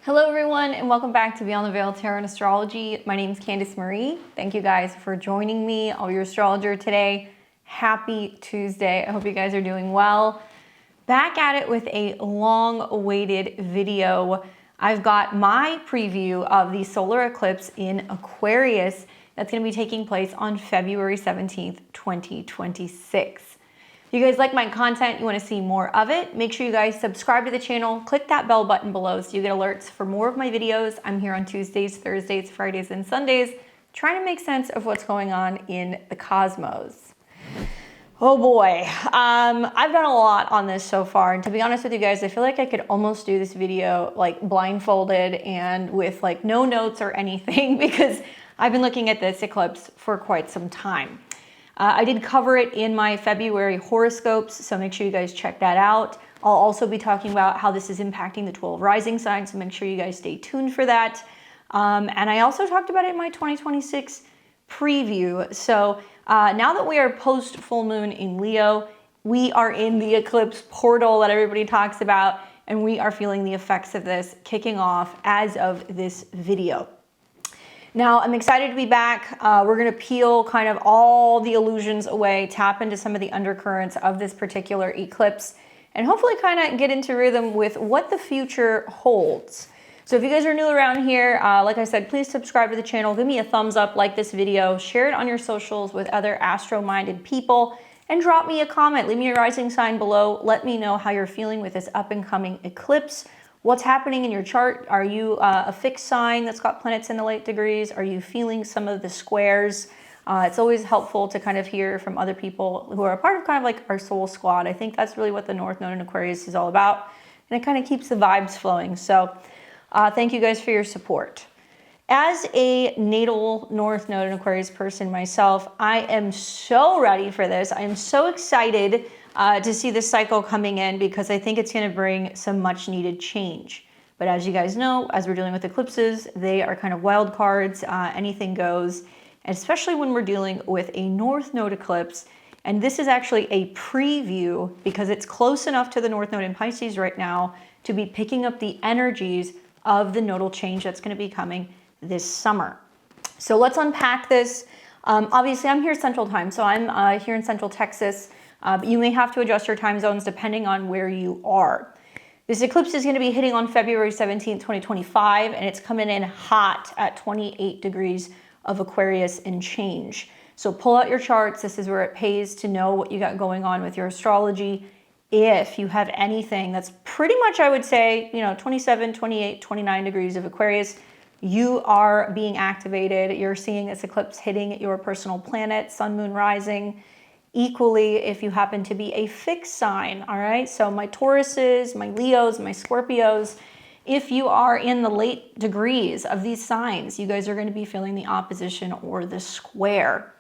Hello everyone and welcome back to Beyond the Veil Tarot and Astrology. My name is Candice Marie. Thank you guys for joining me. I'll be your astrologer today. Happy Tuesday. I hope you guys are doing well. Back at it with a long-awaited video. I've got my preview of the solar eclipse in Aquarius that's going to be taking place on February 17th, 2026. If you guys like my content, you want to see more of it, make sure you guys subscribe to the channel, click that bell button below so you get alerts for more of my videos. I'm here on Tuesdays, Thursdays, Fridays, and Sundays, trying to make sense of what's going on in the cosmos. Oh boy, I've done a lot on this so far, and to be honest with you guys, I feel like I could almost do this video like blindfolded and with like no notes or anything because I've been looking at this eclipse for quite some time. I did cover it in my February horoscopes, so make sure you guys check that out. I'll also be talking about how this is impacting the 12 rising signs, so make sure you guys stay tuned for that. And I also talked about it in my 2026 preview. So now that we are post full moon in Leo, we are in the eclipse portal that everybody talks about, and we are feeling the effects of this kicking off as of this video. Now, I'm excited to be back. We're gonna peel kind of all the illusions away, tap into some of the undercurrents of this particular eclipse, and hopefully kind of get into rhythm with what the future holds. So if you guys are new around here, like I said, please subscribe to the channel, give me a thumbs up, like this video, share it on your socials with other astro-minded people, and drop me a comment. Leave me your rising sign below. Let me know how you're feeling with this up and coming eclipse. What's happening in your chart? Are you a fixed sign that's got planets in the late degrees? Are you feeling some of the squares? It's always helpful to kind of hear from other people who are a part of kind of like our soul squad. I think that's really what the North Node in Aquarius is all about. And it kind of keeps the vibes flowing. So thank you guys for your support. As a natal North Node in Aquarius person myself, I am so ready for this. I am so excited to see this cycle coming in because I think it's going to bring some much needed change. But as you guys know, as we're dealing with eclipses, they are kind of wild cards, anything goes, and especially when we're dealing with a North Node eclipse. And this is actually a preview because it's close enough to the North Node in Pisces right now to be picking up the energies of the nodal change that's going to be coming this summer. So let's unpack this. Obviously, I'm here Central Time, so I'm here in Central Texas. But you may have to adjust your time zones depending on where you are. This eclipse is going to be hitting on February 17th, 2025, and it's coming in hot at 28 degrees of Aquarius and change. So pull out your charts. This is where it pays to know what you got going on with your astrology. If you have anything that's pretty much, I would say, 27, 28, 29 degrees of Aquarius, you are being activated. You're seeing this eclipse hitting your personal planet, sun, moon, rising. Equally, if you happen to be a fixed sign, all right? So my Tauruses, my Leos, my Scorpios, if you are in the late degrees of these signs, you guys are going to be feeling the opposition or the square.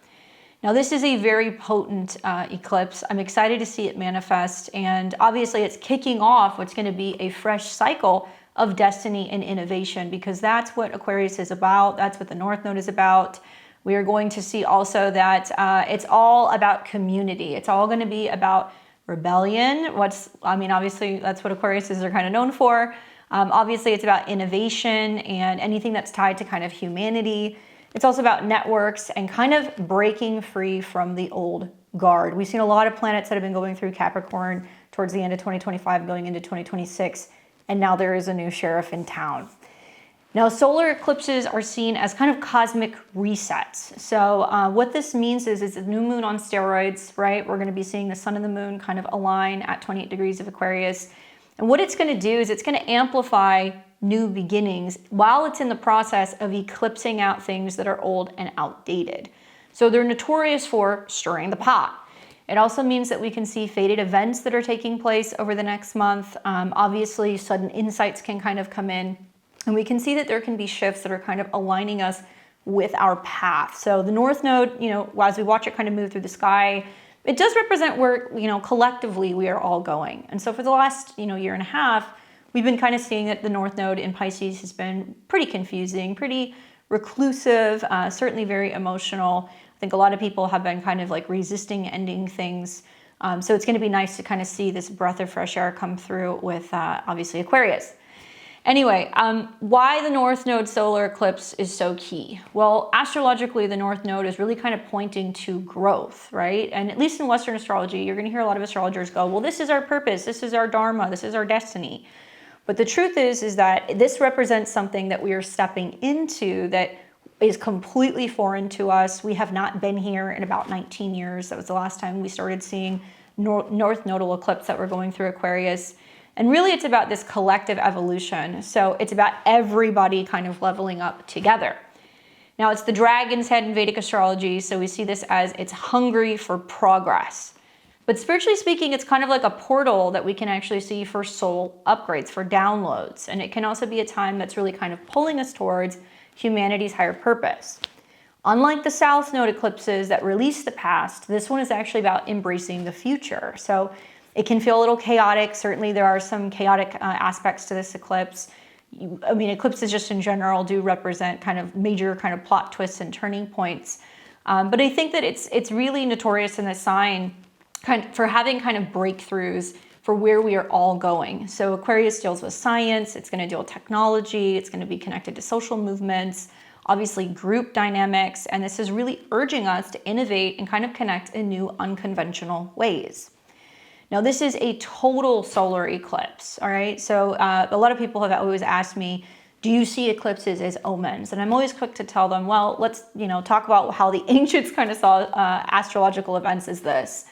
Now, this is a very potent eclipse. I'm excited to see it manifest, and obviously it's kicking off what's going to be a fresh cycle of destiny and innovation because that's what Aquarius is about. That's what the North Node is about. We are going to see also that it's all about community. It's all going to be about rebellion. Obviously, that's what Aquariuses are kind of known for. Obviously, it's about innovation and anything that's tied to kind of humanity. It's also about networks and kind of breaking free from the old guard. We've seen a lot of planets that have been going through Capricorn towards the end of 2025, going into 2026, and now there is a new sheriff in town. Now, solar eclipses are seen as kind of cosmic resets. So what this means is it's a new moon on steroids, right? We're going to be seeing the sun and the moon kind of align at 28 degrees of Aquarius. And what it's going to do is it's going to amplify new beginnings while it's in the process of eclipsing out things that are old and outdated. So they're notorious for stirring the pot. It also means that we can see fated events that are taking place over the next month. Obviously, sudden insights can kind of come in. And we can see that there can be shifts that are kind of aligning us with our path. So the North Node, as we watch it kind of move through the sky, it does represent where, collectively we are all going. And so for the last, year and a half, we've been kind of seeing that the North Node in Pisces has been pretty confusing, pretty reclusive, certainly very emotional. I think a lot of people have been kind of like resisting ending things. So it's going to be nice to kind of see this breath of fresh air come through with obviously Aquarius. Anyway, why the North Node solar eclipse is so key? Well, astrologically, the North Node is really kind of pointing to growth, right? And at least in Western astrology, you're going to hear a lot of astrologers go, well, this is our purpose, this is our dharma, this is our destiny. But the truth is that this represents something that we are stepping into that is completely foreign to us. We have not been here in about 19 years. That was the last time we started seeing North Nodal eclipse that we're going through Aquarius. And really it's about this collective evolution. So it's about everybody kind of leveling up together. Now it's the dragon's head in Vedic astrology, so we see this as it's hungry for progress. But spiritually speaking, it's kind of like a portal that we can actually see for soul upgrades, for downloads. And it can also be a time that's really kind of pulling us towards humanity's higher purpose. Unlike the South Node eclipses that release the past, this one is actually about embracing the future. So it can feel a little chaotic. Certainly there are some chaotic aspects to this eclipse. I mean, eclipses just in general do represent kind of major kind of plot twists and turning points. But I think that it's really notorious in the sign for having kind of breakthroughs for where we are all going. So Aquarius deals with science, it's going to deal with technology, it's going to be connected to social movements, obviously group dynamics, and this is really urging us to innovate and kind of connect in new unconventional ways. Now, this is a total solar eclipse, all right? So a lot of people have always asked me, do you see eclipses as omens? And I'm always quick to tell them, well, let's talk about how the ancients kind of saw astrological events as this.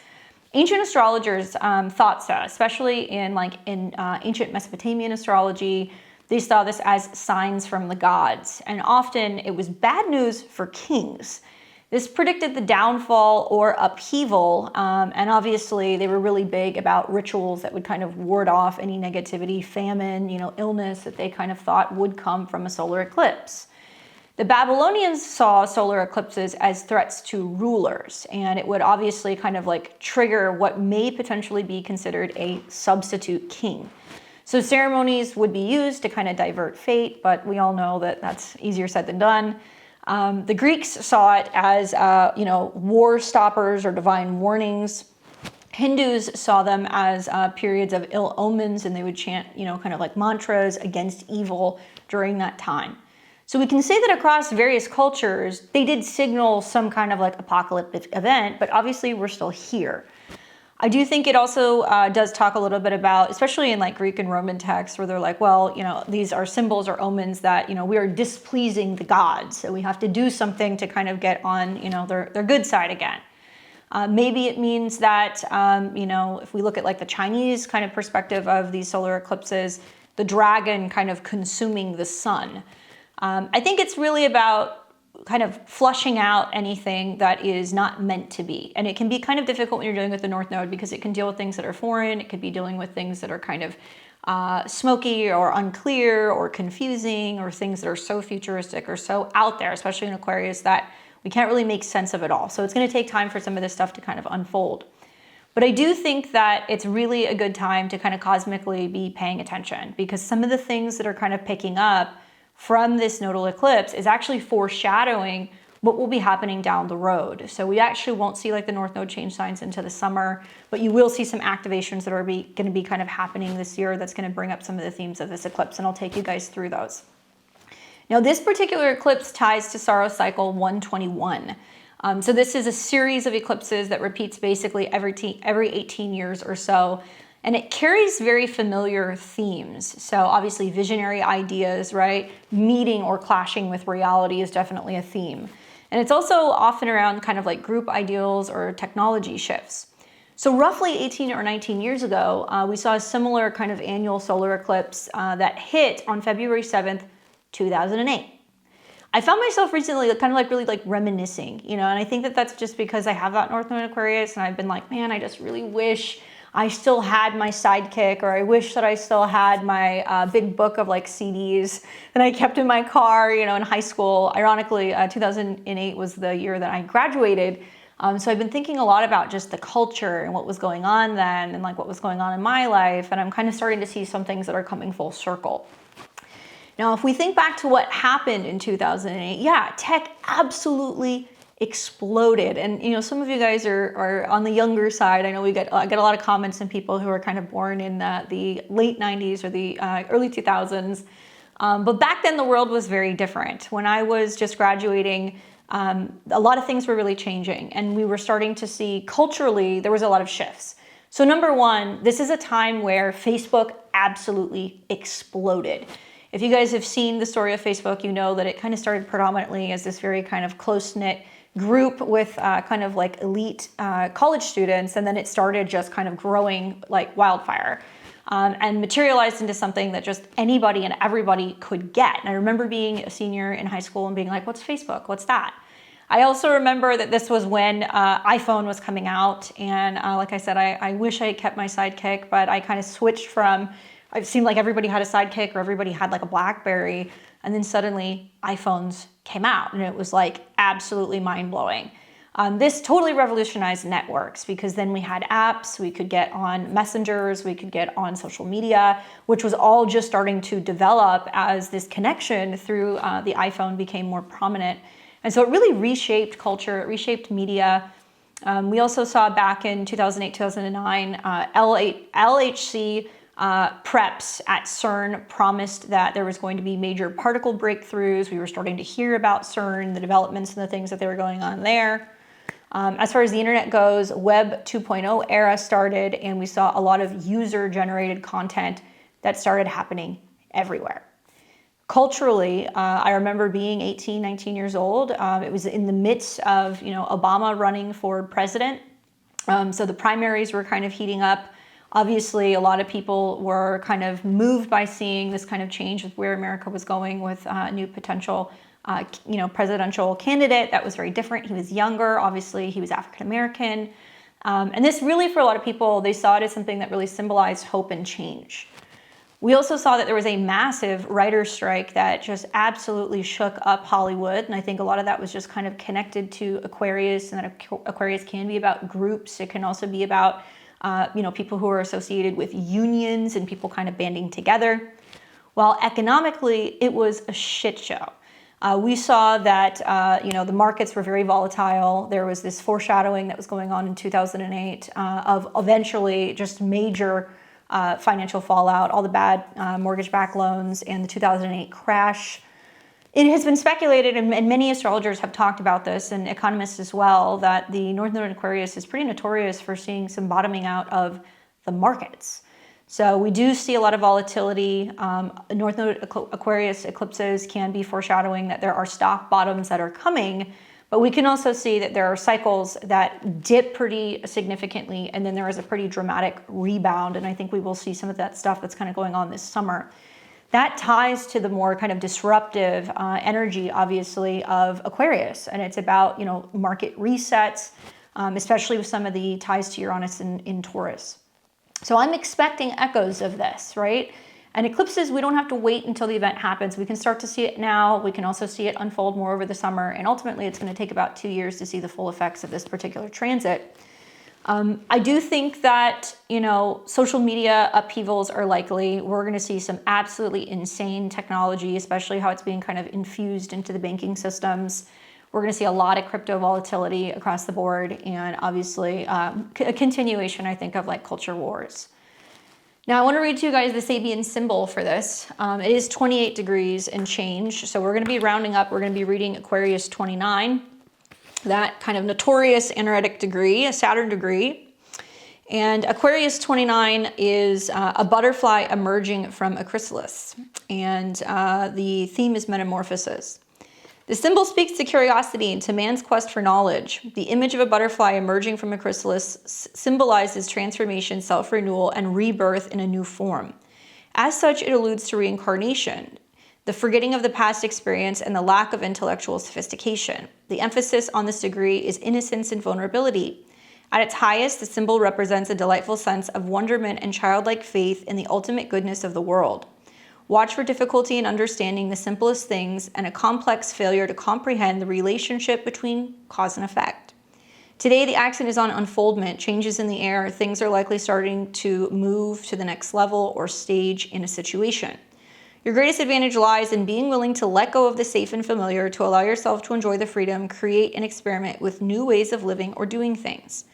Ancient astrologers thought so, especially in ancient Mesopotamian astrology. They saw this as signs from the gods, and often it was bad news for kings. This predicted the downfall or upheaval, and obviously they were really big about rituals that would kind of ward off any negativity, famine, illness that they kind of thought would come from a solar eclipse. The Babylonians saw solar eclipses as threats to rulers, and it would obviously kind of trigger what may potentially be considered a substitute king. So ceremonies would be used to kind of divert fate, but we all know that that's easier said than done. The Greeks saw it as, war stoppers or divine warnings. Hindus saw them as periods of ill omens, and they would chant, kind of like mantras against evil during that time. So we can say that across various cultures, they did signal some kind of apocalyptic event, but obviously we're still here. I do think it also does talk a little bit about, especially in Greek and Roman texts, where they're like, well, these are symbols or omens that, we are displeasing the gods. So we have to do something to kind of get on, their good side again. Maybe it means that, if we look at the Chinese kind of perspective of these solar eclipses, the dragon kind of consuming the sun. I think it's really about kind of flushing out anything that is not meant to be. And it can be kind of difficult when you're dealing with the North Node because it can deal with things that are foreign. It could be dealing with things that are kind of smoky or unclear or confusing, or things that are so futuristic or so out there, especially in Aquarius, that we can't really make sense of it all. So it's going to take time for some of this stuff to kind of unfold. But I do think that it's really a good time to kind of cosmically be paying attention, because some of the things that are kind of picking up from this nodal eclipse is actually foreshadowing what will be happening down the road. So we actually won't see the North Node change signs into the summer, but you will see some activations that are going to be kind of happening this year that's going to bring up some of the themes of this eclipse, and I'll take you guys through those. Now, this particular eclipse ties to Saros cycle 121. So this is a series of eclipses that repeats basically every 18 years or so. And it carries very familiar themes. So obviously visionary ideas, right? Meeting or clashing with reality is definitely a theme. And it's also often around kind of group ideals or technology shifts. So roughly 18 or 19 years ago, we saw a similar kind of annual solar eclipse that hit on February 7th, 2008. I found myself recently kind of really reminiscing, and I think that that's just because I have that North Node Aquarius, and I've been like, man, I just really wish I still had my sidekick, or I wish that I still had my big book of CDs that I kept in my car, in high school. Ironically, 2008 was the year that I graduated. So I've been thinking a lot about just the culture and what was going on then, and what was going on in my life. And I'm kind of starting to see some things that are coming full circle. Now, if we think back to what happened in 2008, yeah, tech absolutely exploded. And, you know, some of you guys are on the younger side. I know I get a lot of comments from people who are kind of born in the late 90s or the early 2000s. But back then the world was very different. When I was just graduating, a lot of things were really changing, and we were starting to see culturally, there was a lot of shifts. So number one, this is a time where Facebook absolutely exploded. If you guys have seen the story of Facebook, you know that it kind of started predominantly as this very kind of close-knit group with kind of like elite college students, and then it started just kind of growing like wildfire. And materialized into something that just anybody and everybody could get. And I remember being a senior in high school and being like, what's Facebook? What's that? I also remember that this was when iPhone was coming out. And like I said, I wish I had kept my sidekick, but I kind of switched from, it seemed like everybody had a sidekick or everybody had like a BlackBerry. And then suddenly iPhones came out, and it was like absolutely mind-blowing. This totally revolutionized networks, because then we had apps, we could get on messengers, we could get on social media, which was all just starting to develop as this connection through the iPhone became more prominent. And so it really reshaped culture, it reshaped media. We also saw back in 2008, 2009, LHC preps at CERN promised that there was going to be major particle breakthroughs. We were starting to hear about CERN, the developments and the things that they were going on there. As far as the internet goes, Web 2.0 era started, and we saw a lot of user-generated content that started happening everywhere. Culturally, I remember being 18, 19 years old. It was in the midst of, you know, Obama running for president. So the primaries were kind of heating up. Obviously, a lot of people were kind of moved by seeing this kind of change with where America was going with a new potential presidential candidate that was very different. He was younger, obviously he was African American. And this really, for a lot of people, they saw it as something that really symbolized hope and change. We also saw that there was a massive writer's strike that just absolutely shook up Hollywood. And I think a lot of that was just kind of connected to Aquarius, and that Aquarius can be about groups. It can also be about, people who are associated with unions and people kind of banding together. While economically, it was a shit show. We saw that, the markets were very volatile. There was this foreshadowing that was going on in 2008 of eventually just major financial fallout, all the bad mortgage-backed loans, and the 2008 crash. It has been speculated, and many astrologers have talked about this, and economists as well, that the North Node Aquarius is pretty notorious for seeing some bottoming out of the markets. So we do see a lot of volatility. North Node Aquarius eclipses can be foreshadowing that there are stock bottoms that are coming, but we can also see that there are cycles that dip pretty significantly, and then there is a pretty dramatic rebound. And I think we will see some of that stuff that's kind of going on this summer. That ties to the more kind of disruptive energy, obviously, of Aquarius. And it's about, market resets, especially with some of the ties to Uranus in Taurus. So I'm expecting echoes of this, right? And eclipses, we don't have to wait until the event happens. We can start to see it now. We can also see it unfold more over the summer. And ultimately, it's going to take about 2 years to see the full effects of this particular transit. I do think that, social media upheavals are likely. We're going to see some absolutely insane technology, especially how it's being kind of infused into the banking systems. We're going to see a lot of crypto volatility across the board, and obviously a continuation, I think, of like culture wars. Now, I want to read to you guys the Sabian symbol for this. It is 28 degrees and change, so we're going to be rounding up. We're going to be reading Aquarius 29, that kind of notorious anaretic degree, a Saturn degree. And Aquarius 29 is a butterfly emerging from a chrysalis, and the theme is metamorphosis. The symbol speaks to curiosity and to man's quest for knowledge. The image of a butterfly emerging from a chrysalis symbolizes transformation, self-renewal, and rebirth in a new form. As such, it alludes to reincarnation, the forgetting of the past experience, and the lack of intellectual sophistication. The emphasis on this degree is innocence and vulnerability. At its highest, the symbol represents a delightful sense of wonderment and childlike faith in the ultimate goodness of the world. Watch for difficulty in understanding the simplest things and a complex failure to comprehend the relationship between cause and effect. Today, the accent is on unfoldment, changes in the air. Things are likely starting to move to the next level or stage in a situation. Your greatest advantage lies in being willing to let go of the safe and familiar to allow yourself to enjoy the freedom, create and experiment with new ways of living or doing things.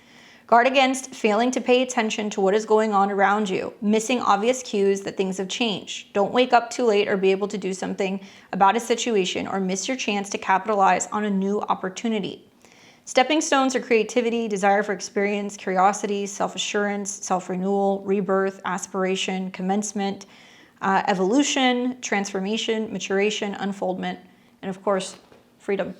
Guard against failing to pay attention to what is going on around you, missing obvious cues that things have changed. Don't wake up too late or be able to do something about a situation or miss your chance to capitalize on a new opportunity. Stepping stones are creativity, desire for experience, curiosity, self-assurance, self-renewal, rebirth, aspiration, commencement, evolution, transformation, maturation, unfoldment, and of course, freedom.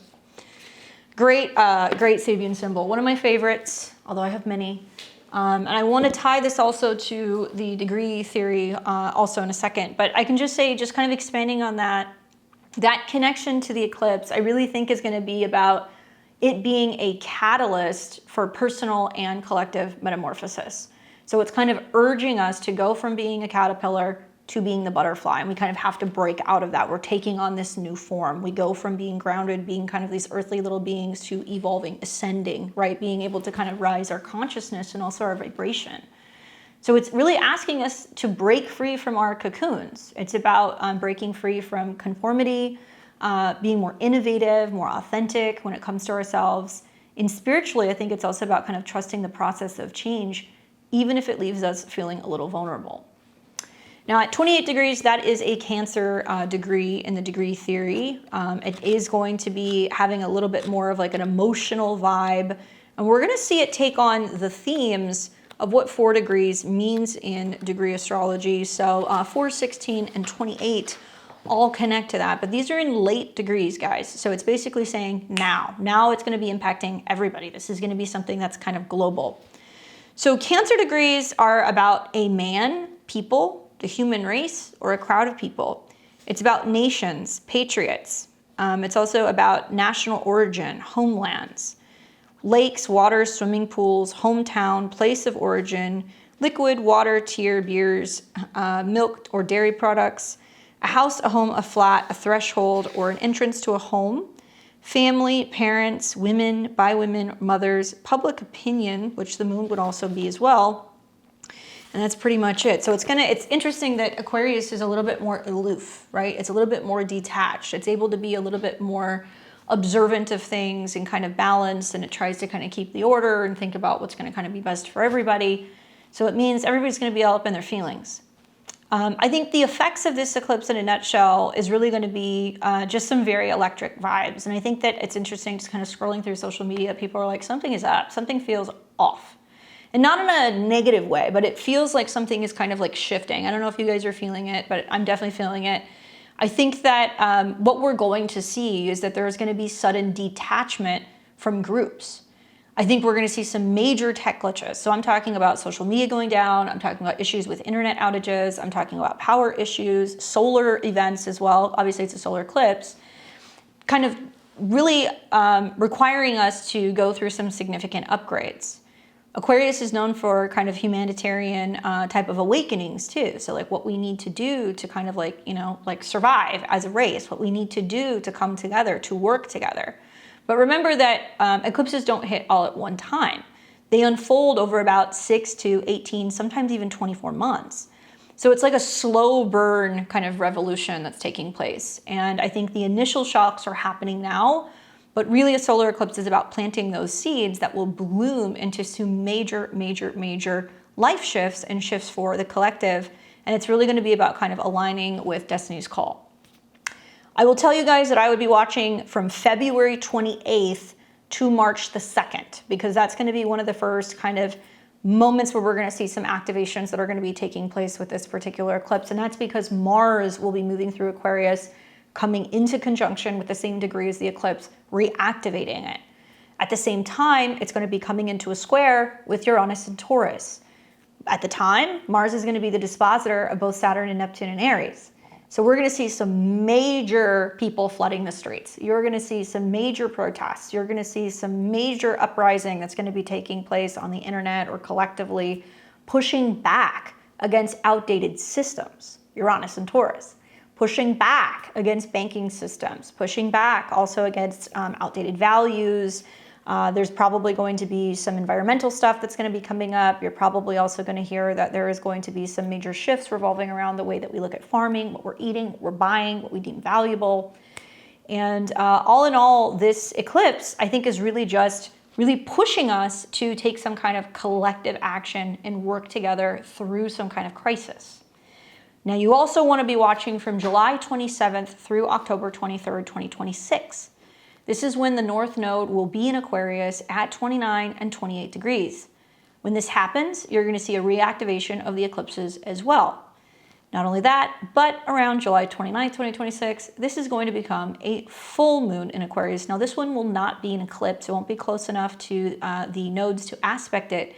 Great Sabian symbol. One of my favorites, although I have many. And I want to tie this also to the degree theory also in a second. But I can just say, just kind of expanding on that connection to the eclipse, I really think is going to be about it being a catalyst for personal and collective metamorphosis. So it's kind of urging us to go from being a caterpillar to being the butterfly. And we kind of have to break out of that. We're taking on this new form. We go from being grounded, being kind of these earthly little beings, to evolving, ascending, right? Being able to kind of rise our consciousness and also our vibration. So it's really asking us to break free from our cocoons. It's about breaking free from conformity, being more innovative, more authentic when it comes to ourselves. And spiritually, I think it's also about kind of trusting the process of change, even if it leaves us feeling a little vulnerable. Now at 28 degrees, that is a Cancer degree in the degree theory. It is going to be having a little bit more of like an emotional vibe. And we're going to see it take on the themes of what 4 degrees means in degree astrology. So 4, 16, and 28 all connect to that. But these are in late degrees, guys. So it's basically saying now. Now it's going to be impacting everybody. This is going to be something that's kind of global. So Cancer degrees are about a man, people, the human race, or a crowd of people. It's about nations, patriots. It's also about national origin, homelands, lakes, water, swimming pools, hometown, place of origin, liquid, water, tier, beers, milk or dairy products, a house, a home, a flat, a threshold, or an entrance to a home, family, parents, women, by women, mothers, public opinion, which the moon would also be as well. And that's pretty much it. So it's interesting that Aquarius is a little bit more aloof, right? It's a little bit more detached. It's able to be a little bit more observant of things and kind of balanced, and it tries to kind of keep the order and think about what's going to kind of be best for everybody. So it means everybody's going to be all up in their feelings. I think the effects of this eclipse in a nutshell is really going to be just some very electric vibes. And I think that it's interesting just kind of scrolling through social media. People are like, something is up, something feels off. And not in a negative way, but it feels like something is kind of like shifting. I don't know if you guys are feeling it, but I'm definitely feeling it. I think that what we're going to see is that there's going to be sudden detachment from groups. I think we're going to see some major tech glitches. So I'm talking about social media going down. I'm talking about issues with internet outages. I'm talking about power issues, solar events as well. Obviously, it's a solar eclipse. Kind of really requiring us to go through some significant upgrades. Aquarius is known for kind of humanitarian type of awakenings too. So like what we need to do to kind of like, you know, like survive as a race, what we need to do to come together, to work together. But remember that eclipses don't hit all at one time. They unfold over about 6 to 18, sometimes even 24 months. So it's like a slow burn kind of revolution that's taking place. And I think the initial shocks are happening now. But really a solar eclipse is about planting those seeds that will bloom into some major, major, major life shifts and shifts for the collective. And it's really going to be about kind of aligning with Destiny's Call. I will tell you guys that I would be watching from February 28th to March the 2nd, because that's going to be one of the first kind of moments where we're going to see some activations that are going to be taking place with this particular eclipse. And that's because Mars will be moving through Aquarius, coming into conjunction with the same degree as the eclipse, reactivating it. At the same time, it's going to be coming into a square with Uranus and Taurus. At the time, Mars is going to be the dispositor of both Saturn and Neptune and Aries. So we're going to see some major people flooding the streets. You're going to see some major protests. You're going to see some major uprising that's going to be taking place on the internet or collectively, pushing back against outdated systems, Uranus and Taurus. Pushing back against banking systems, pushing back also against outdated values, There's probably going to be some environmental stuff that's going to be coming up. You're probably also going to hear that there is going to be some major shifts revolving around the way that we look at farming, what we're eating, what we're buying, what we deem valuable. And all in all, this eclipse, I think, is really just really pushing us to take some kind of collective action and work together through some kind of crisis. Now, you also want to be watching from July 27th through October 23rd, 2026. This is when the North Node will be in Aquarius at 29 and 28 degrees. When this happens, you're going to see a reactivation of the eclipses as well. Not only that, but around July 29th, 2026, this is going to become a full moon in Aquarius. Now, this one will not be an eclipse. It won't be close enough to the nodes to aspect it.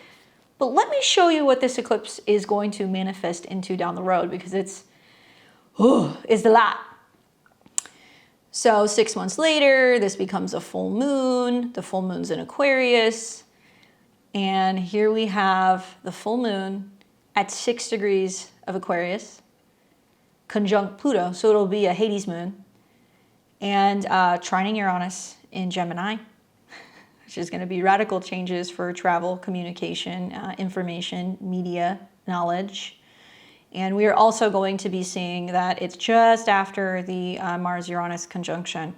But let me show you what this eclipse is going to manifest into down the road, because it's a lot. So 6 months later, this becomes a full moon. The full moon's in Aquarius. And here we have the full moon at 6 degrees of Aquarius, conjunct Pluto, so it'll be a Hades moon, and trining Uranus in Gemini, which is going to be radical changes for travel, communication, information, media, knowledge. And we are also going to be seeing that it's just after the Mars-Uranus conjunction.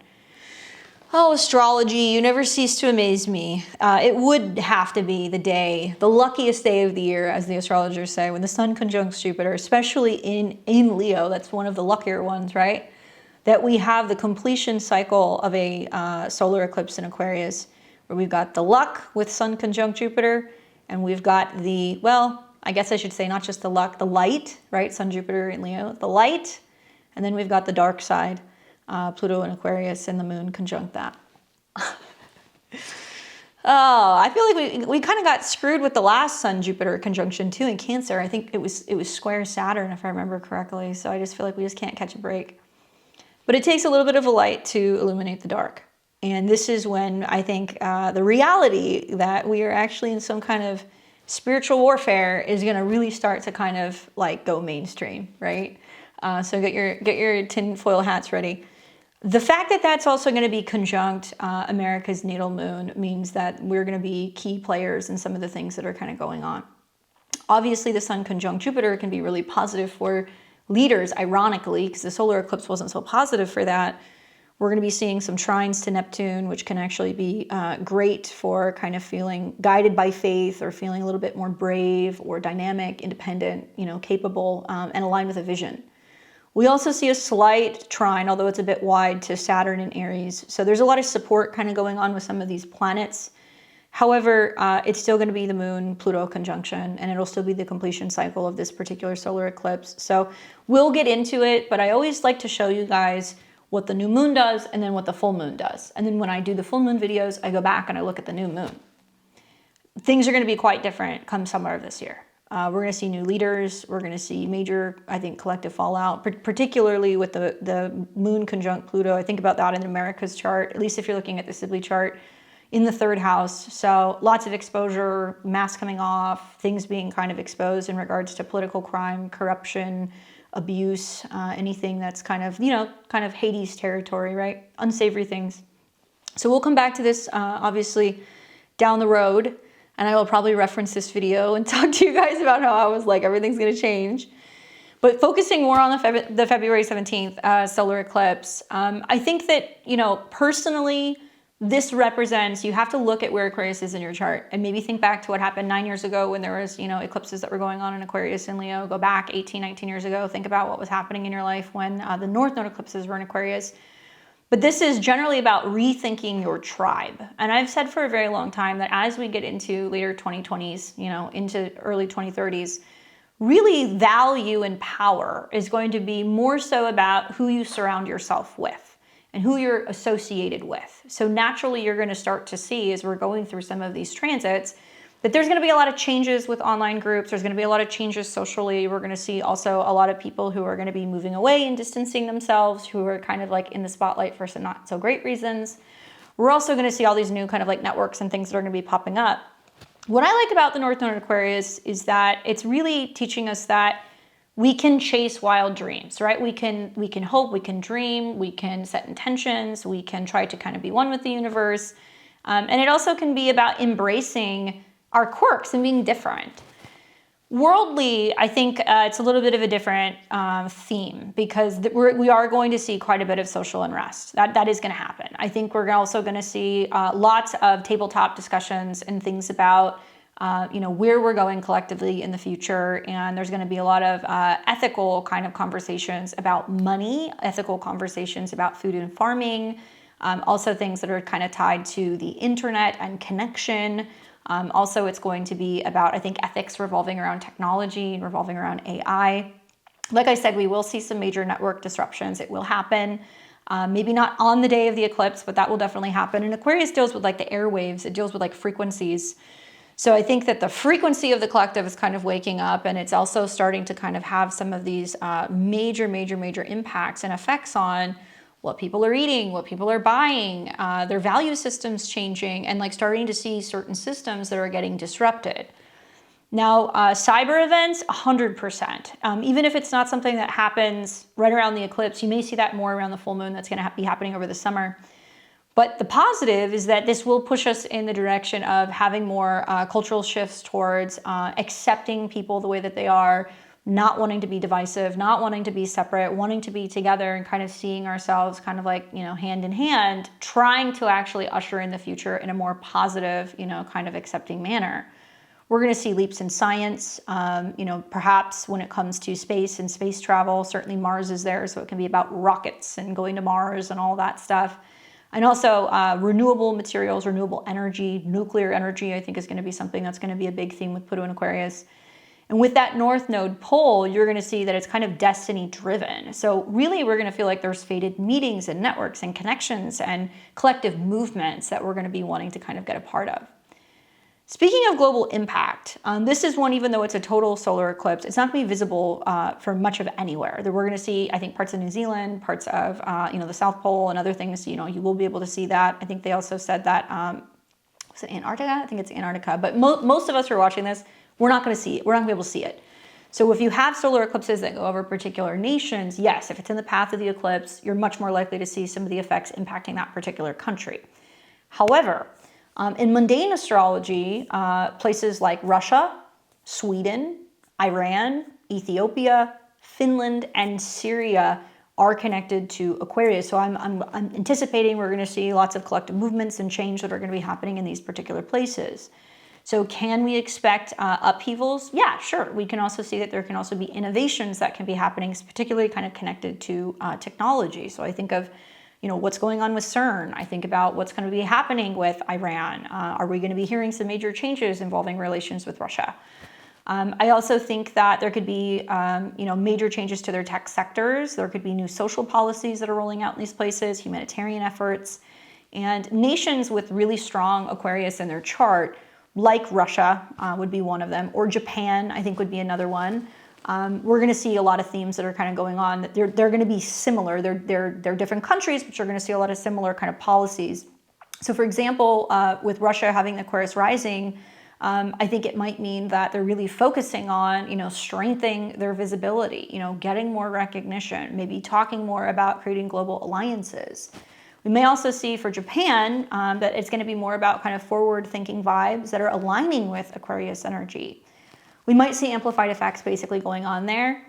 Oh, astrology, you never cease to amaze me. It would have to be the day, the luckiest day of the year, as the astrologers say, when the sun conjuncts Jupiter, especially in Leo. That's one of the luckier ones, right? That we have the completion cycle of a solar eclipse in Aquarius, where we've got the luck with sun conjunct Jupiter, and we've got the, well, I guess I should say not just the luck, the light, right? Sun, Jupiter in Leo, the light, and then we've got the dark side. Pluto in Aquarius and the moon conjunct that. Oh, I feel like we kind of got screwed with the last Sun-Jupiter conjunction too in Cancer. I think it was square Saturn, if I remember correctly. So I just feel like we just can't catch a break. But it takes a little bit of a light to illuminate the dark. And this is when I think the reality that we are actually in some kind of spiritual warfare is going to really start to kind of like go mainstream, right? So get your tinfoil hats ready. The fact that that's also going to be conjunct America's natal moon means that we're going to be key players in some of the things that are kind of going on. Obviously, the sun conjunct Jupiter can be really positive for leaders, ironically, because the solar eclipse wasn't so positive for that. We're going to be seeing some trines to Neptune, which can actually be great for kind of feeling guided by faith or feeling a little bit more brave or dynamic, independent, capable, and aligned with a vision. We also see a slight trine, although it's a bit wide, to Saturn in Aries. So there's a lot of support kind of going on with some of these planets. However, it's still going to be the Moon-Pluto conjunction, and it'll still be the completion cycle of this particular solar eclipse. So we'll get into it, but I always like to show you guys what the new moon does and then what the full moon does. And then when I do the full moon videos, I go back and I look at the new moon. Things are going to be quite different come summer of this year. We're going to see new leaders. We're going to see major, I think, collective fallout, particularly with the moon conjunct Pluto. I think about that in America's chart, at least if you're looking at the Sibley chart, in the 3rd house. So lots of exposure, masks coming off, things being kind of exposed in regards to political crime, corruption, abuse, anything that's kind of Hades territory, right? Unsavory things. So we'll come back to this, obviously, down the road. And I will probably reference this video and talk to you guys about how I was like, everything's going to change. But focusing more on the February 17th solar eclipse, I think that, personally, this represents, you have to look at where Aquarius is in your chart and maybe think back to what happened 9 years ago when there was, eclipses that were going on in Aquarius and Leo. Go back 18, 19 years ago. Think about what was happening in your life when the North Node eclipses were in Aquarius. But this is generally about rethinking your tribe. And I've said for a very long time that as we get into later 2020s, into early 2030s, really value and power is going to be more so about who you surround yourself with and who you're associated with. So naturally, you're going to start to see as we're going through some of these transits that there's going to be a lot of changes with online groups. There's going to be a lot of changes socially. We're going to see also a lot of people who are going to be moving away and distancing themselves, who are kind of like in the spotlight for some not so great reasons. We're also going to see all these new kind of like networks and things that are going to be popping up. What I like about the North Node Aquarius is that it's really teaching us that we can chase wild dreams, right? We can hope, we can dream, we can set intentions, we can try to kind of be one with the universe. And it also can be about embracing our quirks and being different. Worldly, I think it's a little bit of a different theme, because we are going to see quite a bit of social unrest. That is going to happen. I think we're also going to see lots of tabletop discussions and things about where we're going collectively in the future. And there's going to be a lot of ethical kind of conversations about money, ethical conversations about food and farming, also things that are kind of tied to the internet and connection. Also, it's going to be about, I think, ethics revolving around technology and revolving around AI. Like I said, we will see some major network disruptions. It will happen. Maybe not on the day of the eclipse, but that will definitely happen. And Aquarius deals with like the airwaves. It deals with like frequencies. So I think that the frequency of the collective is kind of waking up, and it's also starting to kind of have some of these major impacts and effects on what people are eating, what people are buying, their value systems changing, and like starting to see certain systems that are getting disrupted. Now, cyber events, 100%. Even if it's not something that happens right around the eclipse, you may see that more around the full moon. That's going to be happening over the summer. But the positive is that this will push us in the direction of having more cultural shifts towards accepting people the way that they are, not wanting to be divisive, not wanting to be separate, wanting to be together, and kind of seeing ourselves kind of like, hand in hand, trying to actually usher in the future in a more positive, kind of accepting manner. We're going to see leaps in science, perhaps when it comes to space and space travel. Certainly Mars is there, so it can be about rockets and going to Mars and all that stuff. And also renewable materials, renewable energy, nuclear energy, I think is going to be something that's going to be a big theme with Pluto and Aquarius. And with that North Node pole, you're going to see that it's kind of destiny driven. So really, we're going to feel like there's fated meetings and networks and connections and collective movements that we're going to be wanting to kind of get a part of. Speaking of global impact, this is one, even though it's a total solar eclipse, it's not going to be visible for much of anywhere. We're going to see, I think, parts of New Zealand, parts of, the South Pole and other things, you will be able to see that. I think they also said that, was it Antarctica? I think it's Antarctica. But most of us who are watching this, we're not going to see it. We're not going to be able to see it. So if you have solar eclipses that go over particular nations, yes, if it's in the path of the eclipse, you're much more likely to see some of the effects impacting that particular country. However, in mundane astrology, places like Russia, Sweden, Iran, Ethiopia, Finland, and Syria are connected to Aquarius. So I'm anticipating we're going to see lots of collective movements and change that are going to be happening in these particular places. So can we expect upheavals? Yeah, sure. We can also see that there can also be innovations that can be happening, particularly kind of connected to technology. So I think of what's going on with CERN. I think about what's going to be happening with Iran. Are we going to be hearing some major changes involving relations with Russia? I also think that there could be, major changes to their tech sectors. There could be new social policies that are rolling out in these places, humanitarian efforts, and nations with really strong Aquarius in their chart, like Russia would be one of them, or Japan, I think would be another one. We're going to see a lot of themes that are kind of going on. That they're going to be similar. They're different countries, but you're going to see a lot of similar kind of policies. So, for example, with Russia having Aquarius rising, I think it might mean that they're really focusing on, strengthening their visibility, getting more recognition, maybe talking more about creating global alliances. We may also see for Japan that it's going to be more about kind of forward-thinking vibes that are aligning with Aquarius energy. We might see amplified effects basically going on there.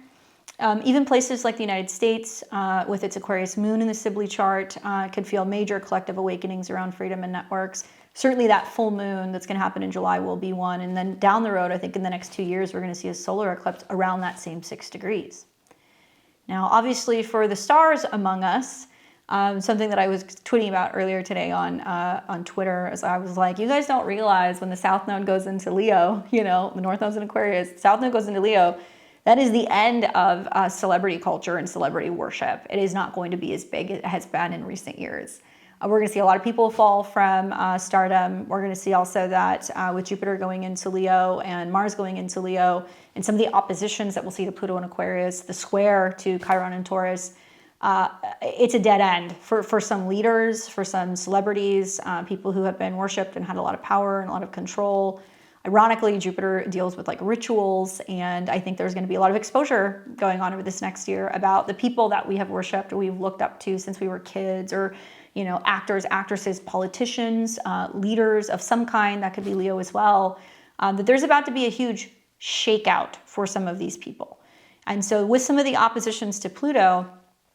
Even places like the United States, with its Aquarius moon in the Sibley chart, could feel major collective awakenings around freedom and networks. Certainly that full moon that's going to happen in July will be one. And then down the road, I think in the next 2 years, we're going to see a solar eclipse around that same 6 degrees. Now, obviously for the stars among us, something that I was tweeting about earlier today on Twitter, as I was like, you guys don't realize when the South Node goes into Leo, the North Node's in Aquarius, South Node goes into Leo, that is the end of celebrity culture and celebrity worship. It is not going to be as big as it has been in recent years. We're going to see a lot of people fall from stardom. We're going to see also that with Jupiter going into Leo and Mars going into Leo, and some of the oppositions that we'll see to Pluto and Aquarius, the square to Chiron and Taurus, it's a dead end for some leaders, for some celebrities, people who have been worshipped and had a lot of power and a lot of control. Ironically, Jupiter deals with like rituals, and I think there's going to be a lot of exposure going on over this next year about the people that we have worshipped or we've looked up to since we were kids, or actors, actresses, politicians, leaders of some kind, that could be Leo as well, that there's about to be a huge shakeout for some of these people. And so with some of the oppositions to Pluto,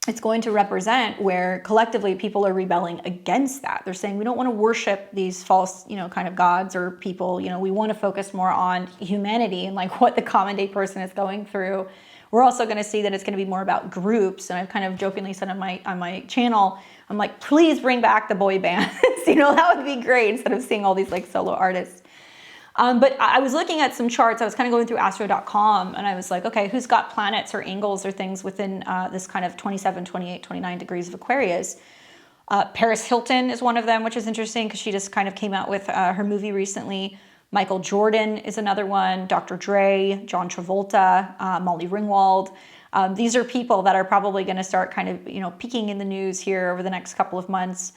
it's going to represent where collectively people are rebelling against that. They're saying we don't want to worship these false, kind of gods or people. We want to focus more on humanity and like what the common day person is going through. We're also going to see that it's going to be more about groups. And I've kind of jokingly said on my channel, I'm like, please bring back the boy bands. That would be great instead of seeing all these like solo artists. But I was looking at some charts. I was kind of going through astro.com and I was like, okay, who's got planets or angles or things within this kind of 27, 28, 29 degrees of Aquarius? Paris Hilton is one of them, which is interesting because she just kind of came out with her movie recently. Michael Jordan is another one, Dr. Dre, John Travolta, Molly Ringwald. These are people that are probably going to start kind of, peaking in the news here over the next couple of months.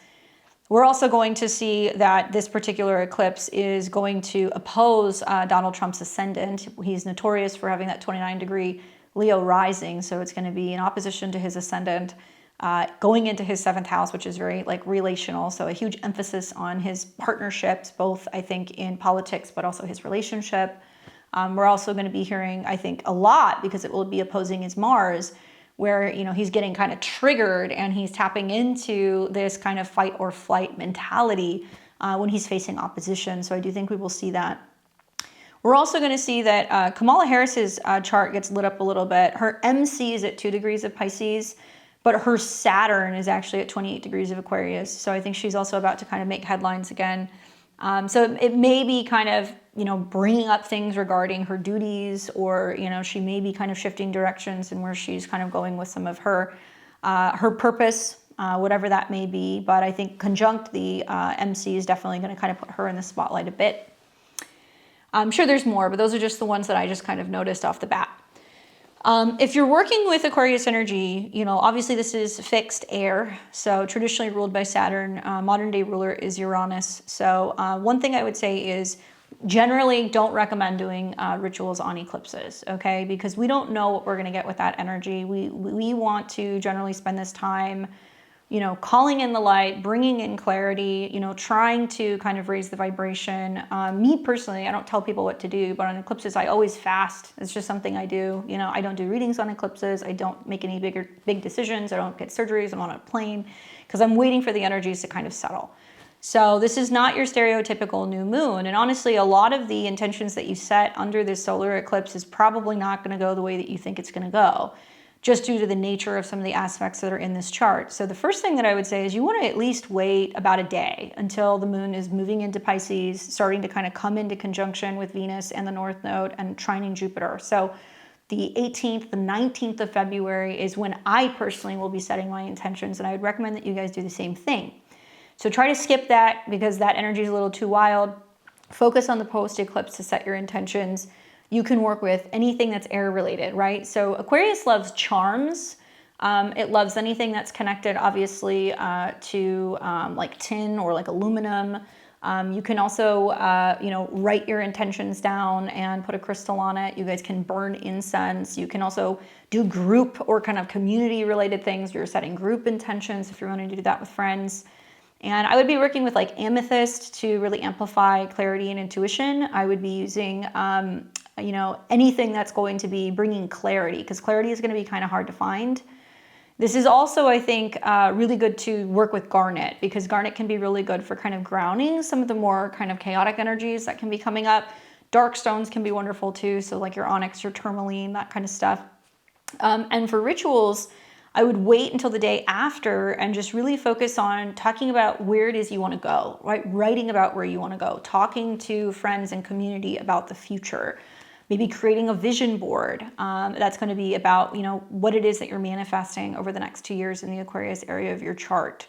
We're also going to see that this particular eclipse is going to oppose Donald Trump's ascendant. He's notorious for having that 29-degree Leo rising, so it's going to be in opposition to his ascendant, going into his 7th house, which is very like relational, so a huge emphasis on his partnerships, both I think in politics, but also his relationship. We're also going to be hearing, I think, a lot, because it will be opposing his Mars, where he's getting kind of triggered and he's tapping into this kind of fight or flight mentality when he's facing opposition. So I do think we will see that. We're also going to see that Kamala Harris's chart gets lit up a little bit. Her MC is at 2 degrees of Pisces, but her Saturn is actually at 28 degrees of Aquarius. So I think she's also about to kind of make headlines again. So it may be kind of, bringing up things regarding her duties, or, she may be kind of shifting directions and where she's kind of going with some of her purpose, whatever that may be. But I think conjunct the MC is definitely going to kind of put her in the spotlight a bit. I'm sure there's more, but those are just the ones that I just kind of noticed off the bat. If you're working with Aquarius energy, obviously this is fixed air, so traditionally ruled by Saturn. Modern day ruler is Uranus. So one thing I would say is generally don't recommend doing rituals on eclipses, okay? Because we don't know what we're going to get with that energy. We want to generally spend this time, calling in the light, bringing in clarity, trying to kind of raise the vibration. Me personally, I don't tell people what to do, but on eclipses, I always fast. It's just something I do. I don't do readings on eclipses. I don't make any big decisions. I don't get surgeries. I'm on a plane because I'm waiting for the energies to kind of settle. So this is not your stereotypical new moon. And honestly, a lot of the intentions that you set under this solar eclipse is probably not going to go the way that you think it's going to go, just due to the nature of some of the aspects that are in this chart. So the first thing that I would say is you want to at least wait about a day until the moon is moving into Pisces, starting to kind of come into conjunction with Venus and the North Node and trining Jupiter. So the 18th, the 19th of February is when I personally will be setting my intentions, and I would recommend that you guys do the same thing. So try to skip that because that energy is a little too wild. Focus on the post-eclipse to set your intentions. You can work with anything that's air related, right? So Aquarius loves charms. It loves anything that's connected, obviously, to like tin or like aluminum. You can also, write your intentions down and put a crystal on it. You guys can burn incense. You can also do group or kind of community related things. You're setting group intentions if you're wanting to do that with friends. And I would be working with like amethyst to really amplify clarity and intuition. I would be using, anything that's going to be bringing clarity, because clarity is going to be kind of hard to find. This is also, I think, really good to work with garnet, because garnet can be really good for kind of grounding some of the more kind of chaotic energies that can be coming up. Dark stones can be wonderful too, so like your onyx, your tourmaline, that kind of stuff. And for rituals, I would wait until the day after and just really focus on talking about where it is you want to go, right? Writing about where you want to go, talking to friends and community about the future, maybe creating a vision board that's going to be about, what it is that you're manifesting over the next 2 years in the Aquarius area of your chart.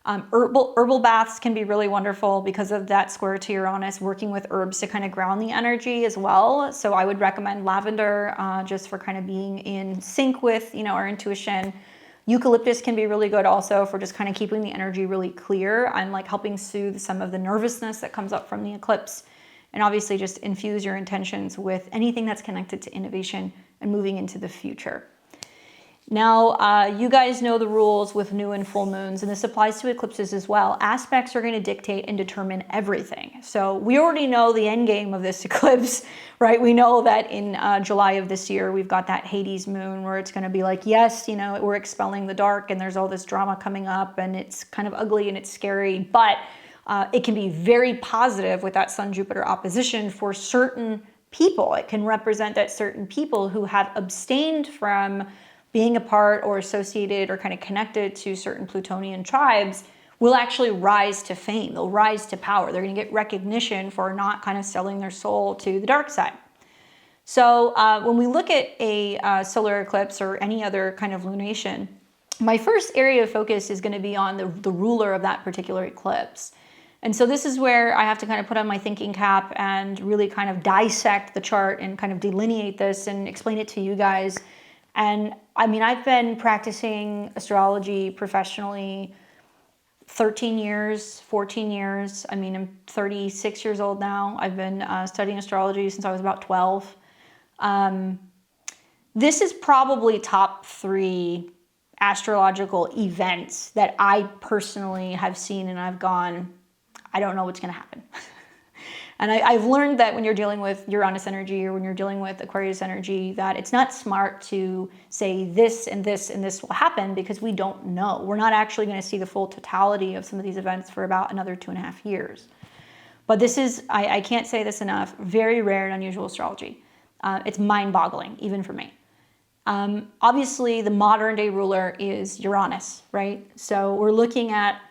Herbal baths can be really wonderful because of that square to Uranus, working with herbs to kind of ground the energy as well. So I would recommend lavender just for kind of being in sync with, our intuition. Eucalyptus can be really good also for just kind of keeping the energy really clear and like helping soothe some of the nervousness that comes up from the eclipse. And obviously just infuse your intentions with anything that's connected to innovation and moving into the future. Now, you guys know the rules with new and full moons, and this applies to eclipses as well. Aspects are going to dictate and determine everything. So we already know the end game of this eclipse, right? We know that in July of this year, we've got that Hades moon where it's going to be like, yes, you know, we're expelling the dark and there's all this drama coming up and it's kind of ugly and it's scary, but it can be very positive with that Sun-Jupiter opposition for certain people. It can represent that certain people who have abstained from being a part or associated or kind of connected to certain Plutonian tribes will actually rise to fame. They'll rise to power. They're going to get recognition for not kind of selling their soul to the dark side. So when we look at a solar eclipse or any other kind of lunation, my first area of focus is going to be on the ruler of that particular eclipse. And so this is where I have to kind of put on my thinking cap and really kind of dissect the chart and kind of delineate this and explain it to you guys. And I mean, I've been practicing astrology professionally 13 years, 14 years. I mean, I'm 36 years old now. I've been studying astrology since I was about 12. This is probably top 3 astrological events that I personally have seen and I've gone, I don't know what's going to happen. And I've learned that when you're dealing with Uranus energy or when you're dealing with Aquarius energy, that it's not smart to say this and this and this will happen because we don't know. We're not actually going to see the full totality of some of these events for about another 2.5 years. But this is, I can't say this enough, very rare and unusual astrology. It's mind-boggling, even for me. Obviously, the modern day ruler is Uranus, right? So we're looking at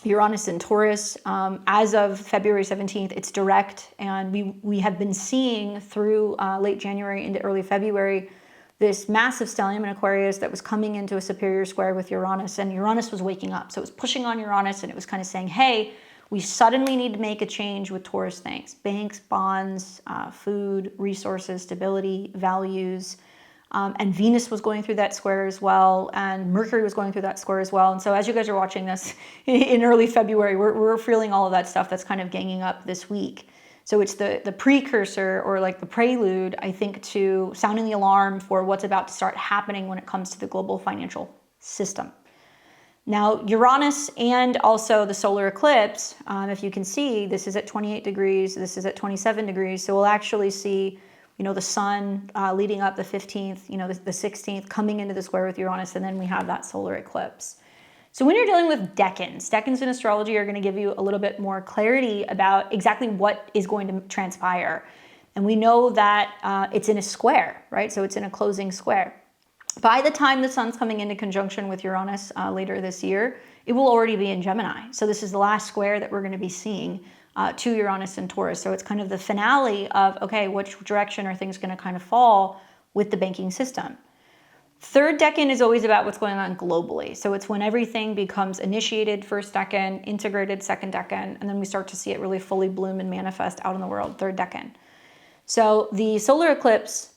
Uranus in Taurus. As of February 17th, it's direct, and we have been seeing through late January into early February this massive stellium in Aquarius that was coming into a superior square with Uranus, and Uranus was waking up. So it was pushing on Uranus, and it was kind of saying, hey, we suddenly need to make a change with Taurus things. Banks, bonds, food, resources, stability, values. And Venus was going through that square as well, and Mercury was going through that square as well. And so as you guys are watching this in early February, we're feeling all of that stuff that's kind of ganging up this week. So it's the precursor or like the prelude, I think, to sounding the alarm for what's about to start happening when it comes to the global financial system. Now, Uranus and also the solar eclipse, if you can see, this is at 28 degrees, this is at 27 degrees. So we'll actually see, you know, the sun leading up the 15th, you know, the 16th coming into the square with Uranus, and then we have that solar eclipse. So when you're dealing with decans in astrology are going to give you a little bit more clarity about exactly what is going to transpire. And we know that it's in a square, right? So it's in a closing square. By the time the sun's coming into conjunction with Uranus later this year, it will already be in Gemini. So this is the last square that we're going to be seeing to Uranus and Taurus. So it's kind of the finale of, okay, which direction are things going to kind of fall with the banking system? Third decan is always about what's going on globally. So it's when everything becomes initiated, first decan, integrated, second decan, and then we start to see it really fully bloom and manifest out in the world, third decan. So the solar eclipse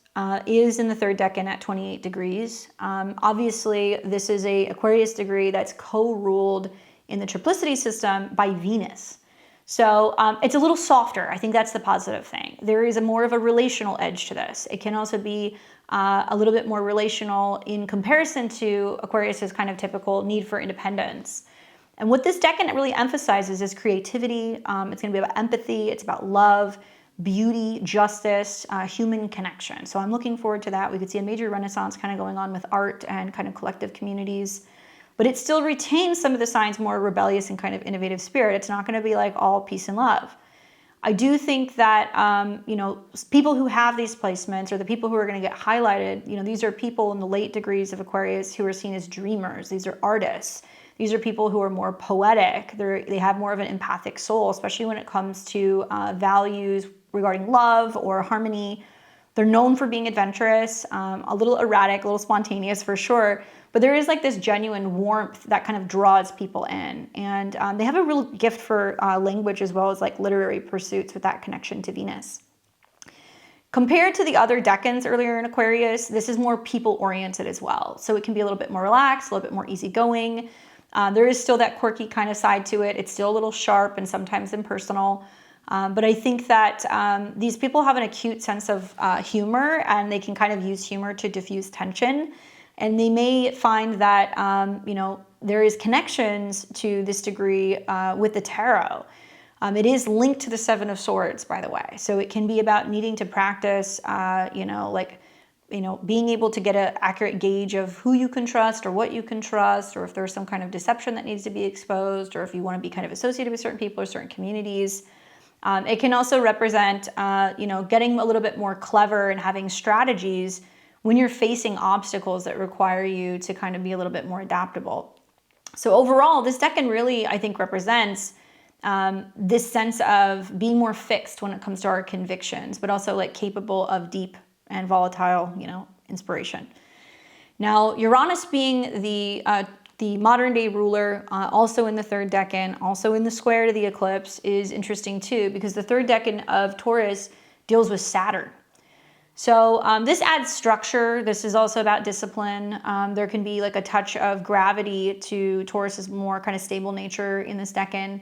is in the third decan at 28 degrees. Obviously, this is a Aquarius degree that's co-ruled in the triplicity system by Venus. So it's a little softer. I think that's the positive thing. There is more of a relational edge to this. It can also be a little bit more relational in comparison to Aquarius's kind of typical need for independence. And what this decan really emphasizes is creativity. It's going to be about empathy. It's about love, beauty, justice, human connection. So I'm looking forward to that. We could see a major renaissance kind of going on with art and kind of collective communities. But it still retains some of the signs more rebellious and kind of innovative spirit. It's not going to be like all peace and love. I do think that, you know, people who have these placements or the people who are going to get highlighted, you know, these are people in the late degrees of Aquarius who are seen as dreamers. These are artists. These are people who are more poetic. They have more of an empathic soul, especially when it comes to values regarding love or harmony. They're known for being adventurous, a little erratic, a little spontaneous for sure. But there is like this genuine warmth that kind of draws people in. And they have a real gift for language as well as like literary pursuits with that connection to Venus. Compared to the other decans earlier in Aquarius, this is more people-oriented as well. So it can be a little bit more relaxed, a little bit more easygoing. There is still that quirky kind of side to it. It's still a little sharp and sometimes impersonal. But I think that these people have an acute sense of humor, and they can kind of use humor to diffuse tension. And they may find that, there is connections to this degree with the tarot. It is linked to the Seven of Swords, by the way. So it can be about needing to practice, being able to get an accurate gauge of who you can trust or what you can trust, or if there's some kind of deception that needs to be exposed, or if you want to be kind of associated with certain people or certain communities. It can also represent, getting a little bit more clever and having strategies when you're facing obstacles that require you to kind of be a little bit more adaptable. So overall, this decan really, I think, represents this sense of being more fixed when it comes to our convictions, but also like capable of deep and volatile, inspiration. Now, Uranus being the modern day ruler, also in the third decan, also in the square to the eclipse, is interesting too, because the third decan of Taurus deals with Saturn. So this adds structure. This is also about discipline. There can be like a touch of gravity to Taurus's more kind of stable nature in this decan.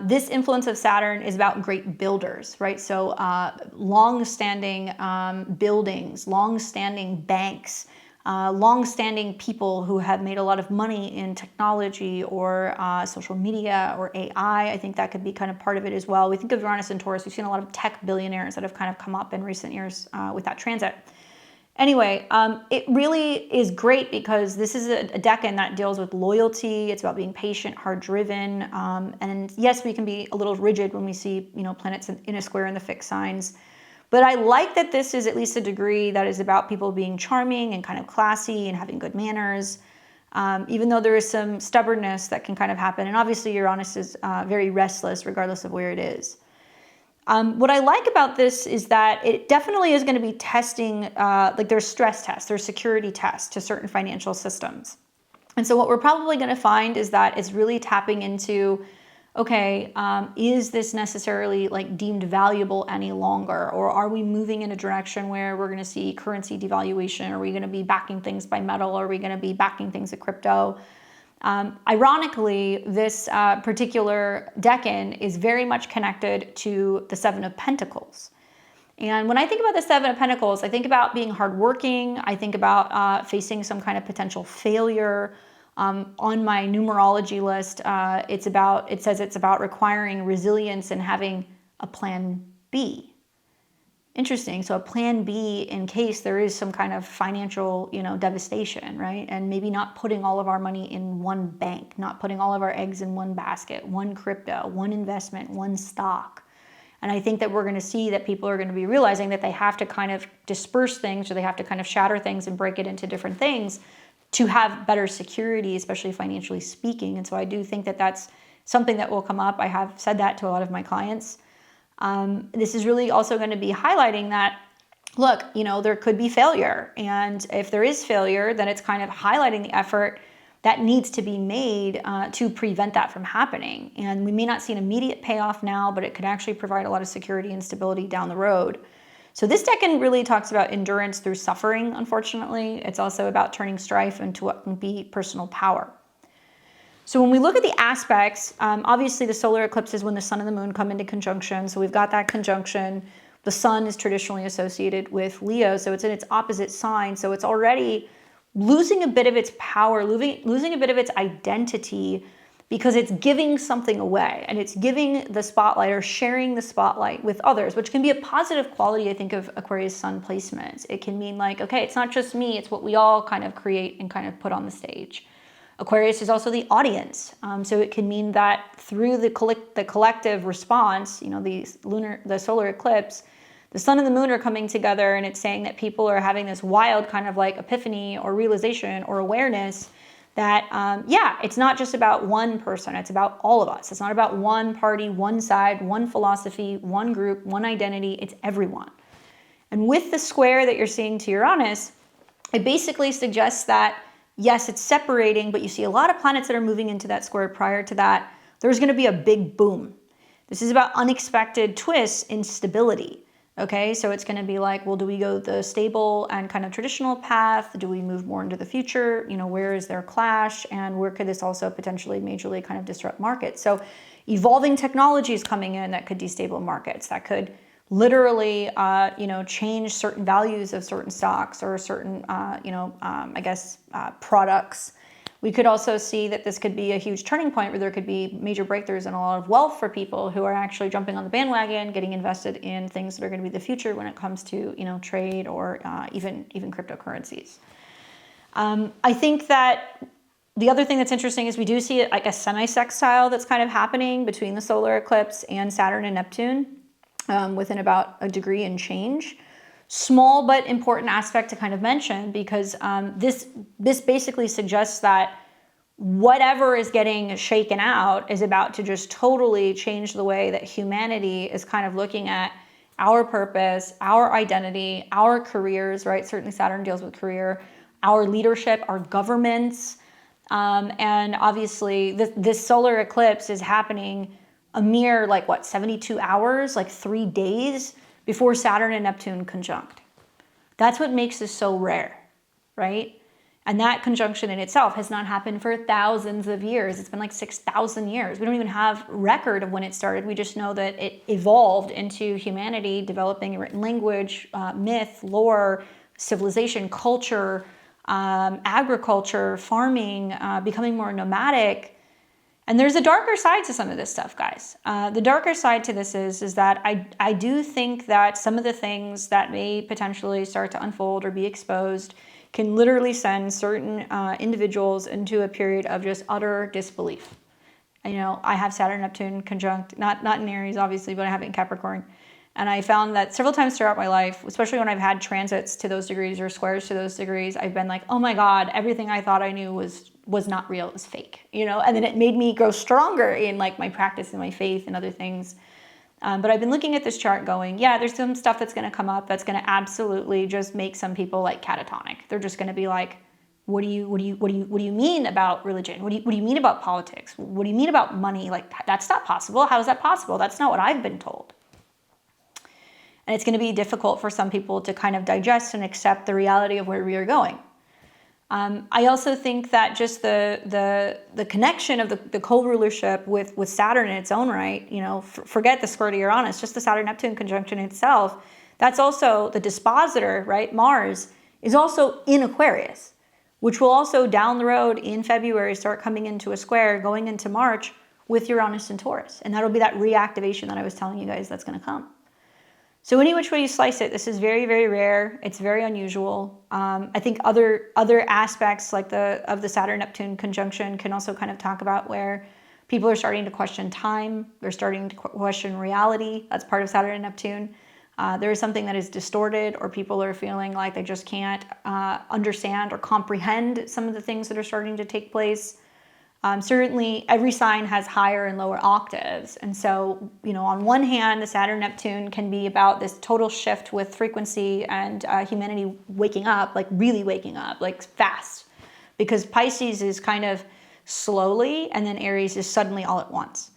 This influence of Saturn is about great builders, right? So long-standing buildings, long-standing banks, long-standing people who have made a lot of money in technology or social media or AI. I think that could be kind of part of it as well. We think of Uranus and Taurus. We've seen a lot of tech billionaires that have kind of come up in recent years with that transit. Anyway, it really is great because this is a decan that deals with loyalty. It's about being patient, hard-driven. And yes, we can be a little rigid when we see, planets in a square in the fixed signs. But I like that this is at least a degree that is about people being charming and kind of classy and having good manners, even though there is some stubbornness that can kind of happen. And obviously Uranus is very restless regardless of where it is. What I like about this is that it definitely is going to be testing, there's stress tests, there's security tests to certain financial systems. And so what we're probably going to find is that it's really tapping into, okay, is this necessarily deemed valuable any longer? Or are we moving in a direction where we're going to see currency devaluation? Are we going to be backing things by metal? Are we going to be backing things with crypto? Ironically, this particular decan is very much connected to the Seven of Pentacles. And when I think about the Seven of Pentacles, I think about being hardworking. I think about facing some kind of potential failure. On my numerology list, it says it's about requiring resilience and having a plan B. Interesting. So a plan B in case there is some kind of financial, devastation, right? And maybe not putting all of our money in one bank, not putting all of our eggs in one basket, one crypto, one investment, one stock. And I think that we're going to see that people are going to be realizing that they have to kind of disperse things, or they have to kind of shatter things and break it into different things to have better security, especially financially speaking. And so I do think that that's something that will come up. I have said that to a lot of my clients. This is really also going to be highlighting that, look, there could be failure. And if there is failure, then it's kind of highlighting the effort that needs to be made to prevent that from happening. And we may not see an immediate payoff now, but it could actually provide a lot of security and stability down the road. So this decan really talks about endurance through suffering, unfortunately. It's also about turning strife into what can be personal power. So when we look at the aspects, obviously the solar eclipse is when the sun and the moon come into conjunction. So we've got that conjunction. The sun is traditionally associated with Leo, so it's in its opposite sign. So it's already losing a bit of its power, losing a bit of its identity, because it's giving something away, and it's giving the spotlight or sharing the spotlight with others, which can be a positive quality, I think, of Aquarius sun placements. It can mean okay, it's not just me, it's what we all kind of create and kind of put on the stage. Aquarius is also the audience. So it can mean that through the collective response, the solar eclipse, the sun and the moon are coming together, and it's saying that people are having this wild kind of epiphany or realization or awareness that, it's not just about one person, it's about all of us. It's not about one party, one side, one philosophy, one group, one identity, it's everyone. And with the square that you're seeing to Uranus, it basically suggests that, yes, it's separating, but you see a lot of planets that are moving into that square prior to that. There's going to be a big boom. This is about unexpected twists in stability. Okay, so it's going to be well, do we go the stable and kind of traditional path? Do we move more into the future? Where is there clash? And where could this also potentially majorly kind of disrupt markets? So evolving technologies coming in that could destabilize markets, that could literally, change certain values of certain stocks or certain, products. We could also see that this could be a huge turning point where there could be major breakthroughs and a lot of wealth for people who are actually jumping on the bandwagon, getting invested in things that are going to be the future when it comes to, trade or even cryptocurrencies. I think that the other thing that's interesting is we do see like a semi-sextile that's kind of happening between the solar eclipse and Saturn and Neptune within about a degree and change. Small but important aspect to kind of mention, because this basically suggests that whatever is getting shaken out is about to just totally change the way that humanity is kind of looking at our purpose, our identity, our careers, right? Certainly Saturn deals with career, our leadership, our governments. And obviously this solar eclipse is happening a mere 72 hours, 3 days before Saturn and Neptune conjunct. That's what makes this so rare, right? And that conjunction in itself has not happened for thousands of years. It's been 6,000 years. We don't even have record of when it started. We just know that it evolved into humanity developing a written language, myth, lore, civilization, culture, agriculture, farming, becoming more nomadic. And there's a darker side to some of this stuff, guys. The darker side to this is that I do think that some of the things that may potentially start to unfold or be exposed can literally send certain individuals into a period of just utter disbelief. I have Saturn Neptune conjunct, not in Aries obviously, but I have it in Capricorn. And I found that several times throughout my life, especially when I've had transits to those degrees or squares to those degrees, I've been like, oh my God, everything I thought I knew was not real, it was fake, and then it made me grow stronger in my practice and my faith and other things. But I've been looking at this chart going, yeah, there's some stuff that's going to come up that's going to absolutely just make some people catatonic. They're just going to be like, what do you mean about religion? What do you mean about politics? What do you mean about money? That's not possible. How is that possible? That's not what I've been told. And it's going to be difficult for some people to kind of digest and accept the reality of where we are going. I also think that just the connection of the co-rulership with Saturn in its own right, forget the square to Uranus, just the Saturn-Neptune conjunction itself, that's also the dispositor, right? Mars is also in Aquarius, which will also down the road in February start coming into a square going into March with Uranus and Taurus. And that'll be that reactivation that I was telling you guys that's going to come. So any which way you slice it, this is very, very rare. It's very unusual. I think other aspects of the Saturn-Neptune conjunction can also kind of talk about where people are starting to question time. They're starting to question reality. That's part of Saturn and Neptune. There is something that is distorted, or people are feeling like they just can't understand or comprehend some of the things that are starting to take place. Certainly every sign has higher and lower octaves. And so, on one hand, the Saturn-Neptune can be about this total shift with frequency and humanity waking up, really waking up, fast. Because Pisces is kind of slowly, and then Aries is suddenly all at once.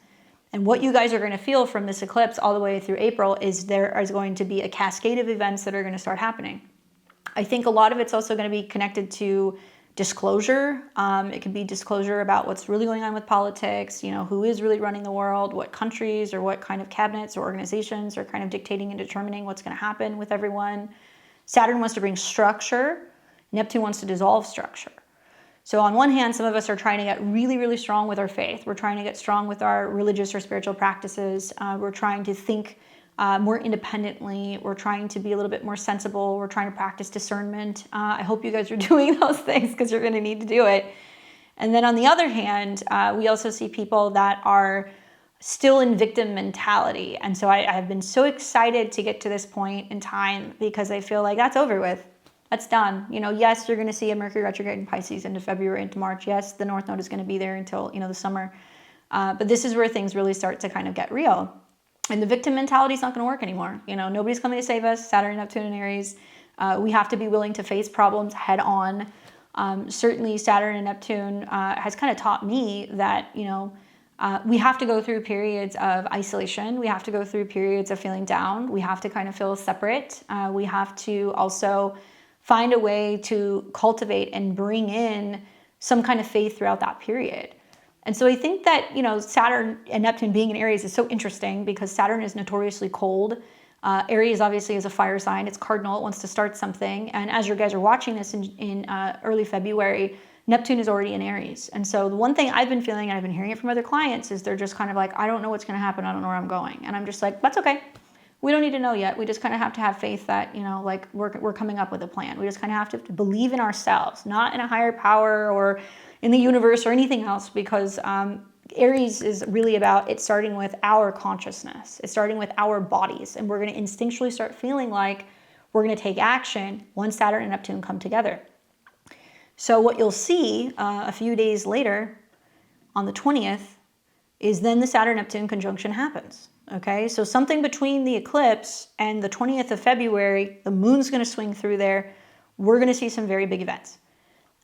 And what you guys are going to feel from this eclipse all the way through April is there is going to be a cascade of events that are going to start happening. I think a lot of it's also going to be connected to disclosure. It could be disclosure about what's really going on with politics, who is really running the world, what countries or what kind of cabinets or organizations are kind of dictating and determining what's going to happen with everyone. Saturn wants to bring structure. Neptune wants to dissolve structure. So on one hand, some of us are trying to get really, really strong with our faith. We're trying to get strong with our religious or spiritual practices. We're trying to think more independently. We're trying to be a little bit more sensible. We're trying to practice discernment. I hope you guys are doing those things because you're going to need to do it. And then on the other hand, we also see people that are still in victim mentality. And so I have been so excited to get to this point in time because I feel like that's over with. That's done. Yes, you're going to see a Mercury retrograde in Pisces into February, into March. Yes, the North Node is going to be there until, the summer. But this is where things really start to kind of get real. And the victim mentality is not going to work anymore. Nobody's coming to save us. Saturn, Neptune, and Aries. We have to be willing to face problems head on. Certainly Saturn and Neptune has kind of taught me that, we have to go through periods of isolation. We have to go through periods of feeling down. We have to kind of feel separate. We have to also find a way to cultivate and bring in some kind of faith throughout that period. And so I think that, Saturn and Neptune being in Aries is so interesting because Saturn is notoriously cold. Aries obviously is a fire sign. It's cardinal. It wants to start something. And as you guys are watching this in early February, Neptune is already in Aries. And so the one thing I've been feeling, and I've been hearing it from other clients, is they're just kind of like, I don't know what's going to happen. I don't know where I'm going. And I'm just like, that's okay. We don't need to know yet. We just kind of have to have faith that, you know, like we're coming up with a plan. We just kind of have to believe in ourselves, not in a higher power or in the universe or anything else, because Aries is really about it starting with our consciousness. It's starting with our bodies. And we're going to instinctually start feeling like we're going to take action once Saturn and Neptune come together. So what you'll see a few days later on the 20th is then the Saturn-Neptune conjunction happens. Okay, so something between the eclipse and the 20th of February, the moon's going to swing through there. We're going to see some very big events.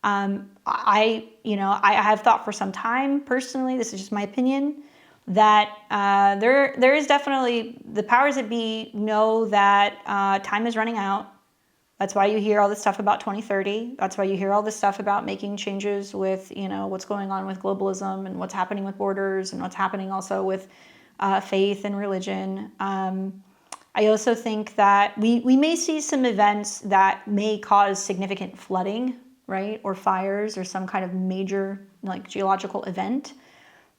I have thought for some time, personally, this is just my opinion, that there is definitely, the powers that be know that time is running out. That's why you hear all this stuff about 2030. That's why you hear all this stuff about making changes with, you know, what's going on with globalism and what's happening with borders and what's happening also with faith and religion. I also think that we may see some events that may cause significant flooding, right? Or fires or some kind of major like geological event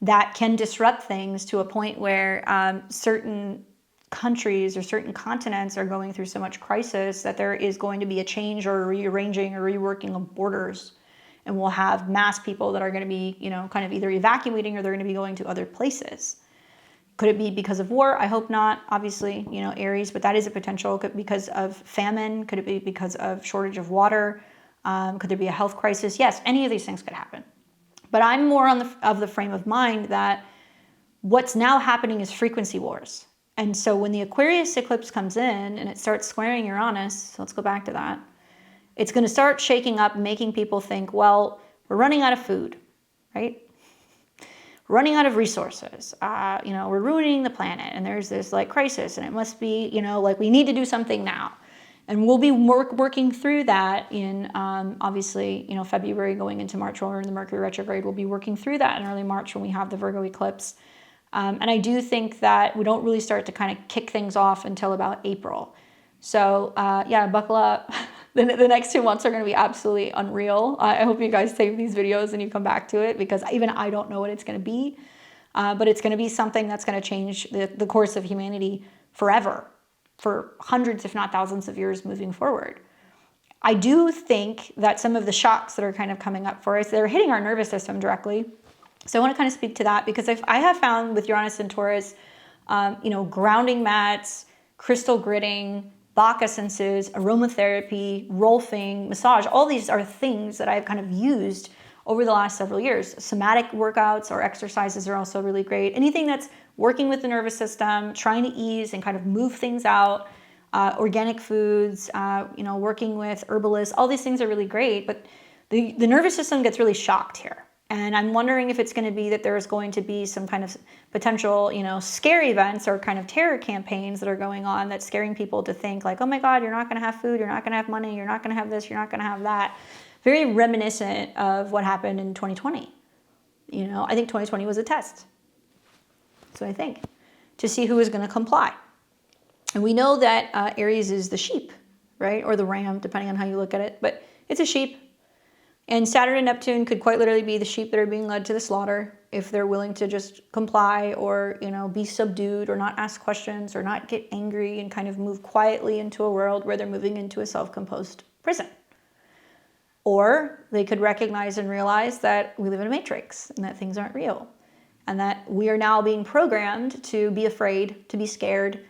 that can disrupt things to a point where certain countries or certain continents are going through so much crisis that there is going to be a change or a rearranging or reworking of borders. And we'll have mass people that are going to be, you know, kind of either evacuating or they're going to be going to other places. Could it be because of war? I hope not, obviously, you know, Aries, but that is a potential. Could it be because of famine? Could it be because of shortage of water? Could there be a health crisis? Yes, any of these things could happen. But I'm more of the frame of mind that what's now happening is frequency wars. And so when the Aquarius eclipse comes in and it starts squaring Uranus, so let's go back to that, it's going to start shaking up, making people think, well, we're running out of food, right? We're running out of resources. You know, we're ruining the planet and there's this like crisis and it must be, you know, like we need to do something now. And we'll be working through that in, obviously, you know, February going into March when we're in the Mercury retrograde. We'll be working through that in early March when we have the Virgo eclipse. And I do think that we don't really start to kind of kick things off until about April. So yeah, buckle up. The next 2 months are going to be absolutely unreal. I hope you guys save these videos and you come back to it because even I don't know what it's going to be. But it's going to be something that's going to change the course of humanity forever, for hundreds, if not thousands of years moving forward. I do think that some of the shocks that are kind of coming up for us, they're hitting our nervous system directly. So I want to kind of speak to that because I have found with Uranus and Taurus, you know, grounding mats, crystal gritting, Bach essences, aromatherapy, rolfing, massage, all these are things that I've kind of used over the last several years. Somatic workouts or exercises are also really great. Anything that's working with the nervous system, trying to ease and kind of move things out, organic foods, you know, working with herbalists, all these things are really great, but the nervous system gets really shocked here. And I'm wondering if it's going to be that there's going to be some kind of potential, you know, scare events or kind of terror campaigns that are going on that's scaring people to think like, oh my God, you're not going to have food, you're not going to have money, you're not going to have this, you're not going to have that. Very reminiscent of what happened in 2020. You know, I think 2020 was a test. That's what I think, to see who was going to comply. And we know that Aries is the sheep, right? Or the ram, depending on how you look at it, but it's a sheep. And Saturn and Neptune could quite literally be the sheep that are being led to the slaughter if they're willing to just comply or, you know, be subdued or not ask questions or not get angry and kind of move quietly into a world where they're moving into a self-composed prison. Or they could recognize and realize that we live in a matrix and that things aren't real and that we are now being programmed to be afraid, to be scared.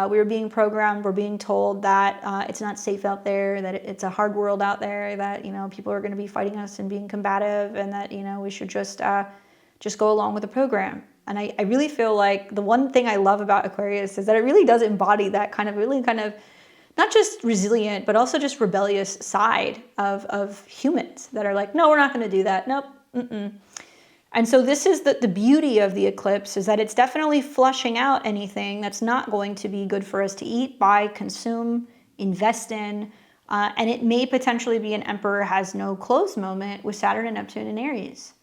We are being programmed, we're being told that it's not safe out there, that it's a hard world out there, that, you know, people are going to be fighting us and being combative, and that, you know, we should just go along with the program. And I really feel like the one thing I love about Aquarius is that it really does embody that kind of not just resilient, but also just rebellious side of humans that are like, no, we're not going to do that. Nope. Mm-mm. And so this is the beauty of the eclipse, is that it's definitely flushing out anything that's not going to be good for us to eat, buy, consume, invest in. And it may potentially be an emperor has no clothes moment with Saturn and Neptune in Aries.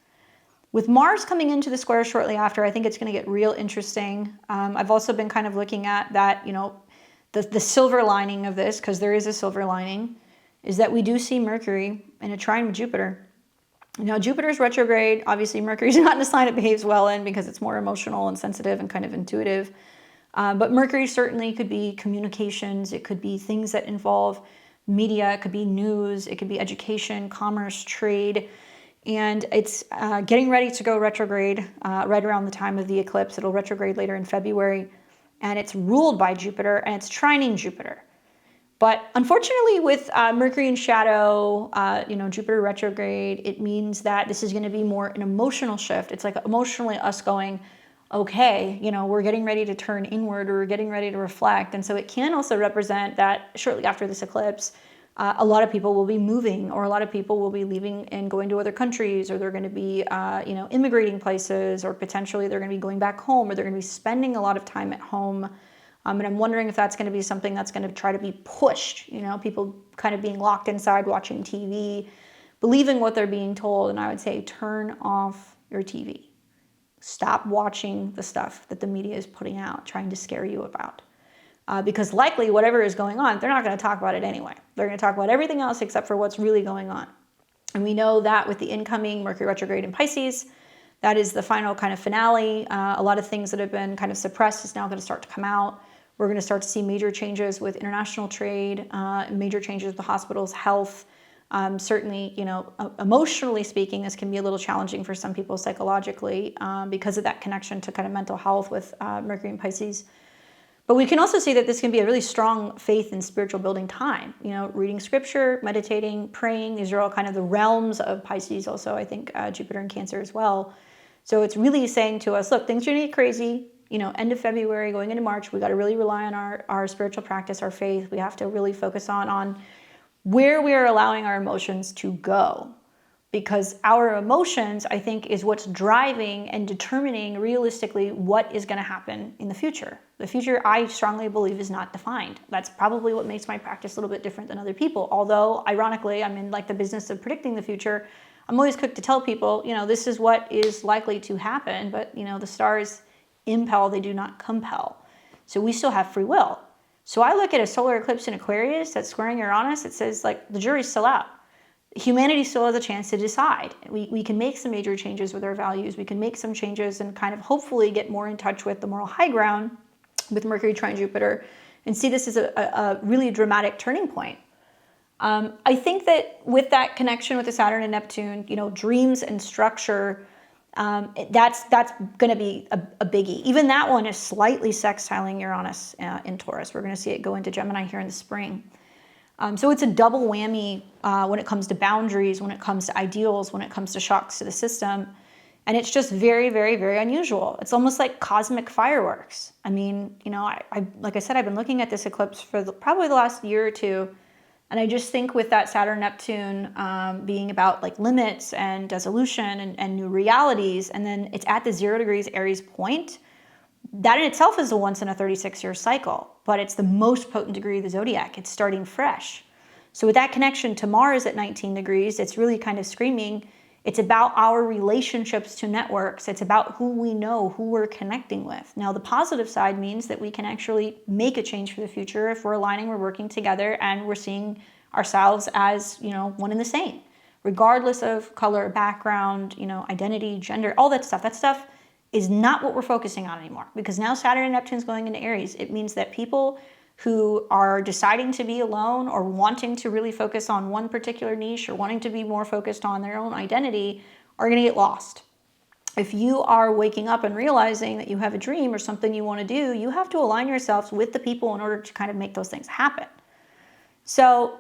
With Mars coming into the square shortly after, I think it's going to get real interesting. I've also been kind of looking at that, you know, the silver lining of this, because there is a silver lining, is that we do see Mercury in a trine with Jupiter. Now, Jupiter's retrograde. Obviously, Mercury's not in a sign it behaves well in because it's more emotional and sensitive and kind of intuitive. But Mercury certainly could be communications. It could be things that involve media. It could be news. It could be education, commerce, trade. And it's getting ready to go retrograde right around the time of the eclipse. It'll retrograde later in February. And it's ruled by Jupiter, and it's trining Jupiter. But unfortunately, with Mercury in shadow, Jupiter retrograde, it means that this is going to be more an emotional shift. It's like emotionally us going, okay, we're getting ready to turn inward, or we're getting ready to reflect. And so it can also represent that shortly after this eclipse, a lot of people will be moving, or a lot of people will be leaving and going to other countries, or they're going to be, immigrating places, or potentially they're going to be going back home, or they're going to be spending a lot of time at home. And I'm wondering if that's going to be something that's going to try to be pushed, people kind of being locked inside watching TV, believing what they're being told. And I would say, turn off your TV. Stop watching the stuff that the media is putting out, trying to scare you about. Because likely whatever is going on, they're not going to talk about it anyway. They're going to talk about everything else except for what's really going on. And we know that with the incoming Mercury retrograde in Pisces, that is the final kind of finale. A lot of things that have been kind of suppressed is now going to start to come out. We're going to start to see major changes with international trade, major changes with the hospital's health. Certainly, emotionally speaking, this can be a little challenging for some people psychologically because of that connection to kind of mental health with Mercury and Pisces. But we can also see that this can be a really strong faith and spiritual building time. Reading scripture, meditating, praying. These are all kind of the realms of Pisces. Also, I think Jupiter and Cancer as well. So it's really saying to us, look, things are going to get crazy. End of February, going into March, we got to really rely on our spiritual practice, our faith. We have to really focus on where we are allowing our emotions to go. Because our emotions, I think, is what's driving and determining realistically what is going to happen in the future. The future, I strongly believe, is not defined. That's probably what makes my practice a little bit different than other people. Although, ironically, I'm in the business of predicting the future. I'm always quick to tell people, this is what is likely to happen. But, the stars impel, they do not compel. So we still have free will. So I look at a solar eclipse in Aquarius that's squaring Uranus. It says, the jury's still out. Humanity still has a chance to decide. We can make some major changes with our values. We can make some changes and kind of hopefully get more in touch with the moral high ground with Mercury trine Jupiter and see this as a really dramatic turning point. I think that with that connection with the Saturn and Neptune, dreams and structure, that's going to be a biggie. Even that one is slightly sextiling Uranus in Taurus. We're going to see it go into Gemini here in the spring. So it's a double whammy when it comes to boundaries, when it comes to ideals, when it comes to shocks to the system. And it's just very, very, very unusual. It's almost like cosmic fireworks. I mean, like I said, I've been looking at this eclipse for probably the last year or two. And I just think with that Saturn-Neptune being about limits and dissolution and new realities, and then it's at the 0 degrees Aries point, that in itself is a once in a 36-year cycle, but it's the most potent degree of the zodiac. It's starting fresh. So with that connection to Mars at 19 degrees, it's really kind of screaming, it's about our relationships to networks. It's about who we know, who we're connecting with. Now, the positive side means that we can actually make a change for the future if we're aligning, we're working together, and we're seeing ourselves as, one and the same, regardless of color, background, identity, gender, all that stuff. That stuff is not what we're focusing on anymore, because now Saturn and Neptune is going into Aries. It means that people who are deciding to be alone or wanting to really focus on one particular niche or wanting to be more focused on their own identity are going to get lost. If you are waking up and realizing that you have a dream or something you want to do, you have to align yourselves with the people in order to kind of make those things happen. So,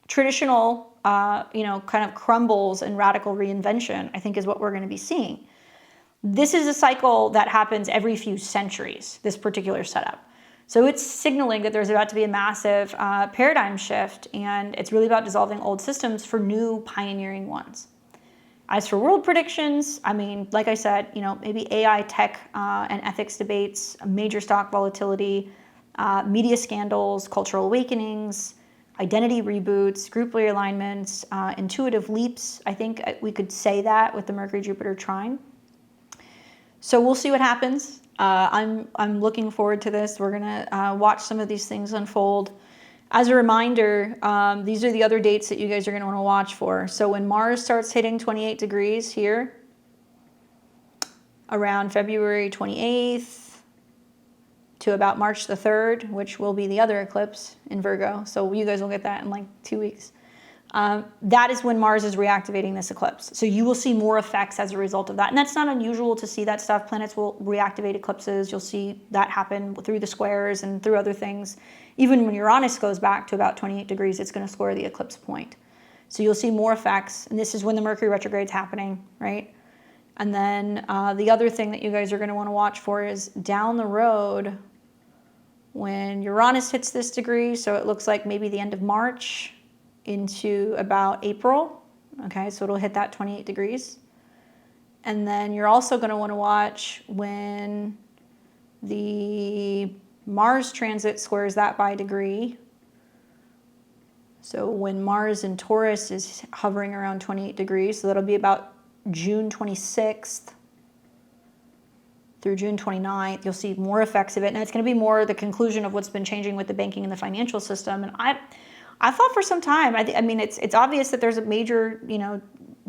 traditional, kind of crumbles and radical reinvention, I think, is what we're going to be seeing. This is a cycle that happens every few centuries, this particular setup. So it's signaling that there's about to be a massive paradigm shift, and it's really about dissolving old systems for new pioneering ones. As for world predictions, like I said, maybe AI, tech, and ethics debates, major stock volatility, media scandals, cultural awakenings, identity reboots, group realignments, intuitive leaps. I think we could say that with the Mercury-Jupiter trine. So we'll see what happens. I'm looking forward to this. We're gonna watch some of these things unfold. As a reminder, these are the other dates that you guys are gonna want to watch for. So when Mars starts hitting 28 degrees here, around February 28th to about March the 3rd, which will be the other eclipse in Virgo. So you guys will get that in like 2 weeks. That is when Mars is reactivating this eclipse. So you will see more effects as a result of that. And that's not unusual to see that stuff. Planets will reactivate eclipses. You'll see that happen through the squares and through other things. Even when Uranus goes back to about 28 degrees, it's going to square the eclipse point. So you'll see more effects. And this is when the Mercury retrograde is happening, right? And then the other thing that you guys are going to want to watch for is down the road when Uranus hits this degree. So it looks like maybe the end of March into about April. Okay, so it'll hit that 28 degrees. And then you're also going to want to watch when the Mars transit squares that by degree. So when Mars in Taurus is hovering around 28 degrees, so that'll be about June 26th through June 29th, you'll see more effects of it. And it's going to be more the conclusion of what's been changing with the banking and the financial system. And I thought for some time, I mean, it's obvious that there's a major,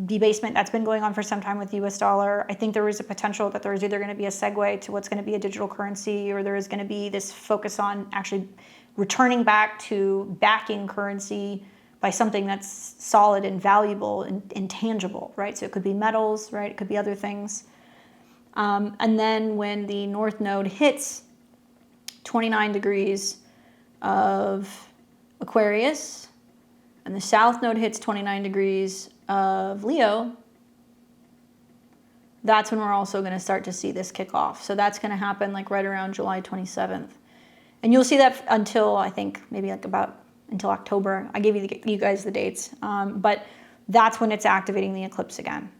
debasement that's been going on for some time with the US dollar. I think there is a potential that there's either going to be a segue to what's going to be a digital currency, or there is going to be this focus on actually returning back to backing currency by something that's solid and valuable and tangible, right? So it could be metals, right? It could be other things. And then when the North Node hits 29 degrees of Aquarius and the South Node hits 29 degrees of Leo, that's when we're also going to start to see this kick off. So that's going to happen like right around July 27th. And you'll see that until, I think, maybe like about until October. I gave you guys the dates. But that's when it's activating the eclipse again.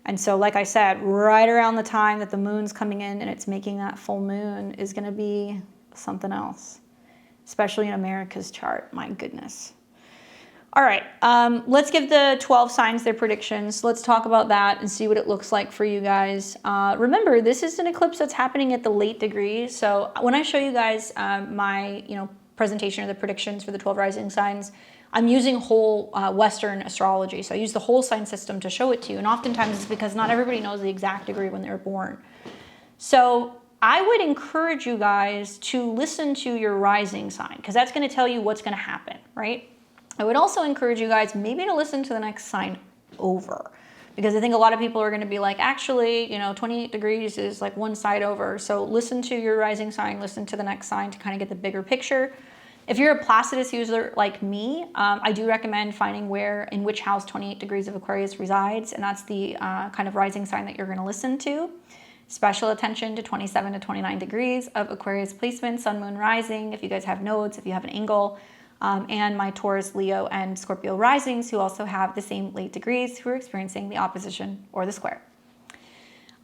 And so, like I said, right around the time that the moon's coming in and it's making that full moon is going to be something else, especially in America's chart. My goodness. All right, let's give the 12 signs their predictions. Let's talk about that and see what it looks like for you guys. Remember, this is an eclipse that's happening at the late degrees. So when I show you guys my presentation of the predictions for the 12 rising signs, I'm using whole Western astrology. So I use the whole sign system to show it to you. And oftentimes it's because not everybody knows the exact degree when they were born. So I would encourage you guys to listen to your rising sign, because that's going to tell you what's going to happen, right? I would also encourage you guys maybe to listen to the next sign over, because I think a lot of people are going to be like, actually, 28 degrees is like one side over. So listen to your rising sign, listen to the next sign to kind of get the bigger picture. If you're a Placidus user like me, I do recommend finding in which house 28 degrees of Aquarius resides, and that's the kind of rising sign that you're going to listen to. Special attention to 27 to 29 degrees of Aquarius placement, sun, moon, rising, if you guys have nodes, if you have an angle. And my Taurus, Leo, and Scorpio risings, who also have the same late degrees, who are experiencing the opposition or the square.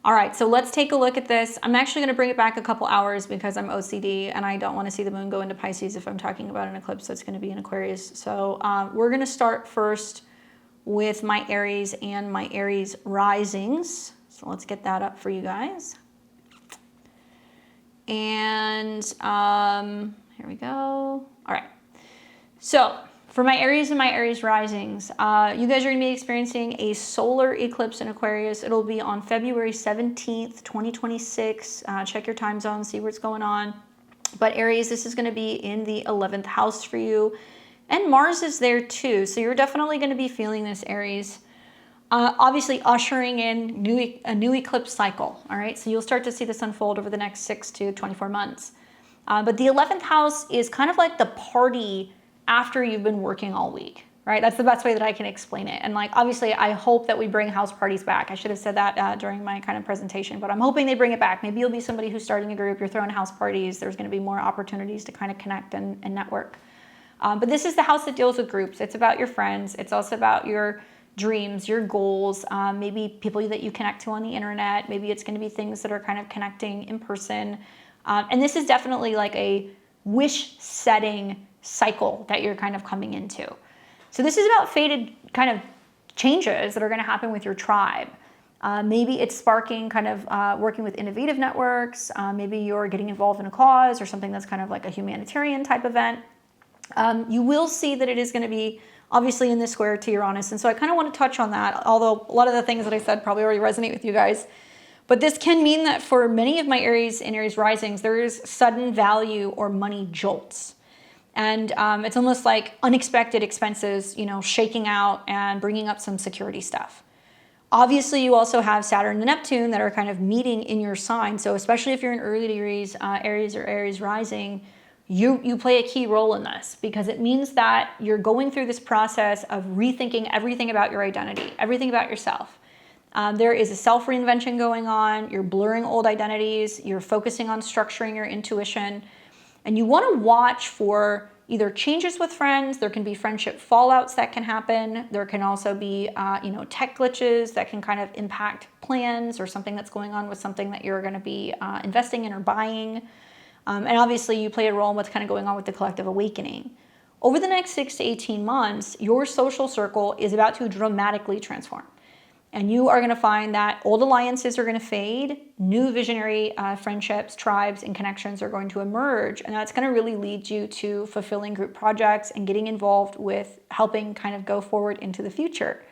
All right, so let's take a look at this. I'm actually going to bring it back a couple hours because I'm OCD and I don't want to see the moon go into Pisces if I'm talking about an eclipse that's going to be in Aquarius. So we're going to start first with my Aries and my Aries risings. So let's get that up for you guys. And here we go. All right. So for my Aries and my Aries risings, you guys are going to be experiencing a solar eclipse in Aquarius. It'll be on February 17th, 2026. Check your time zone, see what's going on. But Aries, this is going to be in the 11th house for you. And Mars is there too. So you're definitely going to be feeling this, Aries. Obviously ushering in a new eclipse cycle. All right, so you'll start to see this unfold over the next 6 to 24 months. But the 11th house is kind of like the party after you've been working all week, right? That's the best way that I can explain it. And like, obviously, I hope that we bring house parties back. I should have said that during my kind of presentation, but I'm hoping they bring it back. Maybe you'll be somebody who's starting a group, you're throwing house parties, there's going to be more opportunities to kind of connect and network. But this is the house that deals with groups. It's about your friends. It's also about your dreams, your goals, maybe people that you connect to on the internet. Maybe it's going to be things that are kind of connecting in person. And this is definitely like a wish setting cycle that you're kind of coming into. So this is about fated kind of changes that are going to happen with your tribe. Maybe it's sparking kind of working with innovative networks. Maybe you're getting involved in a cause or something that's kind of like a humanitarian type event. You will see that it is going to be obviously in this square to Uranus. And so I kind of want to touch on that, although a lot of the things that I said probably already resonate with you guys. But this can mean that for many of my Aries and Aries risings, there is sudden value or money jolts. And it's almost like unexpected expenses, you know, shaking out and bringing up some security stuff. Obviously, you also have Saturn and Neptune that are kind of meeting in your sign. So especially if you're in early Aries, Aries or Aries rising, you play a key role in this, because it means that you're going through this process of rethinking everything about your identity, everything about yourself. There is a self-reinvention going on. You're blurring old identities. You're focusing on structuring your intuition. And you want to watch for either changes with friends. There can be friendship fallouts that can happen. There can also be, tech glitches that can kind of impact plans, or something that's going on with something that you're going to be investing in or buying. And obviously you play a role in what's kind of going on with the collective awakening. Over the next 6 to 18 months, your social circle is about to dramatically transform. And you are going to find that old alliances are going to fade, new visionary friendships, tribes, and connections are going to emerge. And that's going to really lead you to fulfilling group projects and getting involved with helping kind of go forward into the future.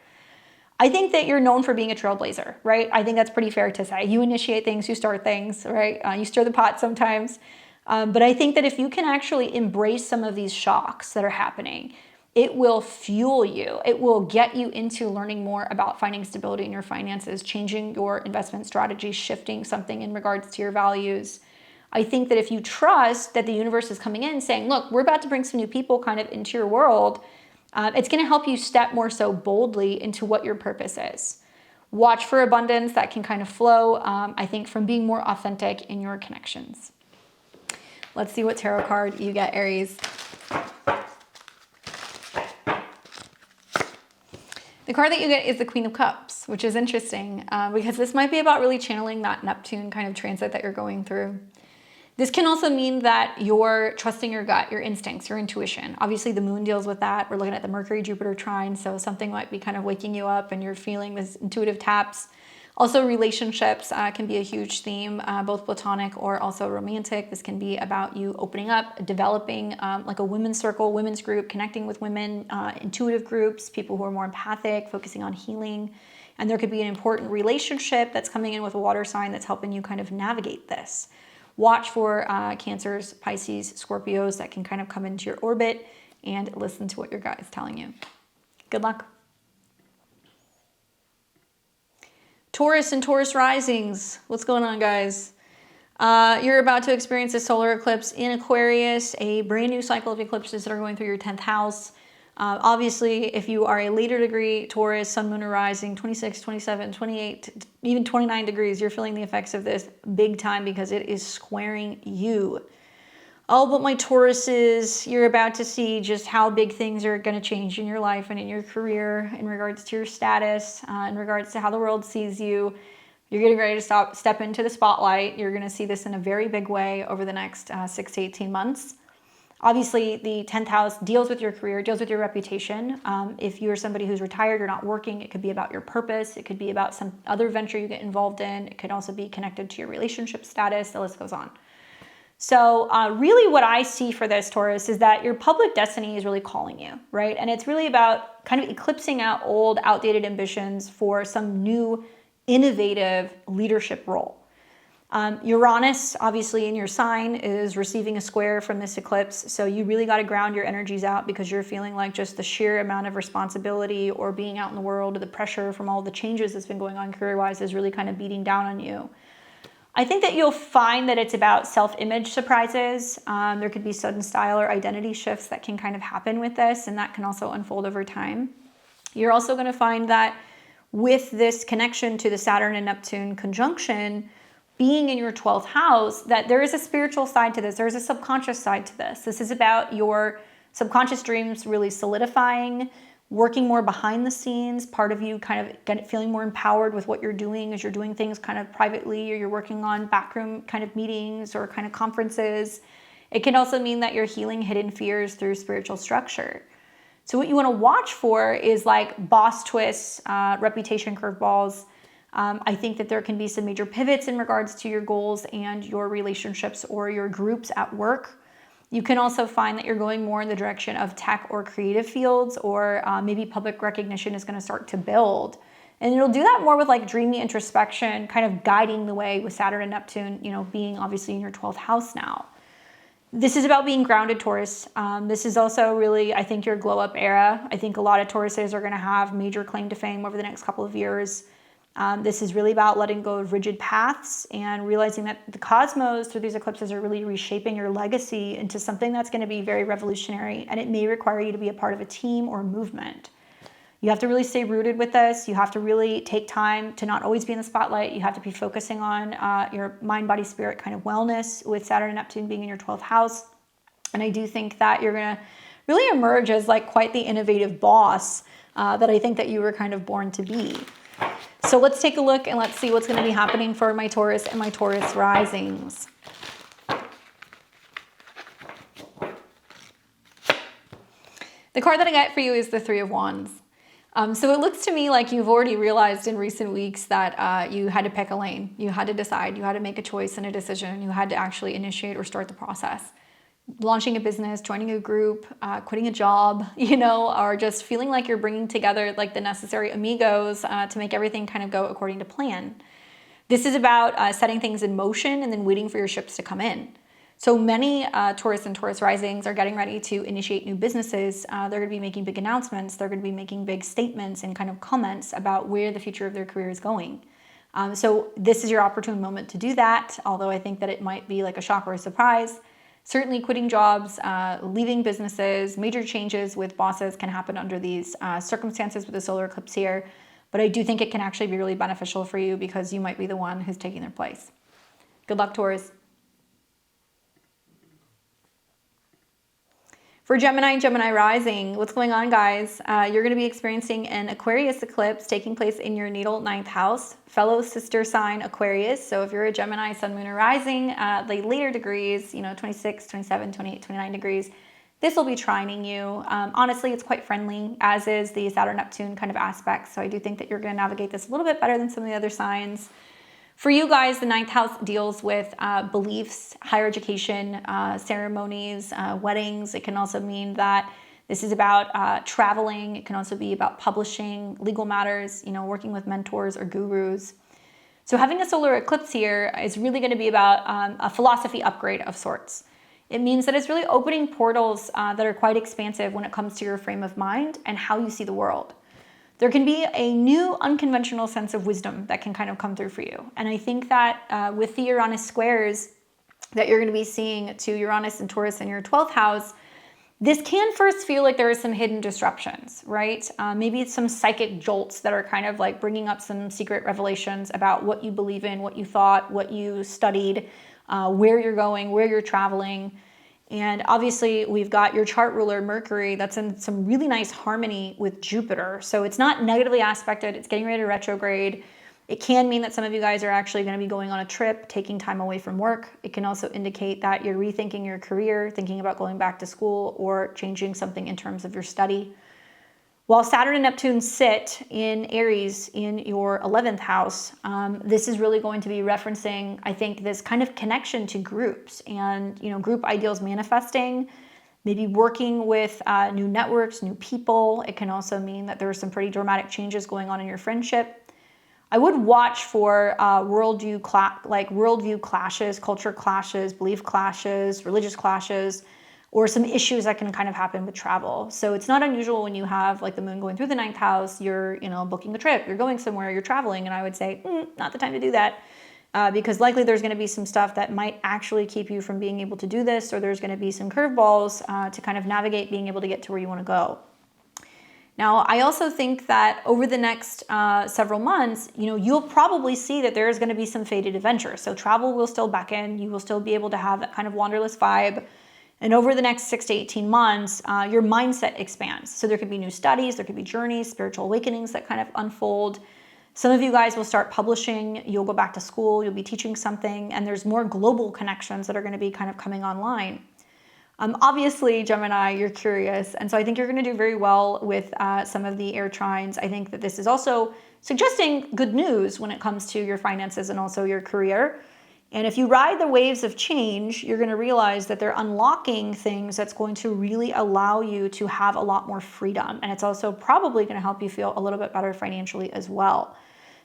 I think that you're known for being a trailblazer, right? I think that's pretty fair to say. You initiate things, you start things, right? You stir the pot sometimes. But I think that if you can actually embrace some of these shocks that are happening, it will fuel you. It will get you into learning more about finding stability in your finances, changing your investment strategy, shifting something in regards to your values. I think that if you trust that the universe is coming in saying, look, we're about to bring some new people kind of into your world, it's going to help you step more so boldly into what your purpose is. Watch for abundance that can kind of flow, I think, from being more authentic in your connections. Let's see what tarot card you get, Aries. The card that you get is the Queen of Cups, which is interesting because this might be about really channeling that Neptune kind of transit that you're going through. This can also mean that you're trusting your gut, your instincts, your intuition. Obviously, the moon deals with that. We're looking at the Mercury-Jupiter trine, so something might be kind of waking you up and you're feeling this intuitive taps. Also, relationships can be a huge theme, both platonic or also romantic. This can be about you opening up, developing like a women's circle, women's group, connecting with women, intuitive groups, people who are more empathic, focusing on healing. And there could be an important relationship that's coming in with a water sign that's helping you kind of navigate this. Watch for Cancers, Pisces, Scorpios that can kind of come into your orbit, and listen to what your gut is telling you. Good luck. Taurus and Taurus risings. What's going on, guys? You're about to experience a solar eclipse in Aquarius, a brand new cycle of eclipses that are going through your 10th house. Obviously, if you are a later degree Taurus, sun, moon, or rising, 26, 27, 28, even 29 degrees, you're feeling the effects of this big time because it is squaring you. Oh, but my Tauruses, you're about to see just how big things are going to change in your life and in your career in regards to your status, in regards to how the world sees you. You're getting ready to step into the spotlight. You're going to see this in a very big way over the next 6 to 18 months. Obviously, the 10th house deals with your career, deals with your reputation. If you're somebody who's retired, you're not working, it could be about your purpose. It could be about some other venture you get involved in. It could also be connected to your relationship status. The list goes on. So really what I see for this, Taurus, is that your public destiny is really calling you, right? And it's really about kind of eclipsing out old, outdated ambitions for some new, innovative leadership role. Uranus, obviously in your sign, is receiving a square from this eclipse. So you really got to ground your energies out because you're feeling like just the sheer amount of responsibility or being out in the world, or the pressure from all the changes that's been going on career-wise is really kind of beating down on you. I think that you'll find that it's about self-image surprises. There could be sudden style or identity shifts that can kind of happen with this, and that can also unfold over time. You're also going to find that with this connection to the Saturn and Neptune conjunction, being in your 12th house, that there is a spiritual side to this. There's a subconscious side to this. This is about your subconscious dreams really solidifying, working more behind the scenes, part of you kind of feeling more empowered with what you're doing as you're doing things kind of privately, or you're working on backroom kind of meetings or kind of conferences. It can also mean that you're healing hidden fears through spiritual structure. So what you want to watch for is like boss twists, reputation curveballs. I think that there can be some major pivots in regards to your goals and your relationships or your groups at work. You can also find that you're going more in the direction of tech or creative fields, or maybe public recognition is going to start to build. And it'll do that more with like dreamy introspection, kind of guiding the way with Saturn and Neptune, being obviously in your 12th house now. This is about being grounded, Taurus. This is also really, I think, your glow up era. I think a lot of Tauruses are going to have major claim to fame over the next couple of years. This is really about letting go of rigid paths and realizing that the cosmos through these eclipses are really reshaping your legacy into something that's going to be very revolutionary, and it may require you to be a part of a team or movement. You have to really stay rooted with this. You have to really take time to not always be in the spotlight. You have to be focusing on your mind, body, spirit kind of wellness with Saturn and Neptune being in your 12th house. And I do think that you're going to really emerge as like quite the innovative boss that I think that you were kind of born to be. So let's take a look and let's see what's going to be happening for my Taurus and my Taurus risings. The card that I got for you is the Three of Wands. So it looks to me like you've already realized in recent weeks that you had to pick a lane. You had to decide. You had to make a choice and a decision. You had to actually initiate or start the process. Launching a business, joining a group, quitting a job, or just feeling like you're bringing together like the necessary amigos to make everything kind of go according to plan. This is about setting things in motion and then waiting for your ships to come in. So many Taurus and Taurus risings are getting ready to initiate new businesses. They're going to be making big announcements. They're going to be making big statements and kind of comments about where the future of their career is going. So this is your opportune moment to do that, although I think that it might be like a shock or a surprise. Certainly quitting jobs, leaving businesses, major changes with bosses can happen under these circumstances with the solar eclipse here. But I do think it can actually be really beneficial for you because you might be the one who's taking their place. Good luck, Taurus. For Gemini and Gemini rising, what's going on, guys? You're going to be experiencing an Aquarius eclipse taking place in your natal 9th house, fellow sister sign Aquarius. So if you're a Gemini, sun, moon, or rising, the later degrees, 26, 27, 28, 29 degrees, this will be trining you. Honestly, it's quite friendly, as is the Saturn-Neptune kind of aspects. So I do think that you're going to navigate this a little bit better than some of the other signs. For you guys, the 9th house deals with beliefs, higher education, ceremonies, weddings. It can also mean that this is about traveling. It can also be about publishing, legal matters, working with mentors or gurus. So having a solar eclipse here is really going to be about a philosophy upgrade of sorts. It means that it's really opening portals that are quite expansive when it comes to your frame of mind and how you see the world. There can be a new unconventional sense of wisdom that can kind of come through for you. And I think that with the Uranus squares that you're going to be seeing to Uranus and Taurus in your 12th house, this can first feel like there are some hidden disruptions, right? Maybe it's some psychic jolts that are kind of like bringing up some secret revelations about what you believe in, what you thought, what you studied, where you're going, where you're traveling. And obviously we've got your chart ruler, Mercury, that's in some really nice harmony with Jupiter. So it's not negatively aspected, it's getting ready to retrograde. It can mean that some of you guys are actually going to be going on a trip, taking time away from work. It can also indicate that you're rethinking your career, thinking about going back to school or changing something in terms of your study. While Saturn and Neptune sit in Aries in your 11th house, this is really going to be referencing, I think, this kind of connection to groups and, group ideals manifesting, maybe working with new networks, new people. It can also mean that there are some pretty dramatic changes going on in your friendship. I would watch for worldview clashes, culture clashes, belief clashes, religious clashes, or some issues that can kind of happen with travel. So it's not unusual when you have like the moon going through the 9th house, you're, booking a trip, you're going somewhere, you're traveling. And I would say, not the time to do that because likely there's gonna be some stuff that might actually keep you from being able to do this, or there's gonna be some curveballs to kind of navigate being able to get to where you wanna go. Now, I also think that over the next several months, you'll probably see that there's gonna be some faded adventures. So travel will still beckon, you will still be able to have that kind of wanderlust vibe. And over the next 6 to 18 months, your mindset expands. So there could be new studies, there could be journeys, spiritual awakenings that kind of unfold. Some of you guys will start publishing, you'll go back to school, you'll be teaching something, and there's more global connections that are going to be kind of coming online. Obviously, Gemini, you're curious, and so I think you're going to do very well with some of the air trines. I think that this is also suggesting good news when it comes to your finances and also your career. And if you ride the waves of change, you're going to realize that they're unlocking things that's going to really allow you to have a lot more freedom. And it's also probably going to help you feel a little bit better financially as well.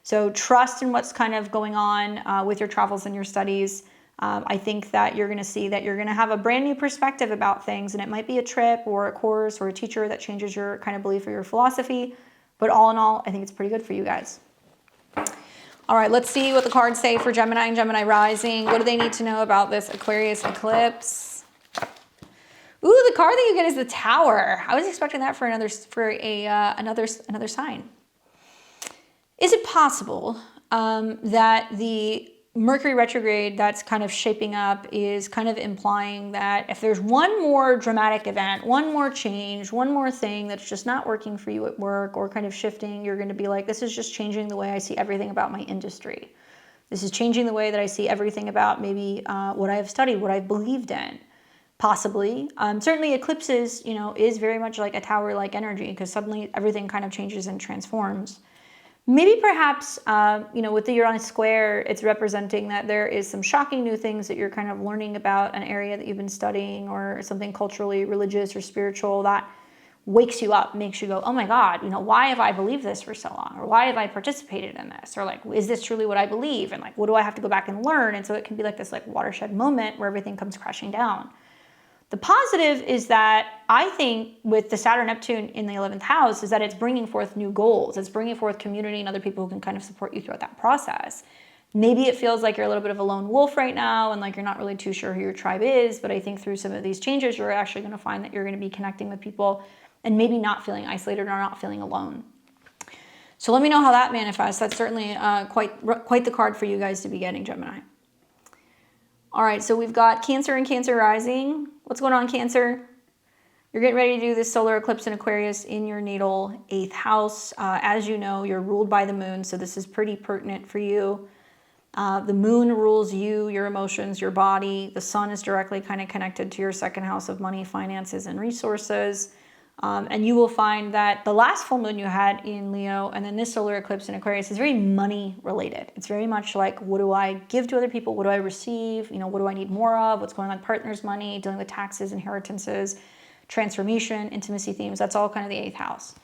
So trust in what's kind of going on with your travels and your studies. I think that you're going to see that you're going to have a brand new perspective about things, and it might be a trip or a course or a teacher that changes your kind of belief or your philosophy. But all in all, I think it's pretty good for you guys. All right, let's see what the cards say for Gemini and Gemini rising. What do they need to know about this Aquarius eclipse? Ooh, the card that you get is the Tower. I was expecting that for another sign. Is it possible that the Mercury retrograde that's kind of shaping up is kind of implying that if there's one more dramatic event, one more change, one more thing that's just not working for you at work or kind of shifting, you're going to be like, this is just changing the way I see everything about my industry. This is changing the way that I see everything about maybe what I have studied, what I've believed in. Possibly. Certainly eclipses, is very much like a tower-like energy because suddenly everything kind of changes and transforms. Maybe perhaps, with the Uranus square, it's representing that there is some shocking new things that you're kind of learning about an area that you've been studying or something culturally religious or spiritual that wakes you up, makes you go, oh my God, why have I believed this for so long? Or why have I participated in this? Or like, is this truly what I believe? And like, what do I have to go back and learn? And so it can be like this like watershed moment where everything comes crashing down. The positive is that I think with the Saturn-Neptune in the 11th house is that it's bringing forth new goals. It's bringing forth community and other people who can kind of support you throughout that process. Maybe it feels like you're a little bit of a lone wolf right now and like you're not really too sure who your tribe is, but I think through some of these changes, you're actually going to find that you're going to be connecting with people and maybe not feeling isolated or not feeling alone. So let me know how that manifests. That's certainly quite the card for you guys to be getting, Gemini. All right, so we've got Cancer and Cancer rising. What's going on, Cancer? You're getting ready to do this solar eclipse in Aquarius in your natal 8th house. As you know, you're ruled by the moon, so this is pretty pertinent for you. The moon rules you, your emotions, your body. The sun is directly kind of connected to your 2nd house of money, finances, and resources. And you will find that the last full moon you had in Leo and then this solar eclipse in Aquarius is very money related. It's very much like, what do I give to other people? What do I receive? What do I need more of? What's going on with partners' money, dealing with taxes, inheritances, transformation, intimacy themes. That's all kind of the 8th house.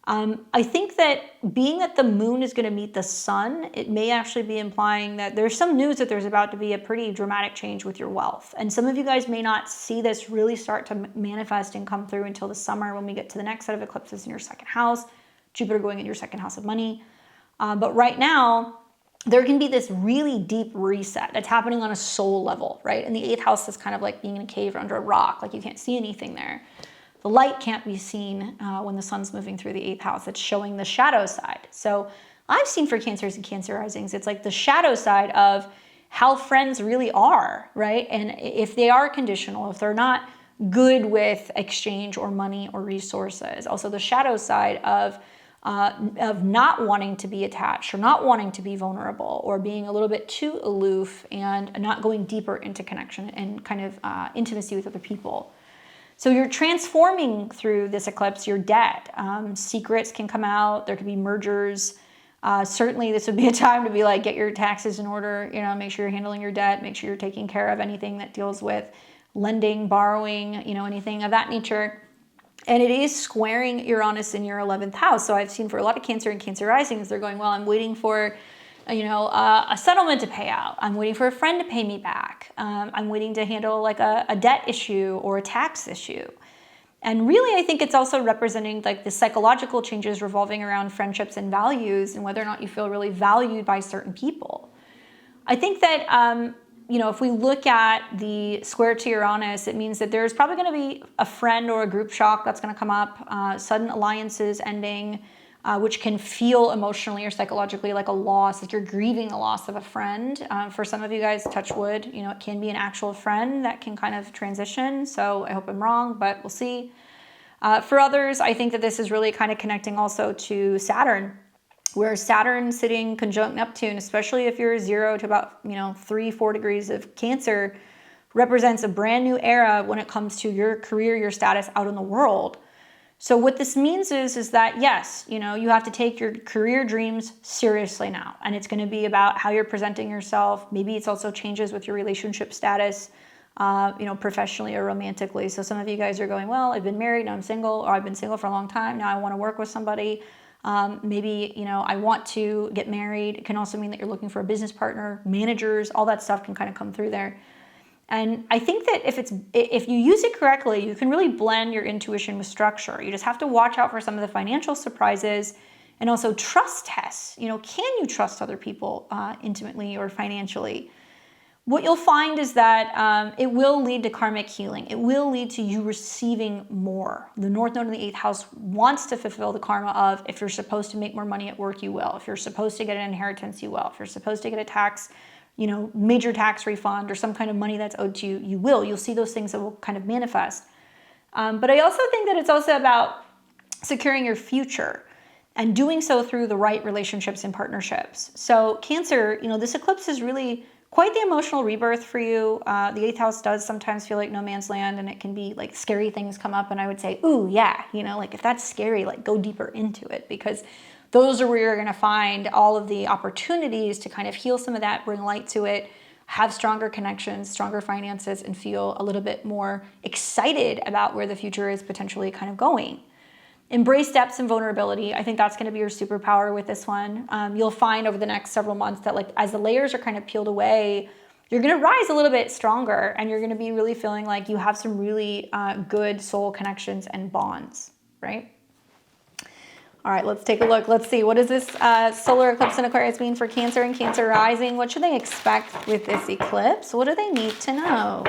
I think that being that the moon is going to meet the sun, it may actually be implying that there's some news that there's about to be a pretty dramatic change with your wealth. And some of you guys may not see this really start to manifest and come through until the summer when we get to the next set of eclipses in your 2nd house, Jupiter going in your 2nd house of money. But right now, there can be this really deep reset that's happening on a soul level, right? And the 8th house is kind of like being in a cave or under a rock, like you can't see anything there. The light can't be seen when the sun's moving through the 8th house. It's showing the shadow side. So I've seen for Cancers and Cancer risings, it's like the shadow side of how friends really are, right? And if they are conditional, if they're not good with exchange or money or resources. Also the shadow side of not wanting to be attached or not wanting to be vulnerable or being a little bit too aloof and not going deeper into connection and kind of intimacy with other people. So you're transforming through this eclipse your debt. Secrets can come out. There could be mergers. Certainly this would be a time to be like, get your taxes in order, make sure you're handling your debt, make sure you're taking care of anything that deals with lending, borrowing, anything of that nature. And it is squaring Uranus in your 11th house. So I've seen for a lot of Cancer and Cancer risings, they're going, well, I'm waiting for a settlement to pay out. I'm waiting for a friend to pay me back. I'm waiting to handle like a debt issue or a tax issue. And really, I think it's also representing like the psychological changes revolving around friendships and values and whether or not you feel really valued by certain people. I think that, if we look at the square to Uranus, it means that there's probably going to be a friend or a group shock that's going to come up, sudden alliances ending, which can feel emotionally or psychologically like a loss, like you're grieving the loss of a friend. For some of you guys, touch wood, it can be an actual friend that can kind of transition. So I hope I'm wrong, but we'll see. For others, I think that this is really kind of connecting also to Saturn, where Saturn sitting conjunct Neptune, especially if you're 0 to about 3-4 degrees of Cancer, represents a brand new era when it comes to your career, your status out in the world. So what this means is that, yes, you know, you have to take your career dreams seriously now. And it's going to be about how you're presenting yourself. Maybe it's also changes with your relationship status, you know, professionally or romantically. So some of you guys are going, well, I've been married, now I'm single, or I've been single for a long time, now I want to work with somebody. Maybe, you know, I want to get married. It can also mean that you're looking for a business partner, managers, all that stuff can kind of come through there. And I think that if you use it correctly, you can really blend your intuition with structure. You just have to watch out for some of the financial surprises and also trust tests. You know, can you trust other people intimately or financially? What you'll find is that it will lead to karmic healing. It will lead to you receiving more. The North Node in the 8th house wants to fulfill the karma of, if you're supposed to make more money at work, you will. If you're supposed to get an inheritance, you will. If you're supposed to get a tax, you know, major tax refund or some kind of money that's owed to you, you will. You'll see those things that will kind of manifest. But I also think that it's also about securing your future and doing so through the right relationships and partnerships. So Cancer, you know, this eclipse is really quite the emotional rebirth for you. The 8th house does sometimes feel like no man's land, and it can be like scary things come up. And I would say, ooh, yeah, you know, like if that's scary, like go deeper into it, because those are where you're going to find all of the opportunities to kind of heal some of that, bring light to it, have stronger connections, stronger finances, and feel a little bit more excited about where the future is potentially kind of going. Embrace depths and vulnerability. I think that's going to be your superpower with this one. You'll find over the next several months that, like, as the layers are kind of peeled away, you're going to rise a little bit stronger, and you're going to be really feeling like you have some really good soul connections and bonds, right? All right, let's take a look. Let's see, what does this solar eclipse in Aquarius mean for Cancer and Cancer rising? What should they expect with this eclipse? What do they need to know?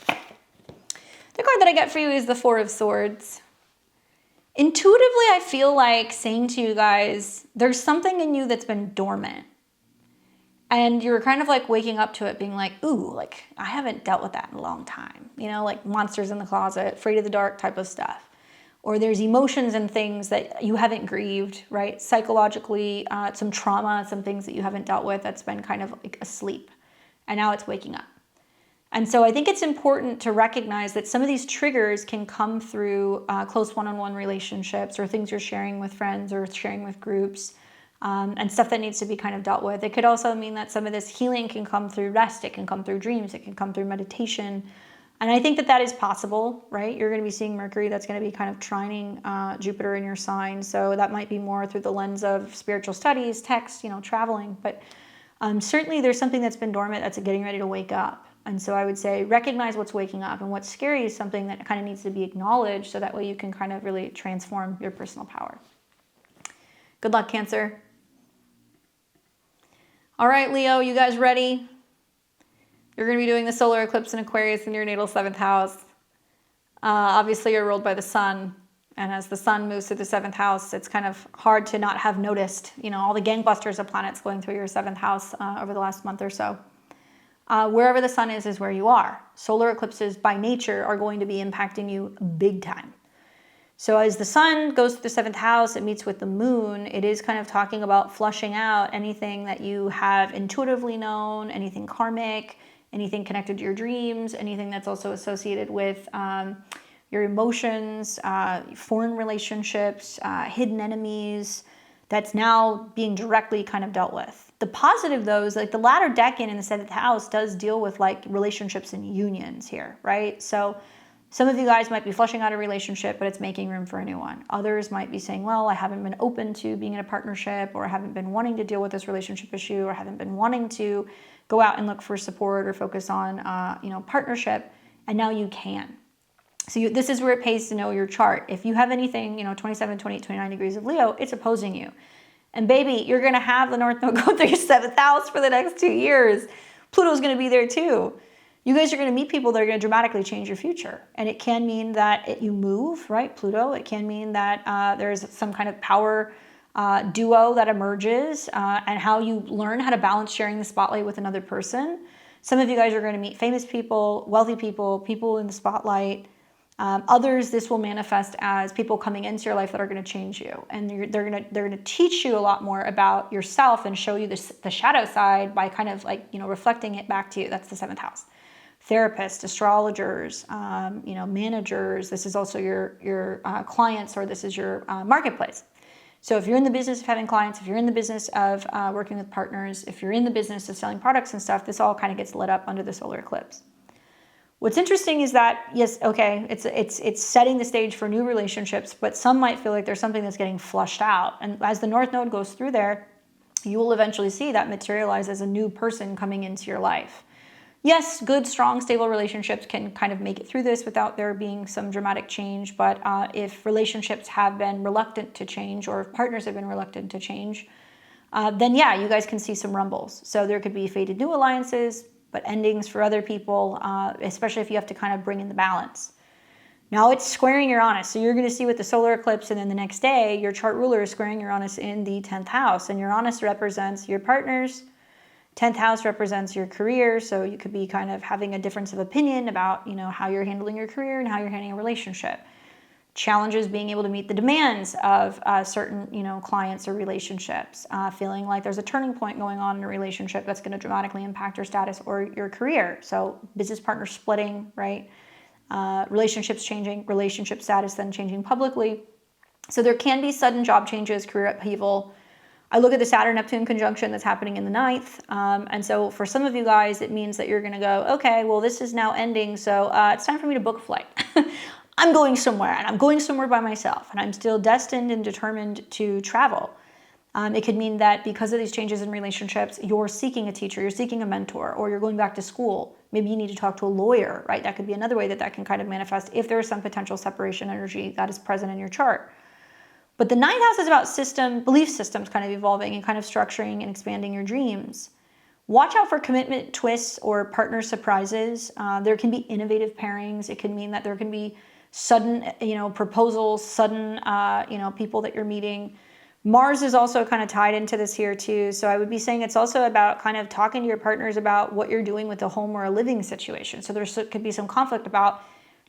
The card that I get for you is the Four of Swords. Intuitively, I feel like saying to you guys, there's something in you that's been dormant. And you're kind of like waking up to it being like, ooh, like I haven't dealt with that in a long time. You know, like monsters in the closet, afraid of the dark type of stuff. Or there's emotions and things that you haven't grieved, right? Psychologically, some trauma, some things that you haven't dealt with that's been kind of like asleep. And now it's waking up. And so I think it's important to recognize that some of these triggers can come through close one-on-one relationships or things you're sharing with friends or sharing with groups, and stuff that needs to be kind of dealt with. It could also mean that some of this healing can come through rest. It can come through dreams. It can come through meditation. And I think that that is possible, right? You're going to be seeing Mercury that's going to be kind of trining Jupiter in your sign. So that might be more through the lens of spiritual studies, text, you know, traveling. But certainly there's something that's been dormant that's getting ready to wake up. And so I would say recognize what's waking up, and what's scary is something that kind of needs to be acknowledged, so that way you can kind of really transform your personal power. Good luck, Cancer. All right, Leo, you guys ready? You're going to be doing the solar eclipse in Aquarius in your natal 7th house. Obviously, you're ruled by the sun. And as the sun moves through the 7th house, it's kind of hard to not have noticed, you know, all the gangbusters of planets going through your 7th house over the last month or so. Wherever the sun is where you are. Solar eclipses by nature are going to be impacting you big time. So as the sun goes through the 7th house, it meets with the moon, it is kind of talking about flushing out anything that you have intuitively known, anything karmic, anything connected to your dreams, anything that's also associated with your emotions, foreign relationships, hidden enemies, that's now being directly kind of dealt with. The positive, though, is like the latter decan in the 7th house does deal with like relationships and unions here, right? So some of you guys might be flushing out a relationship, but it's making room for a new one. Others might be saying, well, I haven't been open to being in a partnership, or I haven't been wanting to deal with this relationship issue, or haven't been wanting to go out and look for support or focus on, partnership, and now you can. So this is where it pays to know your chart. If you have anything, 27, 28, 29 degrees of Leo, it's opposing you. And baby, you're going to have the North Node go through your 7th house for the next 2 years. Pluto's going to be there too. You guys are going to meet people that are going to dramatically change your future. And it can mean that you move, right, Pluto. It can mean that there's some kind of power duo that emerges, and how you learn how to balance sharing the spotlight with another person. Some of you guys are going to meet famous people, wealthy people, people in the spotlight. Others, this will manifest as people coming into your life that are going to change you, and they're going to teach you a lot more about yourself and show you the shadow side by kind of like reflecting it back to you. That's the 7th house. therapists, astrologers, managers. This is also your clients, or this is your marketplace. So if you're in the business of having clients, if you're in the business of working with partners, if you're in the business of selling products and stuff, this all kind of gets lit up under the solar eclipse. What's interesting is that, yes, okay, it's setting the stage for new relationships, but some might feel like there's something that's getting flushed out. And as the North Node goes through there, you will eventually see that materialize as a new person coming into your life. Yes, good, strong, stable relationships can kind of make it through this without there being some dramatic change. But if relationships have been reluctant to change, or if partners have been reluctant to change, then yeah, you guys can see some rumbles. So there could be faded new alliances, but endings for other people, especially if you have to kind of bring in the balance. Now it's squaring Uranus. So you're going to see with the solar eclipse, and then the next day, your chart ruler is squaring Uranus in the 10th house. And Uranus represents your partners. 10th house represents your career. So you could be kind of having a difference of opinion about, how you're handling your career and how you're handling a relationship. Challenges being able to meet the demands of certain, clients or relationships, feeling like there's a turning point going on in a relationship that's going to dramatically impact your status or your career. So business partners splitting, right? Relationships changing, relationship status then changing publicly. So there can be sudden job changes, career upheaval. I look at the Saturn-Neptune conjunction that's happening in the 9th. And so for some of you guys, it means that you're going to go, okay, well, this is now ending. So it's time for me to book a flight. I'm going somewhere, and I'm going somewhere by myself, and I'm still destined and determined to travel. It could mean that because of these changes in relationships, you're seeking a teacher, you're seeking a mentor, or you're going back to school. Maybe you need to talk to a lawyer, right? That could be another way that can kind of manifest if there is some potential separation energy that is present in your chart. But the 9th house is about belief systems kind of evolving and kind of structuring and expanding your dreams. Watch out for commitment twists or partner surprises. There can be innovative pairings. It can mean that there can be sudden, proposals, sudden, people that you're meeting. Mars is also kind of tied into this here too. So I would be saying it's also about kind of talking to your partners about what you're doing with a home or a living situation. So could be some conflict about,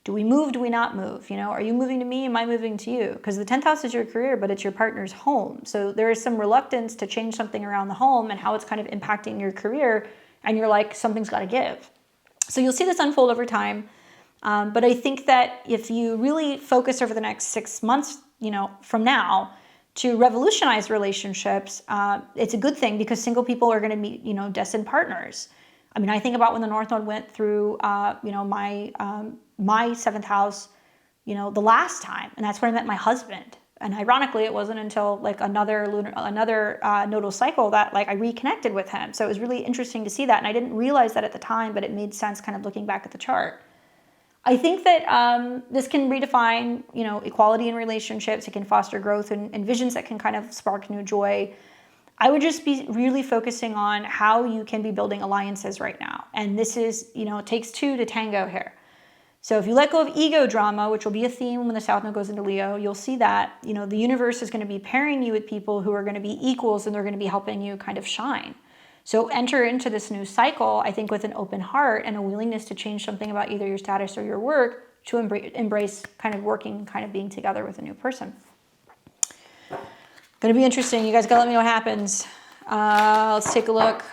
do we move? Do we not move? Are you moving to me? Am I moving to you? Because the 10th house is your career, but it's your partner's home. So there is some reluctance to change something around the home and how it's kind of impacting your career. And you're like, something's got to give. So you'll see this unfold over time. But I think that if you really focus over the next 6 months, from now to revolutionize relationships, it's a good thing because single people are going to meet, destined partners. I mean, I think about when the North Node went through, my 7th house, the last time, and that's when I met my husband. And ironically, it wasn't until like another nodal cycle that I reconnected with him. So it was really interesting to see that. And I didn't realize that at the time, but it made sense kind of looking back at the chart. I think that this can redefine, equality in relationships. It can foster growth and visions that can kind of spark new joy. I would just be really focusing on how you can be building alliances right now. And this is, it takes two to tango here. So if you let go of ego drama, which will be a theme when the South Node goes into Leo, you'll see that, the universe is going to be pairing you with people who are going to be equals, and they're going to be helping you kind of shine. So enter into this new cycle, I think, with an open heart and a willingness to change something about either your status or your work to embrace kind of working, kind of being together with a new person. Going to be interesting. You guys got to let me know what happens. Let's take a look.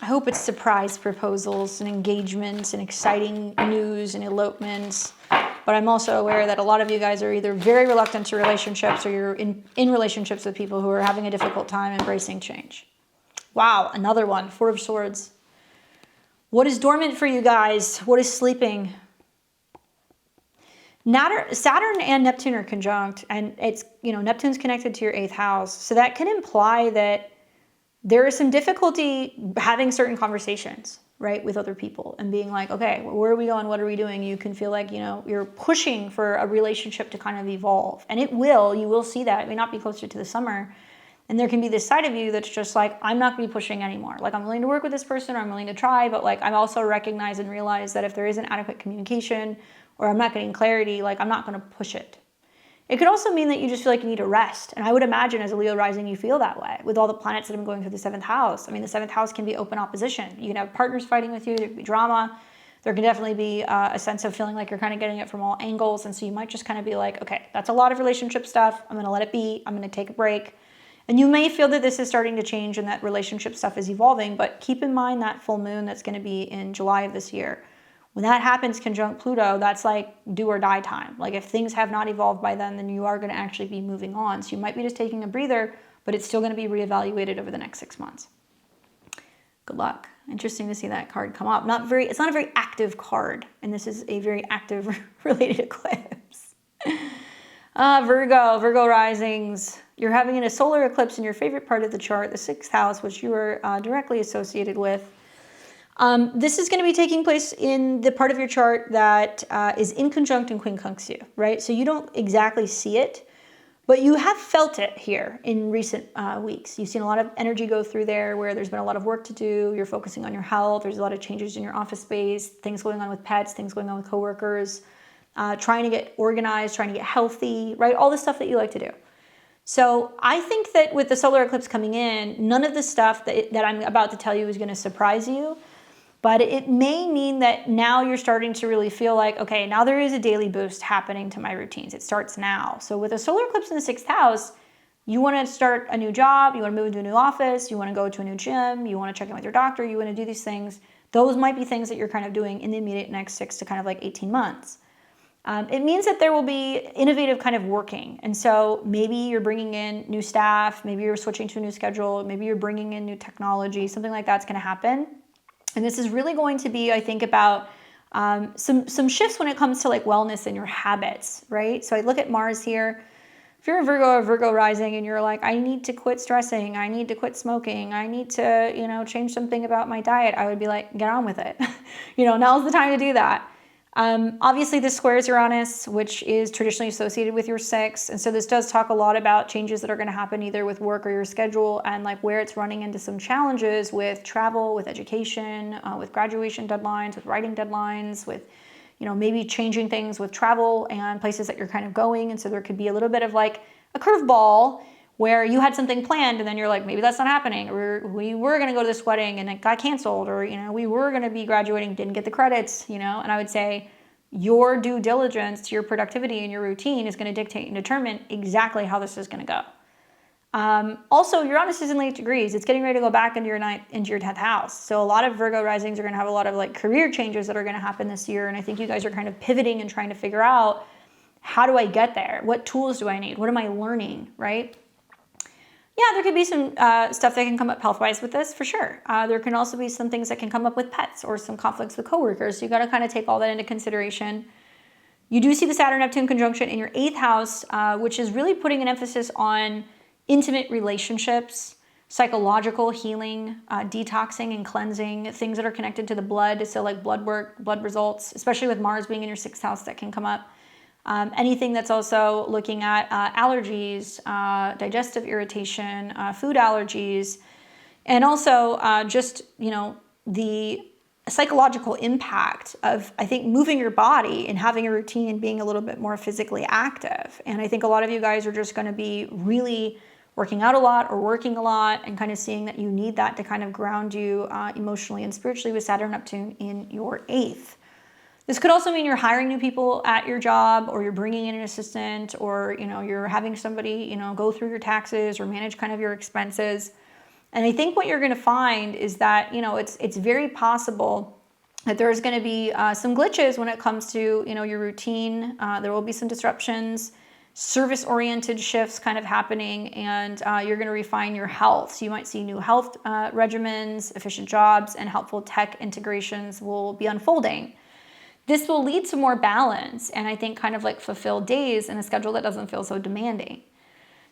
I hope it's surprise proposals and engagements and exciting news and elopements. But I'm also aware that a lot of you guys are either very reluctant to relationships, or you're in relationships with people who are having a difficult time embracing change. Wow, another one, 4 of Swords. What is dormant for you guys? What is sleeping? Saturn and Neptune are conjunct, and it's, Neptune's connected to your 8th house. So that can imply that there is some difficulty having certain conversations, right, with other people and being like, okay, where are we going? What are we doing? You can feel like, you're pushing for a relationship to kind of evolve. And you will see that. It may not be closer to the summer. And there can be this side of you that's just like, I'm not going to be pushing anymore. Like, I'm willing to work with this person, or I'm willing to try, but I'm also recognize and realize that if there isn't adequate communication, or I'm not getting clarity, I'm not going to push it. It could also mean that you just feel like you need a rest. And I would imagine as a Leo rising, you feel that way with all the planets that have been going through the 7th house. I mean, the 7th house can be open opposition. You can have partners fighting with you. There can be drama. There can definitely be a sense of feeling like you're kind of getting it from all angles. And so you might just kind of be like, okay, that's a lot of relationship stuff. I'm going to let it be. I'm going to take a break. And you may feel that this is starting to change and that relationship stuff is evolving, but keep in mind that full moon that's going to be in July of this year. When that happens conjunct Pluto, that's like do or die time. Like if things have not evolved by then you are going to actually be moving on. So you might be just taking a breather, but it's still going to be reevaluated over the next 6 months. Good luck. Interesting to see that card come up. It's not a very active card, and this is a very active related eclipse. Virgo risings. You're having a solar eclipse in your favorite part of the chart, the 6th house, which you are directly associated with. This is going to be taking place in the part of your chart that is in conjunct and quincunx you, right? So you don't exactly see it, but you have felt it here in recent weeks. You've seen a lot of energy go through there where there's been a lot of work to do. You're focusing on your health. There's a lot of changes in your office space, things going on with pets, things going on with coworkers, trying to get organized, trying to get healthy, right? All the stuff that you like to do. So I think that with the solar eclipse coming in, none of the stuff that I'm about to tell you is going to surprise you, but it may mean that now you're starting to really feel like, okay, now there is a daily boost happening to my routines. It starts now. So with a solar eclipse in the 6th house, you want to start a new job, you want to move into a new office, you want to go to a new gym, you want to check in with your doctor, you want to do these things. Those might be things that you're kind of doing in the immediate next 6 to kind of like 18 months. It means that there will be innovative kind of working. And so maybe you're bringing in new staff, maybe you're switching to a new schedule, maybe you're bringing in new technology, something like that's going to happen. And this is really going to be, I think, about some shifts when it comes to like wellness and your habits, right? So I look at Mars here. If you're a Virgo or Virgo rising and you're like, I need to quit stressing, I need to quit smoking, I need to, change something about my diet, I would be like, get on with it. Now's the time to do that. Obviously, this squares Uranus, which is traditionally associated with your 6th. And so this does talk a lot about changes that are going to happen either with work or your schedule and like where it's running into some challenges with travel, with education, with graduation deadlines, with writing deadlines, with, maybe changing things with travel and places that you're kind of going. And so there could be a little bit of like a curveball where you had something planned and then you're like, maybe that's not happening. Or we were going to go to this wedding and it got canceled. Or, we were going to be graduating, didn't get the credits, And I would say your due diligence, your productivity and your routine is going to dictate and determine exactly how this is going to go. Also, Uranus is in late degrees. It's getting ready to go back into your 10th house. So a lot of Virgo risings are going to have a lot of like career changes that are going to happen this year. And I think you guys are kind of pivoting and trying to figure out, how do I get there? What tools do I need? What am I learning, right? Yeah, there could be some stuff that can come up health-wise with this, for sure. There can also be some things that can come up with pets or some conflicts with coworkers. So you got to kind of take all that into consideration. You do see the Saturn-Neptune conjunction in your 8th house, which is really putting an emphasis on intimate relationships, psychological healing, detoxing and cleansing, things that are connected to the blood. So like blood work, blood results, especially with Mars being in your 6th house, that can come up. Anything that's also looking at allergies, digestive irritation, food allergies, and also just, the psychological impact of, I think, moving your body and having a routine and being a little bit more physically active. And I think a lot of you guys are just going to be really working out a lot or working a lot and kind of seeing that you need that to kind of ground you emotionally and spiritually with Saturn Neptune in your 8th. This could also mean you're hiring new people at your job, or you're bringing in an assistant, or, you're having somebody, go through your taxes or manage kind of your expenses. And I think what you're going to find is that, it's very possible that there's going to be some glitches when it comes to, your routine. There will be some disruptions, service-oriented shifts kind of happening, and you're going to refine your health. So you might see new health regimens, efficient jobs, and helpful tech integrations will be unfolding. This will lead to more balance and I think kind of like fulfilled days in a schedule that doesn't feel so demanding.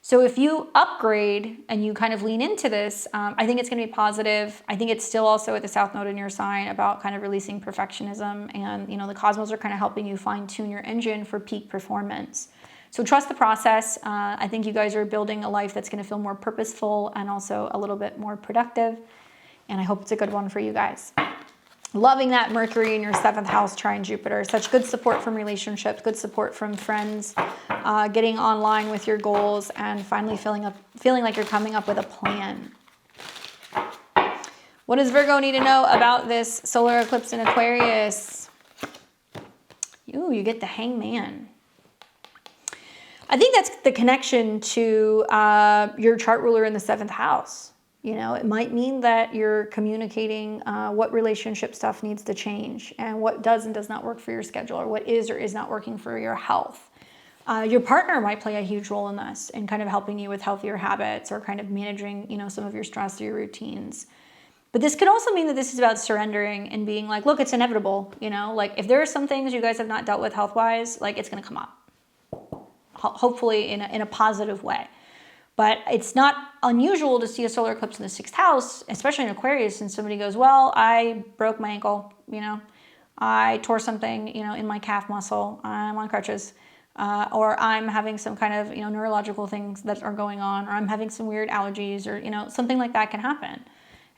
So if you upgrade and you kind of lean into this, I think it's going to be positive. I think it's still also at the South Node in your sign about kind of releasing perfectionism, and the cosmos are kind of helping you fine tune your engine for peak performance. So trust the process. I think you guys are building a life that's going to feel more purposeful and also a little bit more productive. And I hope it's a good one for you guys. Loving that Mercury in your 7th house trine Jupiter. Such good support from relationships, good support from friends, getting online with your goals, and finally feeling like you're coming up with a plan. What does Virgo need to know about this solar eclipse in Aquarius? Ooh, you get the Hangman. I think that's the connection to your chart ruler in the 7th house. You know, it might mean that you're communicating what relationship stuff needs to change and what does and does not work for your schedule, or what is or is not working for your health. Your partner might play a huge role in this, in kind of helping you with healthier habits or kind of managing, you know, some of your stress or your routines. But this could also mean that this is about surrendering and being like, look, it's inevitable. You know, like if there are some things you guys have not dealt with health-wise, like it's going to come up. Hopefully in a positive way. But it's not unusual to see a solar eclipse in the 6th house, especially in Aquarius, and somebody goes, well, I broke my ankle, you know, I tore something, you know, in my calf muscle, I'm on crutches, or I'm having some kind of, you know, neurological things that are going on, or I'm having some weird allergies, or, you know, something like that can happen.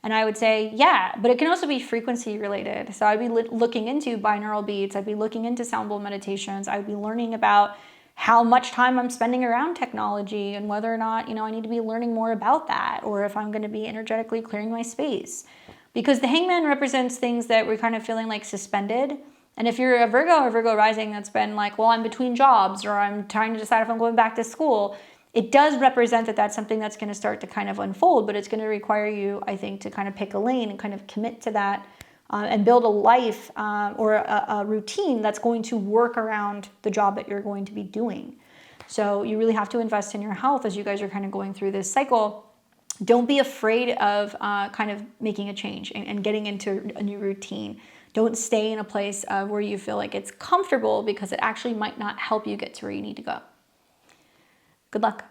And I would say, yeah, but it can also be frequency related. So I'd be looking into binaural beats, I'd be looking into sound bowl meditations, I'd be learning about how much time I'm spending around technology and whether or not, you know, I need to be learning more about that, or if I'm going to be energetically clearing my space. Because the hangman represents things that we're kind of feeling like suspended. And if you're a Virgo or Virgo rising that's been like, well, I'm between jobs, or I'm trying to decide if I'm going back to school, it does represent that that's something that's going to start to kind of unfold, but it's going to require you, I think, to kind of pick a lane and kind of commit to that. And build a life or a routine that's going to work around the job that you're going to be doing. So you really have to invest in your health as you guys are kind of going through this cycle. Don't be afraid of kind of making a change and getting into a new routine. Don't stay in a place where you feel like it's comfortable, because it actually might not help you get to where you need to go. Good luck.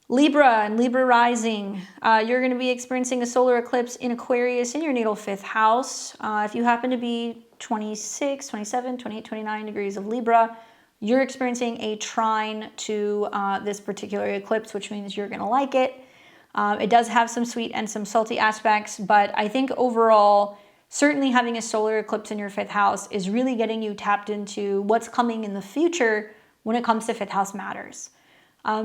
Libra and Libra rising, you're going to be experiencing a solar eclipse in Aquarius in your natal 5th house. If you happen to be 26, 27, 28, 29 degrees of Libra, you're experiencing a trine to this particular eclipse, which means you're going to like it. It does have some sweet and some salty aspects, but I think overall, certainly having a solar eclipse in your 5th house is really getting you tapped into what's coming in the future when it comes to 5th house matters.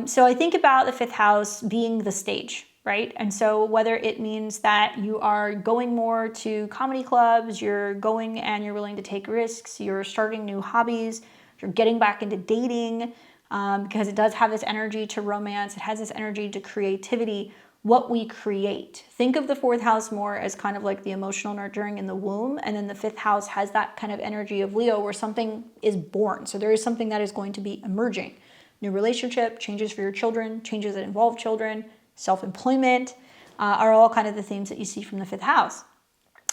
So I think about the 5th house being the stage, right? And so whether it means that you are going more to comedy clubs, you're going and you're willing to take risks, you're starting new hobbies, you're getting back into dating, because it does have this energy to romance, it has this energy to creativity, what we create. Think of the 4th house more as kind of like the emotional nurturing in the womb, and then the 5th house has that kind of energy of Leo where something is born. So there is something that is going to be emerging. New relationship, changes for your children, changes that involve children, self-employment, are all kind of the themes that you see from the 5th house.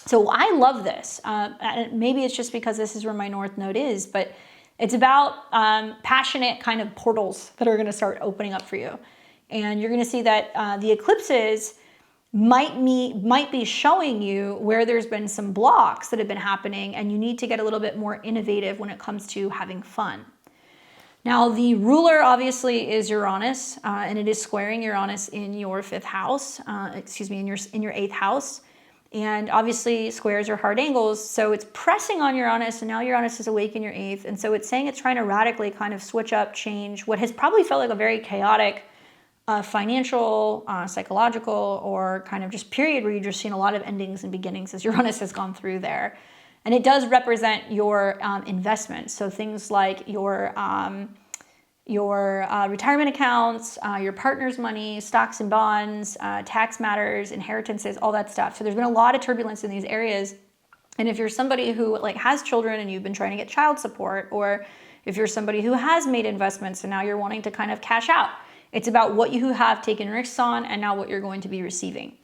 So I love this. And maybe it's just because this is where my North Node is, but it's about passionate kind of portals that are going to start opening up for you. And you're going to see that the eclipses might be showing you where there's been some blocks that have been happening, and you need to get a little bit more innovative when it comes to having fun. Now, the ruler obviously is Uranus, and it is squaring Uranus in your 5th house, in your 8th house. And obviously squares are hard angles, so it's pressing on Uranus, and now Uranus is awake in your 8th. And so it's saying it's trying to radically kind of switch up, change what has probably felt like a very chaotic financial, psychological, or kind of just period where you're just seeing a lot of endings and beginnings as Uranus has gone through there. And it does represent your investments. So things like your retirement accounts, your partner's money, stocks and bonds, tax matters, inheritances, all that stuff. So there's been a lot of turbulence in these areas. And if you're somebody who like has children and you've been trying to get child support, or if you're somebody who has made investments and now you're wanting to kind of cash out, it's about what you have taken risks on and now what you're going to be receiving.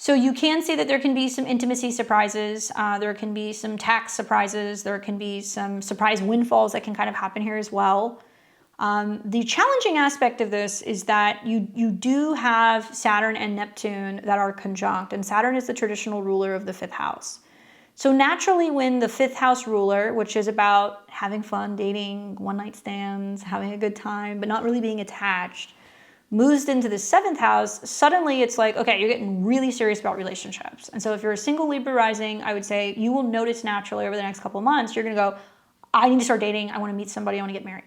So you can see that there can be some intimacy surprises, there can be some tax surprises, there can be some surprise windfalls that can kind of happen here as well. The challenging aspect of this is that you do have Saturn and Neptune that are conjunct, and Saturn is the traditional ruler of the 5th house. So naturally, when the 5th house ruler, which is about having fun, dating, one-night stands, having a good time, but not really being attached, moves into the 7th house, suddenly it's like, okay, you're getting really serious about relationships. And so if you're a single Libra rising, I would say you will notice naturally over the next couple of months, you're going to go, I need to start dating. I want to meet somebody. I want to get married.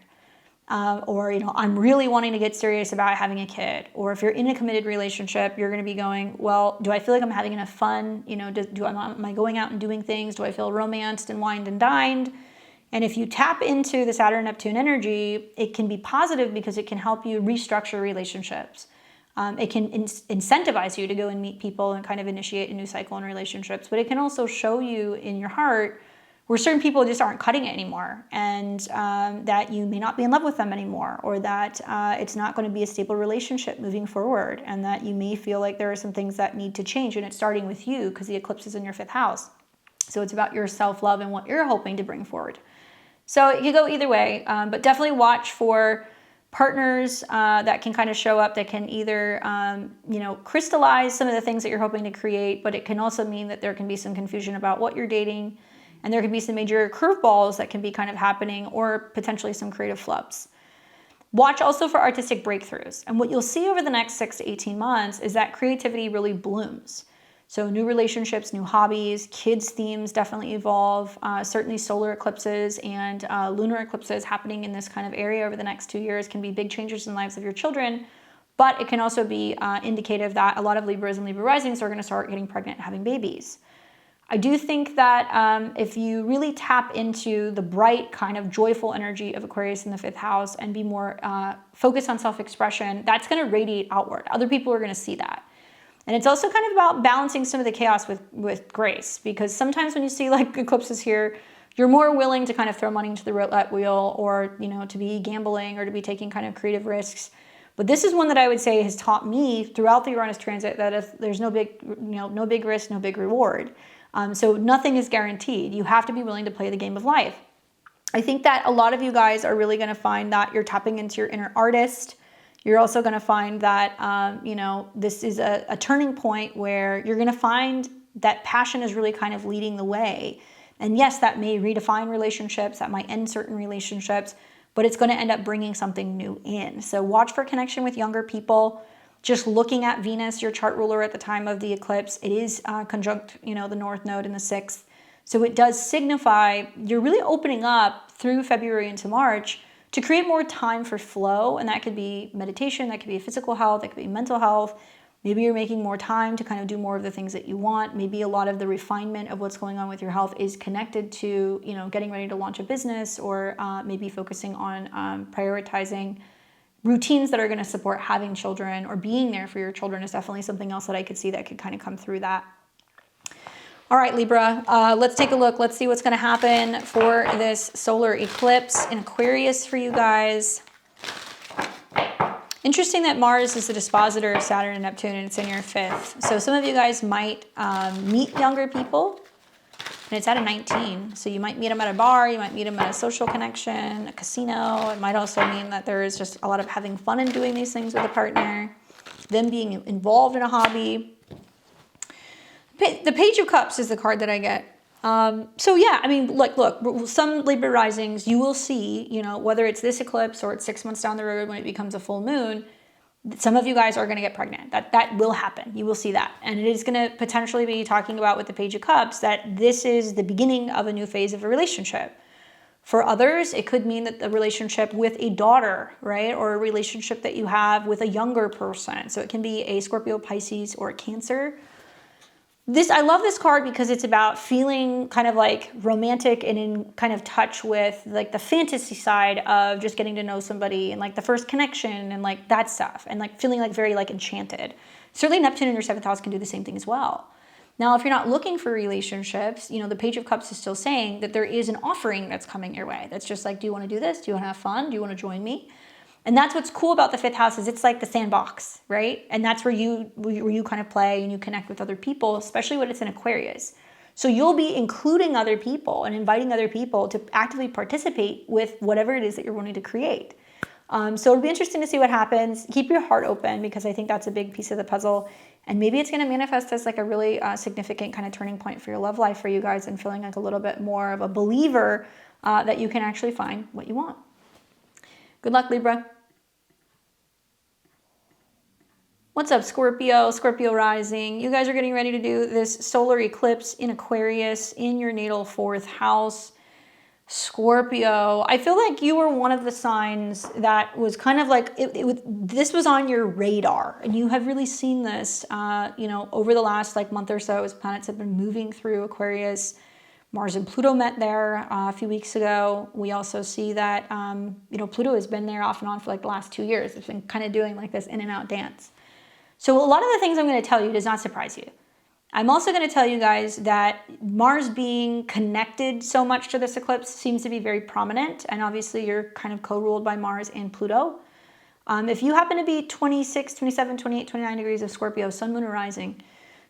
Or, I'm really wanting to get serious about having a kid. Or if you're in a committed relationship, you're going to be going, well, do I feel like I'm having enough fun? Am I going out and doing things? Do I feel romanced and wined and dined? And if you tap into the Saturn-Neptune energy, it can be positive because it can help you restructure relationships. It can incentivize you to go and meet people and kind of initiate a new cycle in relationships. But it can also show you in your heart where certain people just aren't cutting it anymore, and that you may not be in love with them anymore, or that it's not going to be a stable relationship moving forward, and that you may feel like there are some things that need to change. And it's starting with you because the eclipse is in your 5th house. So it's about your self-love and what you're hoping to bring forward. So it could go either way, but definitely watch for partners that can kind of show up that can either, crystallize some of the things that you're hoping to create, but it can also mean that there can be some confusion about what you're dating, and there can be some major curveballs that can be kind of happening, or potentially some creative flubs. Watch also for artistic breakthroughs. And what you'll see over the next 6 to 18 months is that creativity really blooms. So new relationships, new hobbies, kids' themes definitely evolve. Certainly solar eclipses and lunar eclipses happening in this kind of area over the next 2 years can be big changes in the lives of your children. But it can also be indicative that a lot of Libras and Libra risings are going to start getting pregnant and having babies. I do think that if you really tap into the bright kind of joyful energy of Aquarius in the 5th house and be more focused on self-expression, that's going to radiate outward. Other people are going to see that. And it's also kind of about balancing some of the chaos with grace, because sometimes when you see like eclipses here, you're more willing to kind of throw money into the roulette wheel, or, to be gambling or to be taking kind of creative risks. But this is one that I would say has taught me throughout the Uranus transit that if there's no big risk, no big reward. So nothing is guaranteed. You have to be willing to play the game of life. I think that a lot of you guys are really going to find that you're tapping into your inner artist. You're also going to find that, this is a turning point where you're going to find that passion is really kind of leading the way. And yes, that may redefine relationships, that might end certain relationships, but it's going to end up bringing something new in. So watch for connection with younger people. Just looking at Venus, your chart ruler at the time of the eclipse, it is conjunct, the North Node in the 6th. So it does signify you're really opening up through February into March to create more time for flow. And that could be meditation, that could be physical health, that could be mental health. Maybe you're making more time to kind of do more of the things that you want. Maybe a lot of the refinement of what's going on with your health is connected to, getting ready to launch a business, or maybe focusing on prioritizing routines that are going to support having children, or being there for your children is definitely something else that I could see that could kind of come through that. All right, Libra, let's take a look. Let's see what's going to happen for this solar eclipse in Aquarius for you guys. Interesting that Mars is the dispositor of Saturn and Neptune, and it's in your 5th. So some of you guys might meet younger people, and it's at a 19. So you might meet them at a bar, you might meet them at a social connection, a casino. It might also mean that there is just a lot of having fun and doing these things with a partner, them being involved in a hobby. The Page of Cups is the card that I get. So yeah, I mean, look, some Libra risings, you will see, whether it's this eclipse or it's 6 months down the road when it becomes a full moon, some of you guys are going to get pregnant. That will happen. You will see that. And it is going to potentially be talking about with the Page of Cups that this is the beginning of a new phase of a relationship. For others, it could mean that the relationship with a daughter, right? Or a relationship that you have with a younger person. So it can be a Scorpio, Pisces, or a Cancer. I love this card because it's about feeling kind of like romantic and in kind of touch with like the fantasy side of just getting to know somebody and like the first connection and like that stuff, and like feeling like very like enchanted. Certainly Neptune in your 7th house can do the same thing as well. Now, if you're not looking for relationships, the Page of Cups is still saying that there is an offering that's coming your way. That's just like, do you want to do this? Do you want to have fun? Do you want to join me? And that's what's cool about the 5th house is it's like the sandbox, right? And that's where you kind of play and you connect with other people, especially when it's in Aquarius. So you'll be including other people and inviting other people to actively participate with whatever it is that you're wanting to create. So it'll be interesting to see what happens. Keep your heart open, because I think that's a big piece of the puzzle. And maybe it's going to manifest as like a really significant kind of turning point for your love life for you guys, and feeling like a little bit more of a believer that you can actually find what you want. Good luck, Libra. What's up, Scorpio, Scorpio rising? You guys are getting ready to do this solar eclipse in Aquarius in your natal 4th house. Scorpio, I feel like you were one of the signs that was kind of like, this was on your radar, and you have really seen this, over the last like month or so as planets have been moving through Aquarius. Mars and Pluto met there a few weeks ago. We also see that, Pluto has been there off and on for like the last 2 years. It's been kind of doing like this in and out dance. So a lot of the things I'm going to tell you does not surprise you. I'm also going to tell you guys that Mars being connected so much to this eclipse seems to be very prominent. And obviously you're kind of co-ruled by Mars and Pluto. If you happen to be 26, 27, 28, 29 degrees of Scorpio, sun, moon, or rising,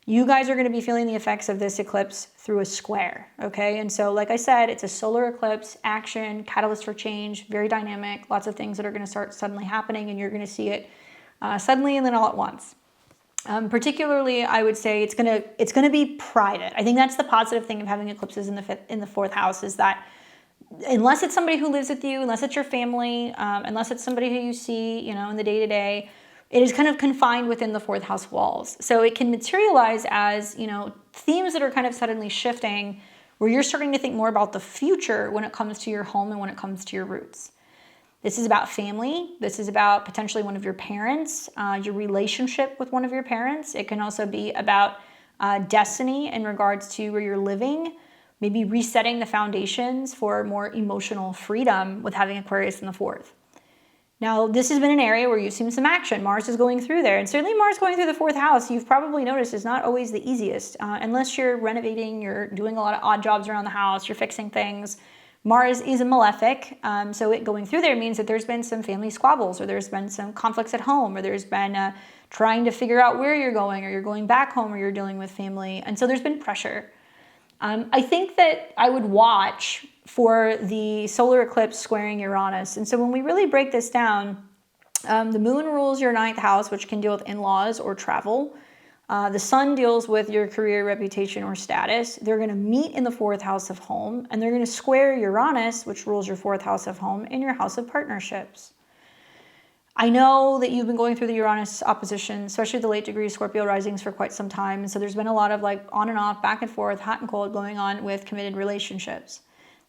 you guys are going to be feeling the effects of this eclipse through a square, okay? And so, like I said, it's a solar eclipse, action, catalyst for change, very dynamic, lots of things that are going to start suddenly happening, and you're going to see it suddenly and then all at once. Particularly, I would say it's gonna be private. I think that's the positive thing of having eclipses in the fourth house, is that unless it's somebody who lives with you, unless it's your family, unless it's somebody who you see, in the day-to-day, it is kind of confined within the fourth house walls. So it can materialize as, themes that are kind of suddenly shifting, where you're starting to think more about the future when it comes to your home and when it comes to your roots. This is about family. This is about potentially one of your parents, your relationship with one of your parents. It can also be about destiny in regards to where you're living, maybe resetting the foundations for more emotional freedom with having Aquarius in the fourth. Now, this has been an area where you've seen some action. Mars is going through there. And certainly Mars going through the fourth house, you've probably noticed, is not always the easiest. Unless you're renovating, you're doing a lot of odd jobs around the house, you're fixing things. Mars is a malefic, so it going through there means that there's been some family squabbles, or there's been some conflicts at home, or there's been trying to figure out where you're going, or you're going back home, or you're dealing with family. And so there's been pressure. I think that I would watch for the solar eclipse squaring Uranus. And so when we really break this down, the moon rules your ninth house, which can deal with in-laws or travel. The sun deals with your career, reputation, or status. They're going to meet in the fourth house of home, and they're going to square Uranus, which rules your fourth house of home, in your house of partnerships. I know that you've been going through the Uranus opposition, especially the late degree Scorpio risings, for quite some time. And so there's been a lot of like on and off, back and forth, hot and cold going on with committed relationships.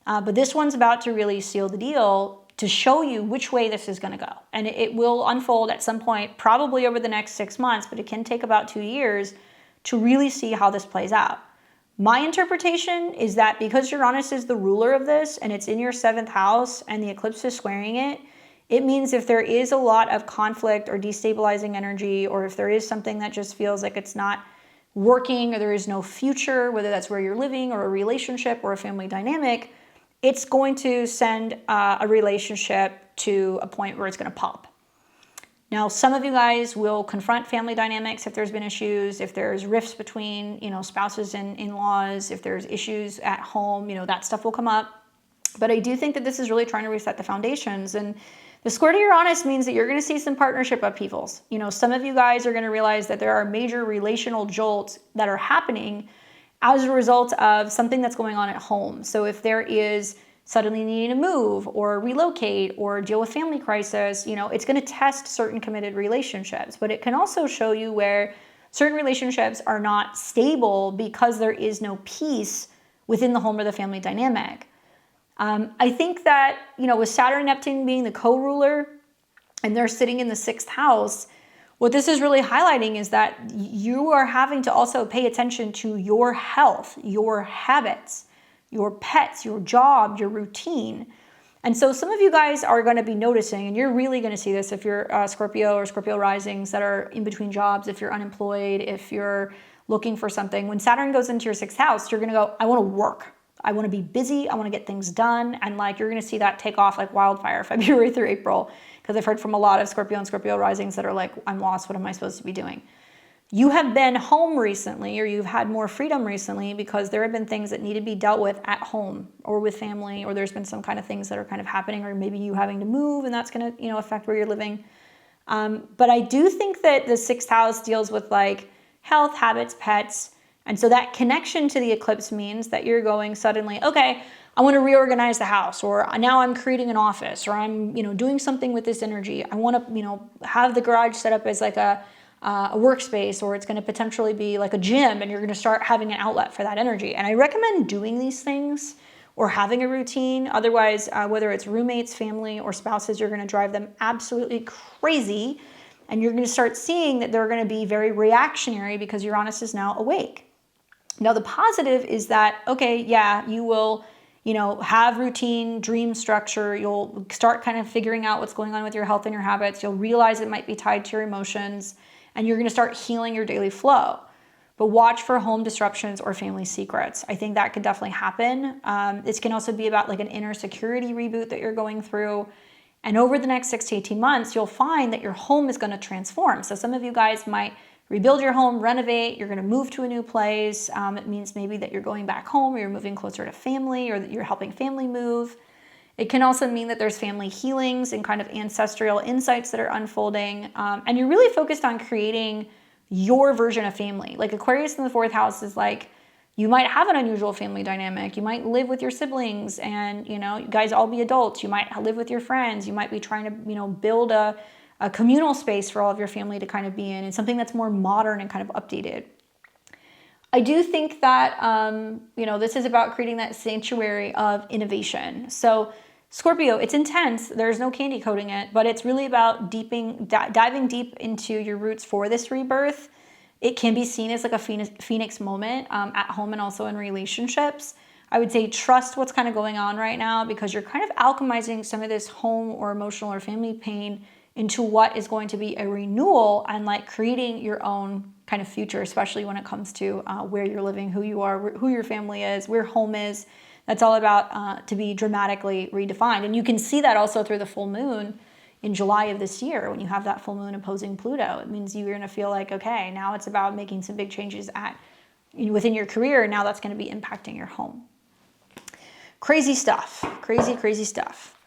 But this one's about to really seal the deal to show you which way this is going to go. And it will unfold at some point, probably over the next 6 months, but it can take about 2 years to really see how this plays out. My interpretation is that because Uranus is the ruler of this, and it's in your seventh house, and the eclipse is squaring it, it means if there is a lot of conflict or destabilizing energy, or if there is something that just feels like it's not working, or there is no future, whether that's where you're living or a relationship or a family dynamic, it's going to send a relationship to a point where it's going to pop. Now, some of you guys will confront family dynamics if there's been issues, if there's rifts between, spouses and in-laws, if there's issues at home, that stuff will come up. But I do think that this is really trying to reset the foundations. And the square to Uranus means that you're going to see some partnership upheavals. Some of you guys are going to realize that there are major relational jolts that are happening as a result of something that's going on at home. So if there is suddenly needing to move or relocate or deal with family crisis, it's going to test certain committed relationships. But it can also show you where certain relationships are not stable because there is no peace within the home or the family dynamic. I think that, with Saturn and Neptune being the co-ruler and they're sitting in the sixth house, what this is really highlighting is that you are having to also pay attention to your health, your habits, your pets, your job, your routine. And so some of you guys are going to be noticing, and you're really going to see this if you're Scorpio or Scorpio risings that are in between jobs, if you're unemployed, if you're looking for something. When Saturn goes into your sixth house, you're going to go, I want to work. I want to be busy. I want to get things done. And you're going to see that take off like wildfire February through April. Because I've heard from a lot of Scorpio and Scorpio risings that are like, I'm lost. What am I supposed to be doing? You have been home recently, or you've had more freedom recently because there have been things that need to be dealt with at home or with family, or there's been some kind of things that are kind of happening, or maybe you having to move and that's going to, affect where you're living. But I do think that the sixth house deals with health, habits, pets. And so that connection to the eclipse means that you're going suddenly, okay, I want to reorganize the house, or now I'm creating an office, or I'm, doing something with this energy. I want to, have the garage set up as a workspace, or it's going to potentially be like a gym, and you're going to start having an outlet for that energy. And I recommend doing these things or having a routine. Otherwise, whether it's roommates, family, or spouses, you're going to drive them absolutely crazy. And you're going to start seeing that they're going to be very reactionary because Uranus is now awake. Now, the positive is that, okay, yeah, you will, have routine, dream structure. You'll start kind of figuring out what's going on with your health and your habits. You'll realize it might be tied to your emotions, and you're going to start healing your daily flow. But watch for home disruptions or family secrets. I think that could definitely happen. This can also be about like an inner security reboot that you're going through. And over the next 6 to 18 months, you'll find that your home is going to transform. So some of you guys might rebuild your home, renovate, you're going to move to a new place. It means maybe that you're going back home, or you're moving closer to family, or that you're helping family move. It can also mean that there's family healings and kind of ancestral insights that are unfolding. And you're really focused on creating your version of family. Like Aquarius in the 4th house is like, you might have an unusual family dynamic. You might live with your siblings and, you guys all be adults. You might live with your friends. You might be trying to, build a communal space for all of your family to kind of be in, and something that's more modern and kind of updated. I do think that, this is about creating that sanctuary of innovation. So Scorpio, it's intense. There's no candy coating it, but it's really about diving deep into your roots for this rebirth. It can be seen as like a phoenix moment at home and also in relationships. I would say trust what's kind of going on right now, because you're kind of alchemizing some of this home or emotional or family pain into what is going to be a renewal and like creating your own kind of future, especially when it comes to where you're living, who you are, who your family is, where home is. That's all about to be dramatically redefined. And you can see that also through the full moon in July of this year, when you have that full moon opposing Pluto. It means you're going to feel like, okay, now it's about making some big changes within your career. And now that's going to be impacting your home. Crazy stuff. Crazy stuff.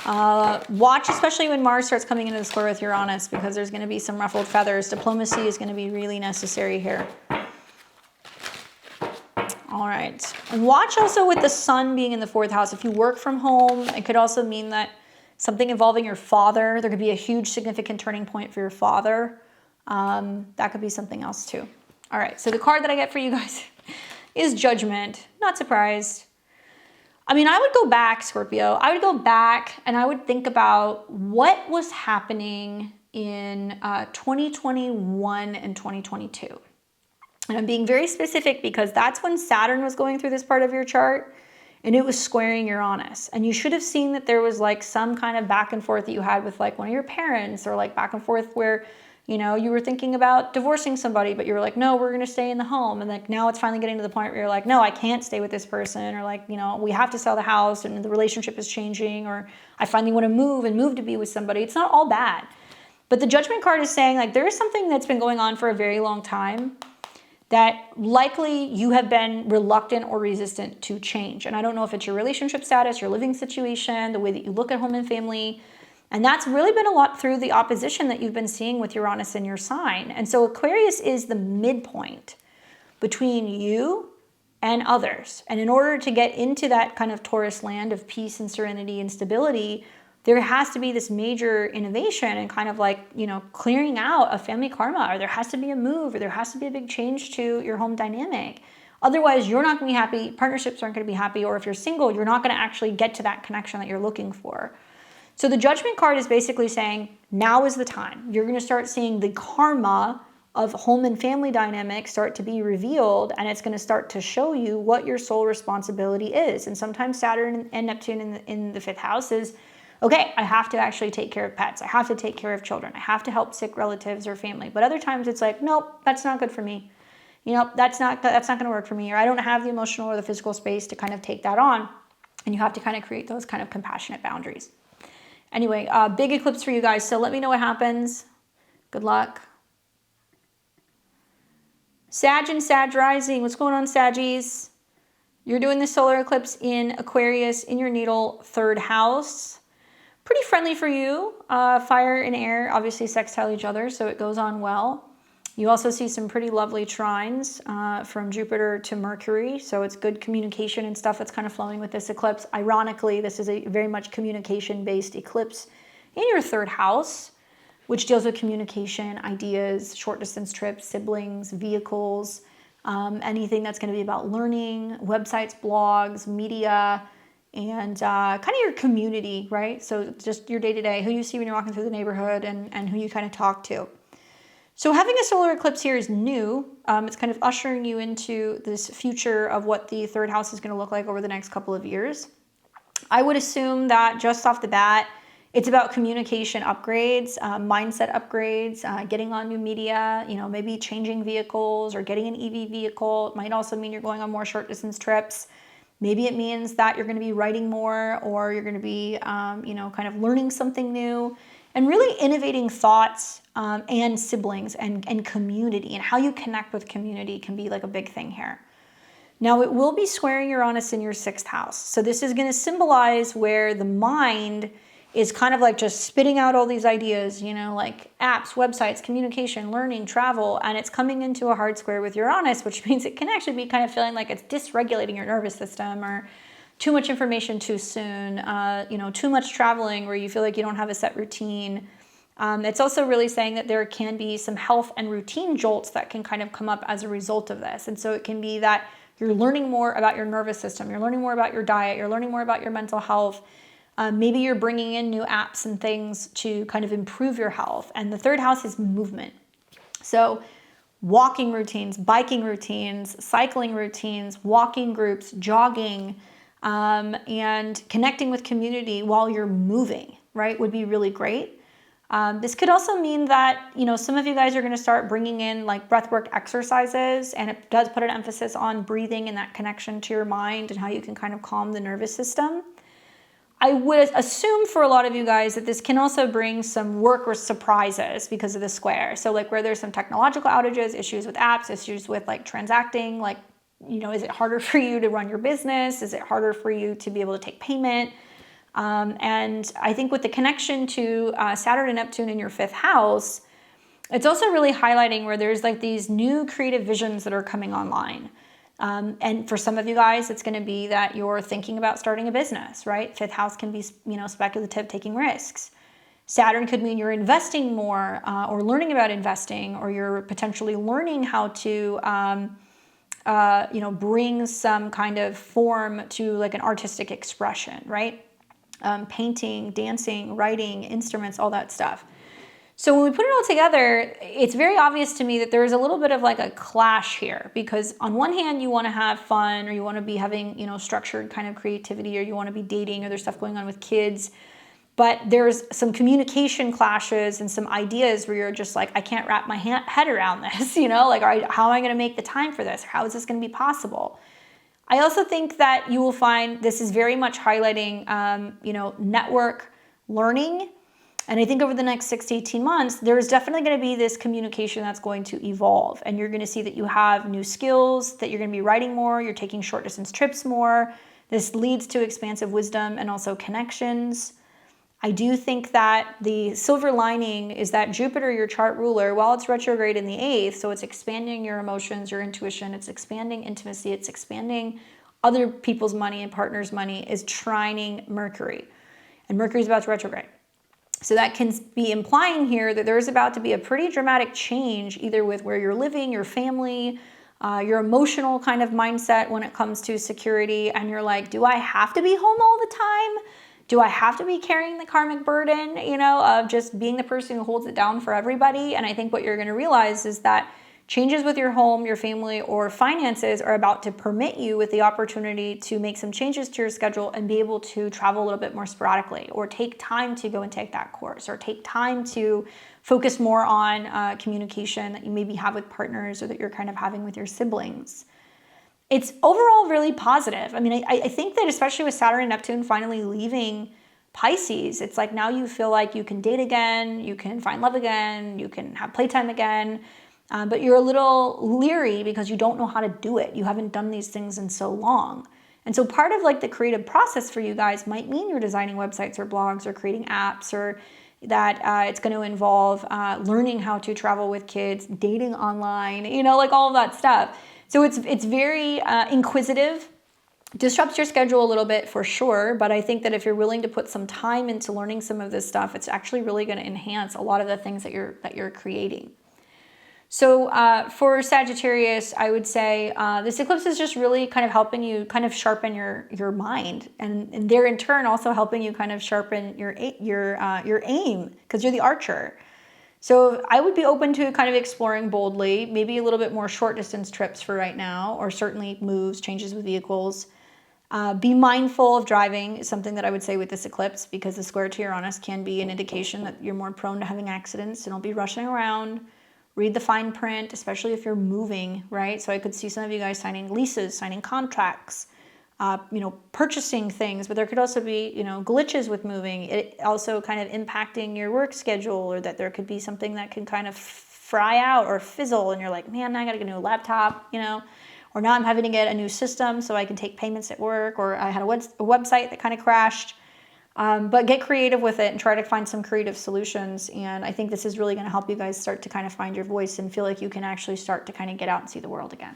Watch, especially when Mars starts coming into the square with Uranus, because there's going to be some ruffled feathers. Diplomacy is going to be really necessary here. All right. And watch also with the sun being in the 4th house. If you work from home, it could also mean that something involving your father, there could be a huge significant turning point for your father. That could be something else too. All right. So the card that I get for you guys is Judgment. Not surprised. I mean, I would go back, Scorpio. I would go back and I would think about what was happening in 2021 and 2022. And I'm being very specific because that's when Saturn was going through this part of your chart and it was squaring Uranus. And you should have seen that there was like some kind of back and forth that you had with like one of your parents, or like back and forth where, you were thinking about divorcing somebody, but you were like, no, we're going to stay in the home. And like now it's finally getting to the point where you're like, no, I can't stay with this person, or like, we have to sell the house and the relationship is changing, or I finally want to move to be with somebody. It's not all bad. But the Judgment card is saying like there is something that's been going on for a very long time that likely you have been reluctant or resistant to change. And I don't know if it's your relationship status, your living situation, the way that you look at home and family. And that's really been a lot through the opposition that you've been seeing with Uranus in your sign. And so Aquarius is the midpoint between you and others. And in order to get into that kind of Taurus land of peace and serenity and stability, there has to be this major innovation and kind of like, clearing out of family karma, or there has to be a move, or there has to be a big change to your home dynamic. Otherwise, you're not going to be happy, partnerships aren't going to be happy, or if you're single, you're not going to actually get to that connection that you're looking for. So the Judgment card is basically saying, now is the time. You're going to start seeing the karma of home and family dynamics start to be revealed, and it's going to start to show you what your sole responsibility is. And sometimes Saturn and Neptune in the 5th house is, okay, I have to actually take care of pets. I have to take care of children. I have to help sick relatives or family. But other times it's like, nope, that's not good for me. That's not going to work for me, or I don't have the emotional or the physical space to kind of take that on. And you have to kind of create those kind of compassionate boundaries. Anyway, big eclipse for you guys. So let me know what happens. Good luck. Sag and Sag rising. What's going on, Saggies? You're doing the solar eclipse in Aquarius in your natal 3rd house. Pretty friendly for you. Fire and air obviously sextile each other, so it goes on well. You also see some pretty lovely trines from Jupiter to Mercury, so it's good communication and stuff that's kind of flowing with this eclipse. Ironically, this is a very much communication-based eclipse in your 3rd house, which deals with communication, ideas, short-distance trips, siblings, vehicles, anything that's going to be about learning, websites, blogs, media, and kind of your community, right? So just your day-to-day, who you see when you're walking through the neighborhood and who you kind of talk to. So having a solar eclipse here is new. It's kind of ushering you into this future of what the third house is going to look like over the next couple of years. I would assume that just off the bat, it's about communication upgrades, mindset upgrades, getting on new media, maybe changing vehicles or getting an EV vehicle. It might also mean you're going on more short distance trips. Maybe it means that you're going to be writing more, or you're going to be, kind of learning something new, and really innovating thoughts and siblings and community, and how you connect with community can be like a big thing here. Now, it will be squaring Uranus in your 6th house. So this is going to symbolize where the mind is kind of like just spitting out all these ideas, like apps, websites, communication, learning, travel, and it's coming into a hard square with Uranus, which means it can actually be kind of feeling like it's dysregulating your nervous system, or too much information too soon, too much traveling where you feel like you don't have a set routine. It's also really saying that there can be some health and routine jolts that can kind of come up as a result of this. And so it can be that you're learning more about your nervous system, you're learning more about your diet, you're learning more about your mental health. Maybe you're bringing in new apps and things to kind of improve your health. And the 3rd house is movement. So walking routines, biking routines, cycling routines, walking groups, jogging, and connecting with community while you're moving, right, would be really great. This could also mean that, some of you guys are going to start bringing in like breathwork exercises, and it does put an emphasis on breathing and that connection to your mind and how you can kind of calm the nervous system. I would assume for a lot of you guys that this can also bring some work or surprises because of the square. So like where there's some technological outages, issues with apps, issues with like transacting, like, is it harder for you to run your business? Is it harder for you to be able to take payment? And I think with the connection to Saturn and Neptune in your 5th house, it's also really highlighting where there's like these new creative visions that are coming online. And for some of you guys, it's going to be that you're thinking about starting a business, right? 5th house can be, speculative, taking risks. Saturn could mean you're investing more, or learning about investing, or you're potentially learning how to, bring some kind of form to like an artistic expression, right? Painting, dancing, writing, instruments, all that stuff. So when we put it all together, it's very obvious to me that there is a little bit of like a clash here, because on one hand, you want to have fun, or you want to be having, structured kind of creativity, or you want to be dating, or there's stuff going on with kids. But there's some communication clashes and some ideas where you're just like, I can't wrap my head around this, like, all right, how am I going to make the time for this? How is this going to be possible? I also think that you will find this is very much highlighting, network learning. And I think over the next 6 to 18 months, there's definitely going to be this communication that's going to evolve. And you're going to see that you have new skills, that you're going to be writing more, you're taking short distance trips more. This leads to expansive wisdom and also connections. I do think that the silver lining is that Jupiter, your chart ruler, while it's retrograde in the 8th, so it's expanding your emotions, your intuition, it's expanding intimacy, it's expanding other people's money and partners' money, is trining Mercury. And Mercury's about to retrograde. So that can be implying here that there's about to be a pretty dramatic change, either with where you're living, your family, your emotional kind of mindset when it comes to security. And you're like, do I have to be home all the time? Do I have to be carrying the karmic burden, of just being the person who holds it down for everybody? And I think what you're going to realize is that changes with your home, your family, or finances are about to permit you with the opportunity to make some changes to your schedule and be able to travel a little bit more sporadically, or take time to go and take that course, or take time to focus more on communication that you maybe have with partners, or that you're kind of having with your siblings. It's overall really positive. I mean, I think that especially with Saturn and Neptune finally leaving Pisces, it's like now you feel like you can date again, you can find love again, you can have playtime again. But you're a little leery because you don't know how to do it. You haven't done these things in so long. And so part of like the creative process for you guys might mean you're designing websites or blogs or creating apps, or that it's going to involve learning how to travel with kids, dating online, like all of that stuff. So it's very inquisitive, disrupts your schedule a little bit for sure. But I think that if you're willing to put some time into learning some of this stuff, it's actually really going to enhance a lot of the things that you're creating. So for Sagittarius, I would say this eclipse is just really kind of helping you kind of sharpen your mind, and they're in turn also helping you kind of sharpen your aim, because you're the archer. So I would be open to kind of exploring boldly, maybe a little bit more short distance trips for right now, or certainly moves, changes with vehicles. Be mindful of driving is something that I would say with this eclipse, because the square to Uranus can be an indication that you're more prone to having accidents and don't be rushing around. Read the fine print, especially if you're moving, right? So I could see some of you guys signing leases, signing contracts, purchasing things, but there could also be, glitches with moving. It also kind of impacting your work schedule, or that there could be something that can kind of fry out or fizzle, and you're like, man, I gotta get a new laptop, or now I'm having to get a new system so I can take payments at work, or I had a website that kind of crashed. But get creative with it and try to find some creative solutions. And I think this is really going to help you guys start to kind of find your voice and feel like you can actually start to kind of get out and see the world again.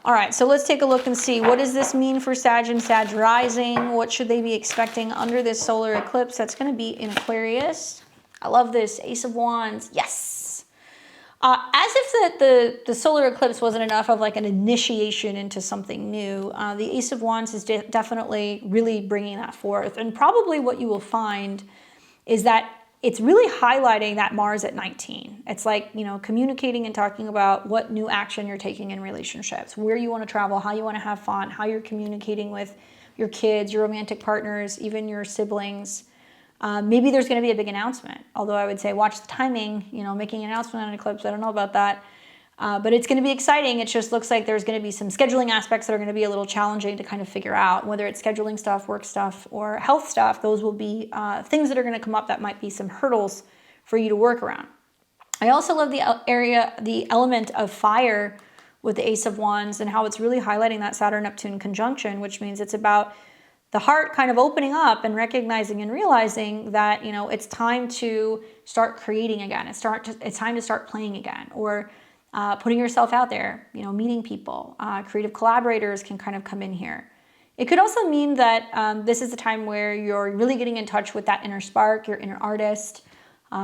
All right, so let's take a look and see, what does this mean for Sag and Sag rising? What should they be expecting under this solar eclipse? That's going to be in Aquarius. I love this, Ace of Wands. Yes. As if the solar eclipse wasn't enough of like an initiation into something new, the Ace of Wands is definitely really bringing that forth. And probably what you will find is that it's really highlighting that Mars at 19. It's like, communicating and talking about what new action you're taking in relationships, where you want to travel, how you want to have fun, how you're communicating with your kids, your romantic partners, even your siblings. Maybe there's going to be a big announcement, although I would say watch the timing, making an announcement on an eclipse. I don't know about that, but it's going to be exciting. It just looks like there's going to be some scheduling aspects that are going to be a little challenging to kind of figure out, whether it's scheduling stuff, work stuff, or health stuff. Those will be things that are going to come up that might be some hurdles for you to work around. I also love the element of fire with the Ace of Wands, and how it's really highlighting that Saturn-Neptune conjunction, which means it's about the heart kind of opening up and recognizing and realizing that, it's time to start creating again. It's time to start playing again, or putting yourself out there, meeting people. Creative collaborators can kind of come in here. It could also mean that this is a time where you're really getting in touch with that inner spark, your inner artist.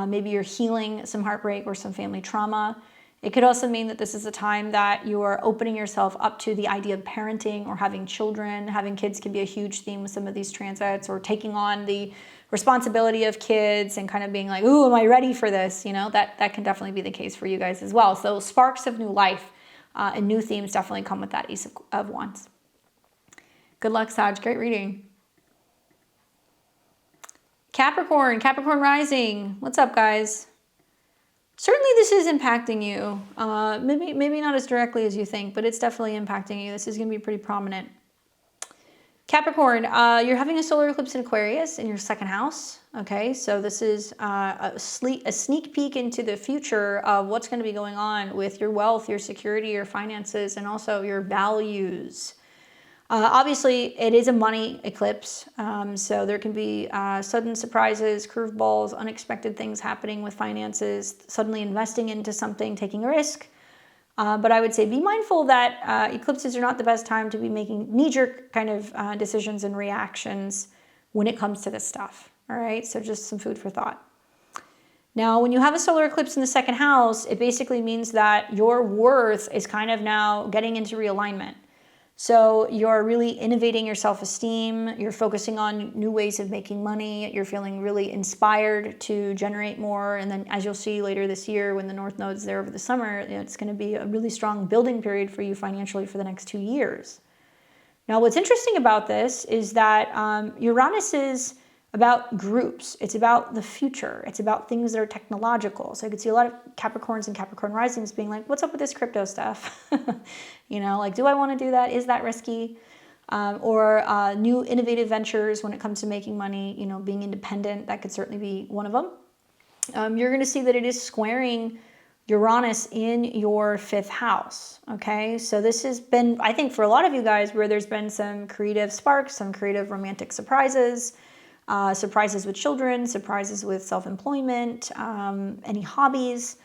Maybe you're healing some heartbreak or some family trauma. It could also mean that this is a time that you are opening yourself up to the idea of parenting or having children. Having kids can be a huge theme with some of these transits, or taking on the responsibility of kids and kind of being like, ooh, am I ready for this? That can definitely be the case for you guys as well. So sparks of new life and new themes definitely come with that Ace of Wands. Good luck, Sag. Great reading. Capricorn rising. What's up, guys? Certainly this is impacting you. Maybe not as directly as you think, but it's definitely impacting you. This is going to be pretty prominent. Capricorn, you're having a solar eclipse in Aquarius in your second house. Okay, so this is a sneak peek into the future of what's going to be going on with your wealth, your security, your finances, and also your values. Obviously, it is a money eclipse, so there can be sudden surprises, curveballs, unexpected things happening with finances, suddenly investing into something, taking a risk. But I would say be mindful that eclipses are not the best time to be making knee-jerk kind of decisions and reactions when it comes to this stuff. All right, so just some food for thought. Now, when you have a solar eclipse in the second house, it basically means that your worth is kind of now getting into realignment. So you're really innovating your self-esteem, you're focusing on new ways of making money, you're feeling really inspired to generate more, and then as you'll see later this year when the North Node's there over the summer, it's going to be a really strong building period for you financially for the next 2 years. Now, what's interesting about this is that Uranus is about groups. It's about the future. It's about things that are technological. So I could see a lot of Capricorns and Capricorn risings being like, what's up with this crypto stuff? Like, do I want to do that? Is that risky? Or new innovative ventures when it comes to making money, being independent. That could certainly be one of them. You're going to see that it is squaring Uranus in your fifth house. Okay, so this has been, I think, for a lot of you guys, where there's been some creative sparks, some creative romantic surprises, surprises with children, surprises with self-employment, any hobbies.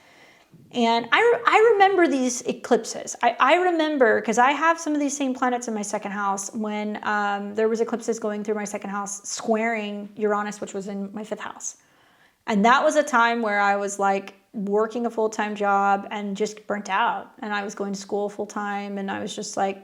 And I remember these eclipses. I remember, because I have some of these same planets in my second house, when there was eclipses going through my second house squaring Uranus, which was in my fifth house. And that was a time where I was like working a full-time job and just burnt out. And I was going to school full-time, and I was just like,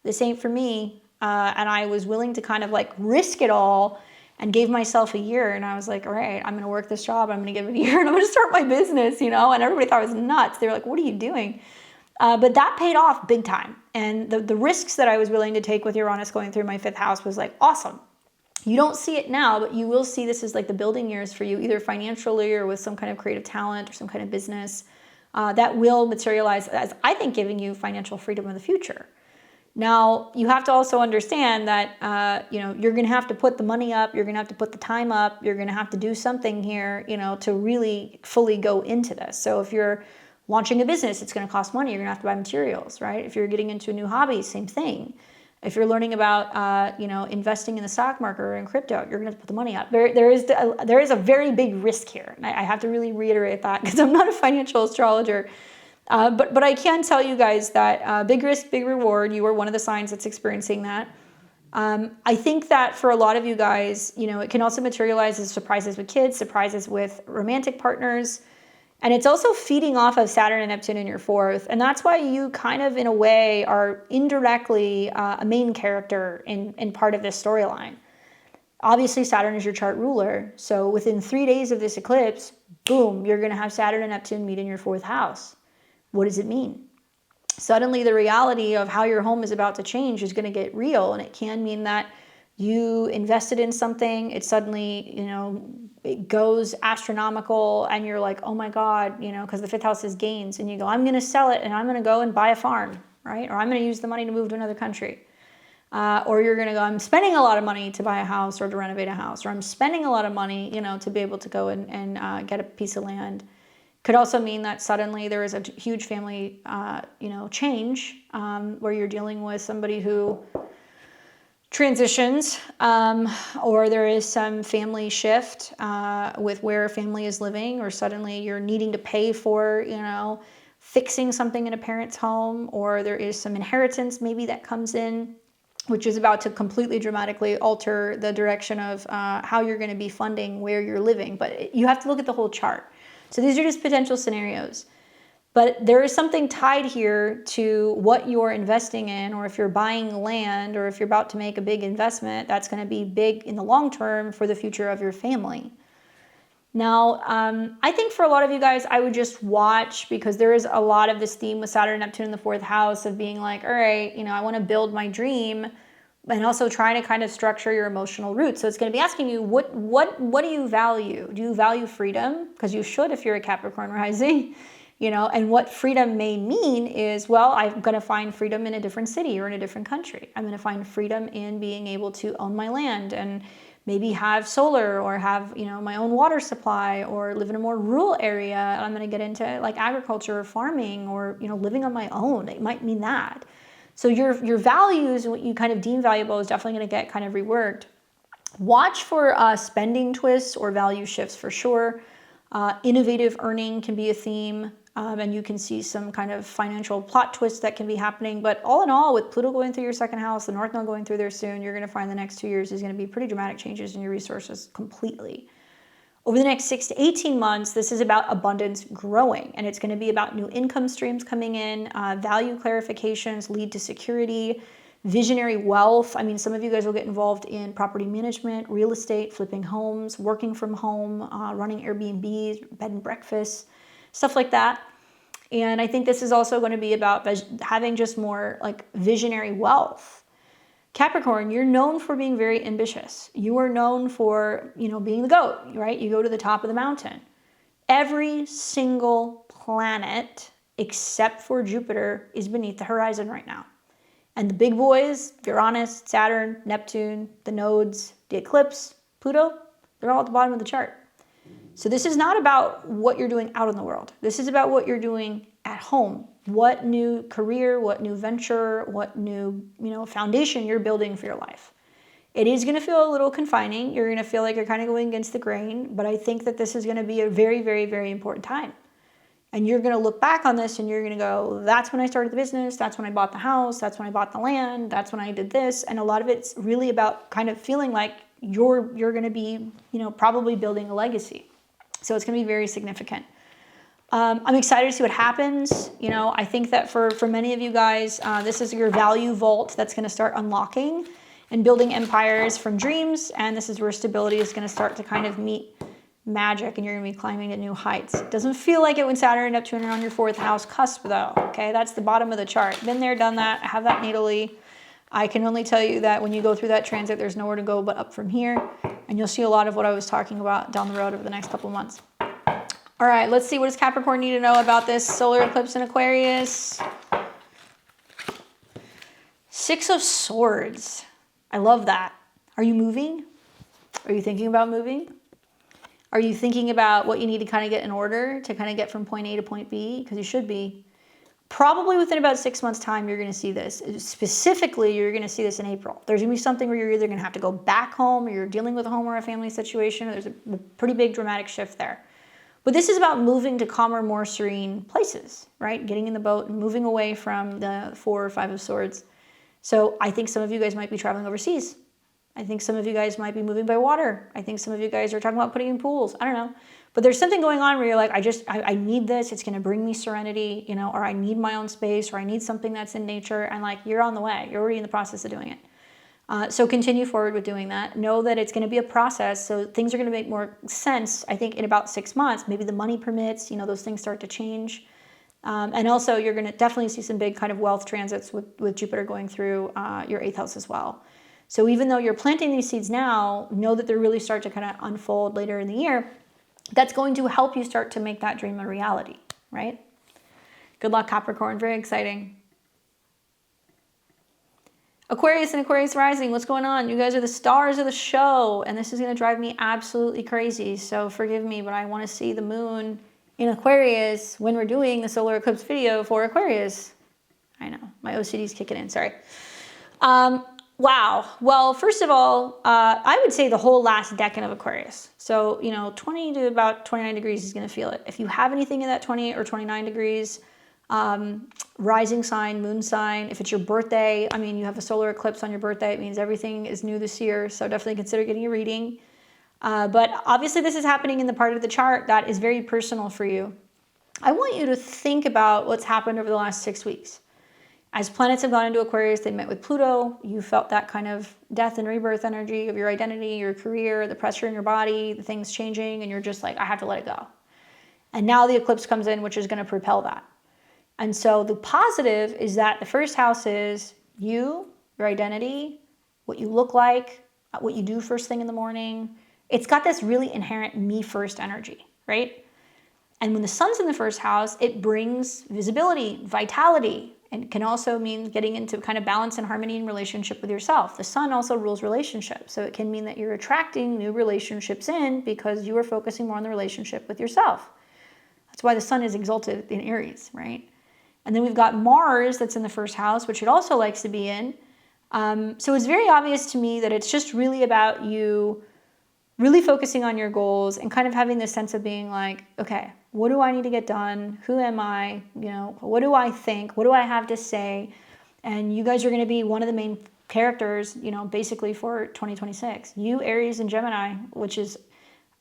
this ain't for me. And I was willing to kind of like risk it all and gave myself a year. And I was like, all right, I'm going to work this job. I'm going to give it a year and I'm going to start my business, you know? And everybody thought I was nuts. They were like, what are you doing? But that paid off big time. And the risks that I was willing to take with Uranus going through my 5th house was like awesome. You don't see it now, but you will see this as like the building years for you, either financially or with some kind of creative talent or some kind of business that will materialize as, I think, giving you financial freedom in the future. Now, you have to also understand that, you know, you're going to have to put the money up, you're going to have to put the time up, you're going to have to do something here, you know, to really fully go into this. So if you're launching a business, it's going to cost money. You're going to have to buy materials, right? If you're getting into a new hobby, same thing. If you're learning about, you know, investing in the stock market or in crypto, you're going to have to put the money up. There is a very big risk here. And I have to really reiterate that because I'm not a financial astrologer. But I can tell you guys that big risk, big reward. You are one of the signs that's experiencing that. I think that for a lot of you guys, you know, it can also materialize as surprises with kids, surprises with romantic partners. And it's also feeding off of Saturn and Neptune in your 4th. And that's why you kind of, in a way, are indirectly a main character in part of this storyline. Obviously, Saturn is your chart ruler. So within 3 days of this eclipse, boom, you're going to have Saturn and Neptune meet in your 4th house. What does it mean? Suddenly, the reality of how your home is about to change is going to get real. And it can mean that you invested in something, it suddenly, you know, it goes astronomical and you're like, oh my God, you know, because the 5th house is gains, and you go, I'm going to sell it and I'm going to go and buy a farm, right? Or I'm going to use the money to move to another country. Or you're going to go, I'm spending a lot of money to buy a house or to renovate a house, or I'm spending a lot of money, you know, to be able to go and get a piece of land. Could also mean that suddenly there is a huge family, you know, change where you're dealing with somebody who transitions, or there is some family shift with where a family is living, or suddenly you're needing to pay for, you know, fixing something in a parent's home, or there is some inheritance maybe that comes in, which is about to completely dramatically alter the direction of how you're going to be funding where you're living. But you have to look at the whole chart. So these are just potential scenarios. But there is something tied here to what you're investing in, or if you're buying land, or if you're about to make a big investment, that's going to be big in the long term for the future of your family. Now, I think for a lot of you guys, I would just watch, because there is a lot of this theme with Saturn and Neptune in the 4th house of being like, all right, you know, I want to build my dream, and also trying to kind of structure your emotional roots. So it's going to be asking you, what do you value? Do you value freedom? Because you should if you're a Capricorn rising. You know, and what freedom may mean is, well, I'm going to find freedom in a different city or in a different country. I'm going to find freedom in being able to own my land and maybe have solar, or have, you know, my own water supply, or live in a more rural area. I'm going to get into like agriculture or farming, or, you know, living on my own. It might mean that. So your values and what you kind of deem valuable is definitely going to get kind of reworked. Watch for spending twists or value shifts for sure. Innovative earning can be a theme. And you can see some kind of financial plot twists that can be happening. But all in all, with Pluto going through your 2nd house, the North Node going through there soon, you're going to find the next 2 years is going to be pretty dramatic changes in your resources completely. Over the next 6 to 18 months, this is about abundance growing. And it's going to be about new income streams coming in, value clarifications lead to security, visionary wealth. I mean, some of you guys will get involved in property management, real estate, flipping homes, working from home, running Airbnbs, bed and breakfasts, stuff like that. And I think this is also going to be about having just more like visionary wealth. Capricorn, you're known for being very ambitious. You are known for, you know, being the goat, right? You go to the top of the mountain. Every single planet except for Jupiter is beneath the horizon right now. And the big boys, Uranus, Saturn, Neptune, the nodes, the eclipse, Pluto, they're all at the bottom of the chart. So this is not about what you're doing out in the world. This is about what you're doing at home. What new career, what new venture, what new, you know, foundation you're building for your life. It is going to feel a little confining. You're going to feel like you're kind of going against the grain, but I think that this is going to be a very, very, very important time. And you're going to look back on this and you're going to go, that's when I started the business. That's when I bought the house. That's when I bought the land. That's when I did this. And a lot of it's really about kind of feeling like you're going to be, you know, probably building a legacy. So it's going to be very significant. I'm excited to see what happens. You know, I think that for many of you guys, this is your value vault that's going to start unlocking. and building empires from dreams. And this is where stability is going to start to kind of meet magic, and you're going to be climbing to new heights. It doesn't feel like it when Saturn and Neptune are on your 4th house cusp though. Okay, that's the bottom of the chart. Been there, done that, have that natally. I can only tell you that when you go through that transit, there's nowhere to go but up from here. And you'll see a lot of what I was talking about down the road over the next couple of months. All right, let's see, what does Capricorn need to know about this solar eclipse in Aquarius? 6 of Swords. I love that. Are you moving? Are you thinking about moving? Are you thinking about what you need to kind of get in order to kind of get from point A to point B? Because you should be. Probably within about 6 months' time, you're going to see this. Specifically, you're going to see this in April. There's going to be something where you're either going to have to go back home, or you're dealing with a home or a family situation. There's a pretty big dramatic shift there. But this is about moving to calmer, more serene places, right? Getting in the boat and moving away from the 4 or 5 of Swords. So I think some of you guys might be traveling overseas. I think some of you guys might be moving by water. I think some of you guys are talking about putting in pools. I don't know. But there's something going on where you're like, I need this. It's going to bring me serenity, you know, or I need my own space, or I need something that's in nature. And like, you're on the way. You're already in the process of doing it. So continue forward with doing that. Know that it's going to be a process. So things are going to make more sense, I think, in about 6 months. Maybe the money permits, you know, those things start to change. And also, you're going to definitely see some big kind of wealth transits with Jupiter going through your 8th house as well. So even though you're planting these seeds now, know that they really start to kind of unfold later in the year. That's going to help you start to make that dream a reality, right? Good luck, Capricorn. Very exciting. Aquarius and Aquarius rising, what's going on? You guys are the stars of the show, and this is going to drive me absolutely crazy. So forgive me, but I want to see the moon in Aquarius when we're doing the solar eclipse video for Aquarius. I know, my OCD is kicking in, sorry. Wow. Well, first of all, I would say the whole last decan of Aquarius. So, you know, 20 to about 29 degrees is going to feel it. If you have anything in that 20 or 29 degrees, rising sign, moon sign, if it's your birthday, I mean, you have a solar eclipse on your birthday, it means everything is new this year. So definitely consider getting a reading. But obviously this is happening in the part of the chart that is very personal for you. I want you to think about what's happened over the last 6 weeks. As planets have gone into Aquarius, they met with Pluto. You felt that kind of death and rebirth energy of your identity, your career, the pressure in your body, the things changing, and you're just like, I have to let it go. And now the eclipse comes in, which is going to propel that. And so the positive is that the first house is you, your identity, what you look like, what you do first thing in the morning. It's got this really inherent me first energy, right? And when the sun's in the first house, it brings visibility, vitality, and can also mean getting into kind of balance and harmony in relationship with yourself. The sun also rules relationships. So it can mean that you're attracting new relationships in because you are focusing more on the relationship with yourself. That's why the sun is exalted in Aries, right? And then we've got Mars that's in the first house, which it also likes to be in. So it's very obvious to me that it's just really about you really focusing on your goals and kind of having this sense of being like, okay, what do I need to get done? Who am I? You know, what do I think? What do I have to say? And you guys are going to be one of the main characters, you know, basically for 2026. You, Aries, and Gemini, which is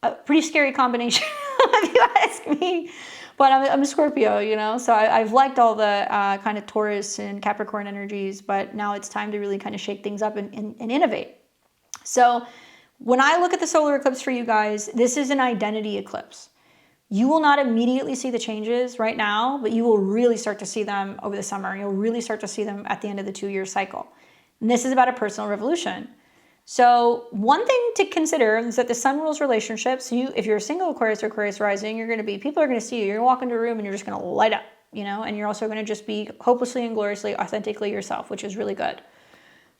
a pretty scary combination, if you ask me. But I'm a Scorpio, you know, so I've liked all the kind of Taurus and Capricorn energies, but now it's time to really kind of shake things up and innovate. So when I look at the solar eclipse for you guys, this is an identity eclipse. You will not immediately see the changes right now, but you will really start to see them over the summer. You'll really start to see them at the end of the 2-year cycle. And this is about a personal revolution. So one thing to consider is that the sun rules relationships. If you're a single Aquarius or Aquarius rising, people are going to see you. You're going to walk into a room and you're just going to light up, you know, and you're also going to just be hopelessly and gloriously, authentically yourself, which is really good.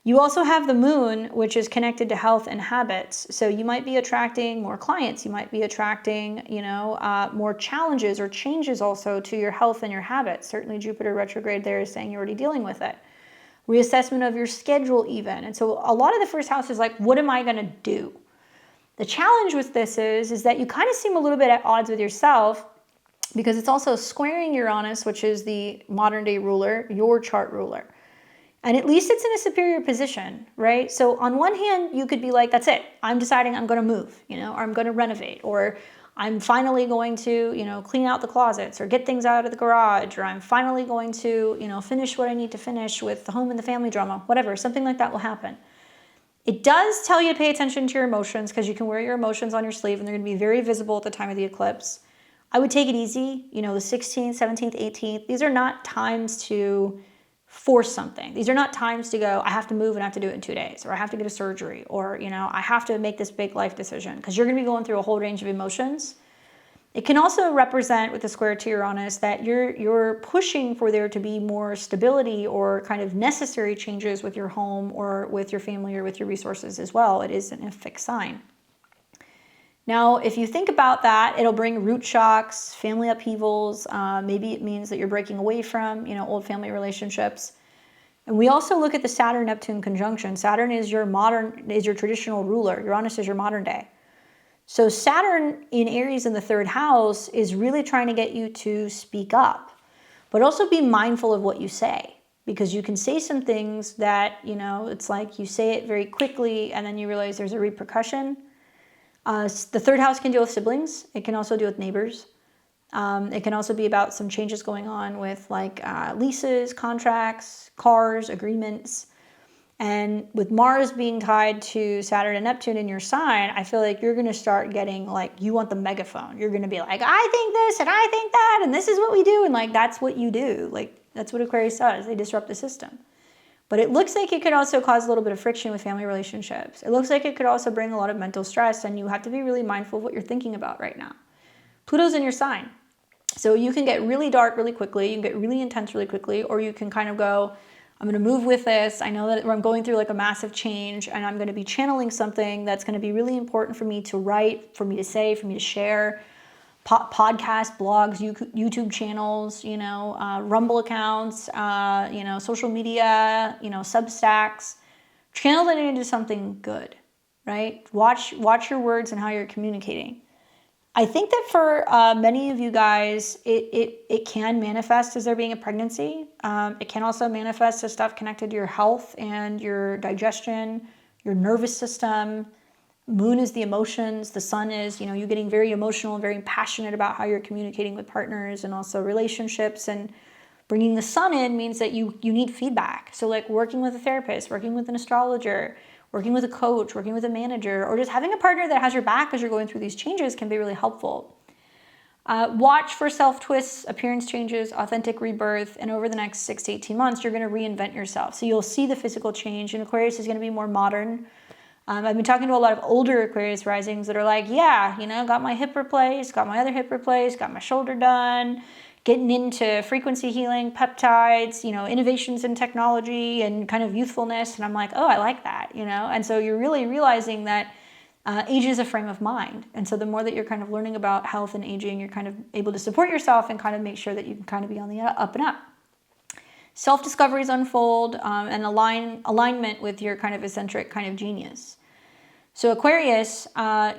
You also have the moon, which is connected to health and habits. So you might be attracting more clients. You might be attracting, you know, more challenges or changes also to your health and your habits. Certainly Jupiter retrograde there is saying you're already dealing with it. Reassessment of your schedule even. And so a lot of the first house is like, what am I going to do? The challenge with this is that you kind of seem a little bit at odds with yourself because it's also squaring Uranus, which is the modern day ruler, your chart ruler. And at least it's in a superior position, right? So on one hand, you could be like, that's it. I'm deciding I'm going to move, you know, or I'm going to renovate, or I'm finally going to, you know, clean out the closets or get things out of the garage, or I'm finally going to, you know, finish what I need to finish with the home and the family drama, whatever, something like that will happen. It does tell you to pay attention to your emotions because you can wear your emotions on your sleeve and they're going to be very visible at the time of the eclipse. I would take it easy. You know, the 16th, 17th, 18th, these are not times to force something. These are not times to go, I have to move and I have to do it in 2 days, or I have to get a surgery, or, you know, I have to make this big life decision, because you're going to be going through a whole range of emotions. It can also represent, with the square to Uranus, that you're pushing for there to be more stability or kind of necessary changes with your home or with your family or with your resources as well. It isn't a fixed sign. Now, if you think about that, it'll bring root shocks, family upheavals. Maybe it means that you're breaking away from, you know, old family relationships. And we also look at the Saturn-Neptune conjunction. Saturn is your traditional ruler. Uranus is your modern day. So Saturn in Aries in the 3rd house is really trying to get you to speak up, but also be mindful of what you say, because you can say some things that, you know, it's like you say it very quickly and then you realize there's a repercussion. The 3rd house can deal with siblings. It can also deal with neighbors. It can also be about some changes going on with like leases, contracts, cars, agreements. And with Mars being tied to Saturn and Neptune in your sign, I feel like you're going to start getting like, you want the megaphone. You're going to be like, I think this and I think that, and this is what we do. And like, that's what you do. Like, that's what Aquarius does. They disrupt the system. But it looks like it could also cause a little bit of friction with family relationships. It looks like it could also bring a lot of mental stress, and you have to be really mindful of what you're thinking about right now. Pluto's in your sign. So you can get really dark really quickly. You can get really intense really quickly, or you can kind of go, I'm going to move with this. I know that I'm going through like a massive change, and I'm going to be channeling something that's going to be really important for me to write, for me to say, for me to share. Podcast, blogs, YouTube channels, you know, Rumble accounts, you know, social media, you know, Substacks. Channel that into something good, right? Watch your words and how you're communicating. I think that for many of you guys, it can manifest as there being a pregnancy. It can also manifest as stuff connected to your health and your digestion, your nervous system. Moon is the emotions. The sun is, you know, you getting very emotional and very passionate about how you're communicating with partners and also relationships. And bringing the sun in means that you need feedback. So like working with a therapist, working with an astrologer, working with a coach, working with a manager, or just having a partner that has your back as you're going through these changes can be really helpful. Watch for self-twists, appearance changes, authentic rebirth, and over the next 6 to 18 months, you're going to reinvent yourself. So you'll see the physical change, and Aquarius is going to be more modern. I've been talking to a lot of older Aquarius risings that are like, yeah, you know, got my hip replaced, got my other hip replaced, got my shoulder done, getting into frequency healing, peptides, you know, innovations in technology and kind of youthfulness. And I'm like, oh, I like that, you know? And so you're really realizing that age is a frame of mind. And so the more that you're kind of learning about health and aging, you're kind of able to support yourself and kind of make sure that you can kind of be on the up and up. Self-discoveries unfold and alignment with your kind of eccentric kind of genius. So Aquarius,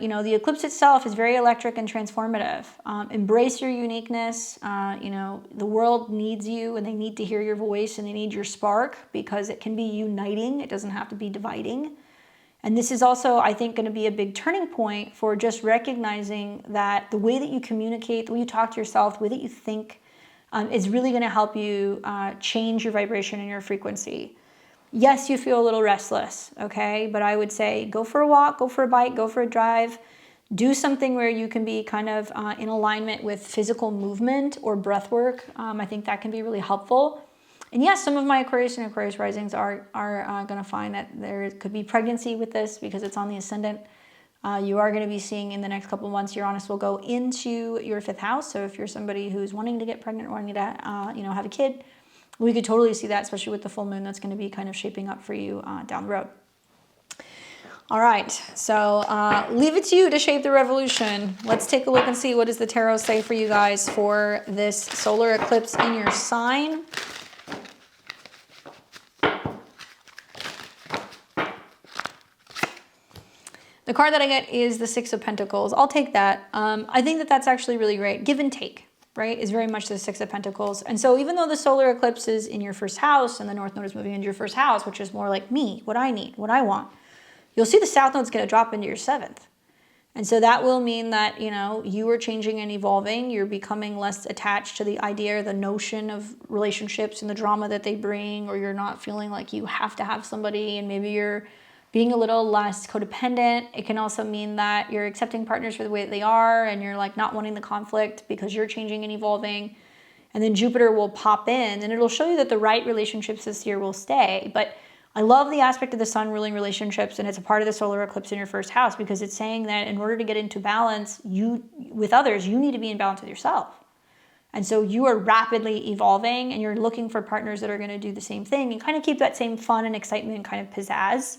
you know, the eclipse itself is very electric and transformative. Embrace your uniqueness. You know, the world needs you and they need to hear your voice and they need your spark because it can be uniting. It doesn't have to be dividing. And this is also, I think, going to be a big turning point for just recognizing that the way that you communicate, the way you talk to yourself, the way that you think is really going to help you change your vibration and your frequency. Yes, you feel a little restless, okay? But I would say go for a walk, go for a bike, go for a drive. Do something where you can be kind of in alignment with physical movement or breath work. I think that can be really helpful. And yes, some of my Aquarius and Aquarius risings are going to find that there could be pregnancy with this because it's on the ascendant. You are going to be seeing in the next couple of months, Uranus will go into your 5th house. So if you're somebody who's wanting to get pregnant or wanting to, you know, have a kid, we could totally see that, especially with the full moon that's going to be kind of shaping up for you down the road. All right, so leave it to you to shape the revolution. Let's take a look and see what does the tarot say for you guys for this solar eclipse in your sign. The card that I get is the 6 of Pentacles. I'll take that. I think that that's actually really great. Give and take, right, is very much the 6 of Pentacles. And so even though the solar eclipse is in your 1st house and the North Node is moving into your 1st house, which is more like me, what I need, what I want, you'll see the South Node's going to drop into your 7th. And so that will mean that, you know, you are changing and evolving. You're becoming less attached to the idea or the notion of relationships and the drama that they bring, or you're not feeling like you have to have somebody and maybe you're being a little less codependent. It can also mean that you're accepting partners for the way that they are and you're like not wanting the conflict because you're changing and evolving. And then Jupiter will pop in and it'll show you that the right relationships this year will stay. But I love the aspect of the sun ruling relationships, and it's a part of the solar eclipse in your first house because it's saying that in order to get into balance with others, you need to be in balance with yourself. And so you are rapidly evolving and you're looking for partners that are going to do the same thing and kind of keep that same fun and excitement and kind of pizzazz.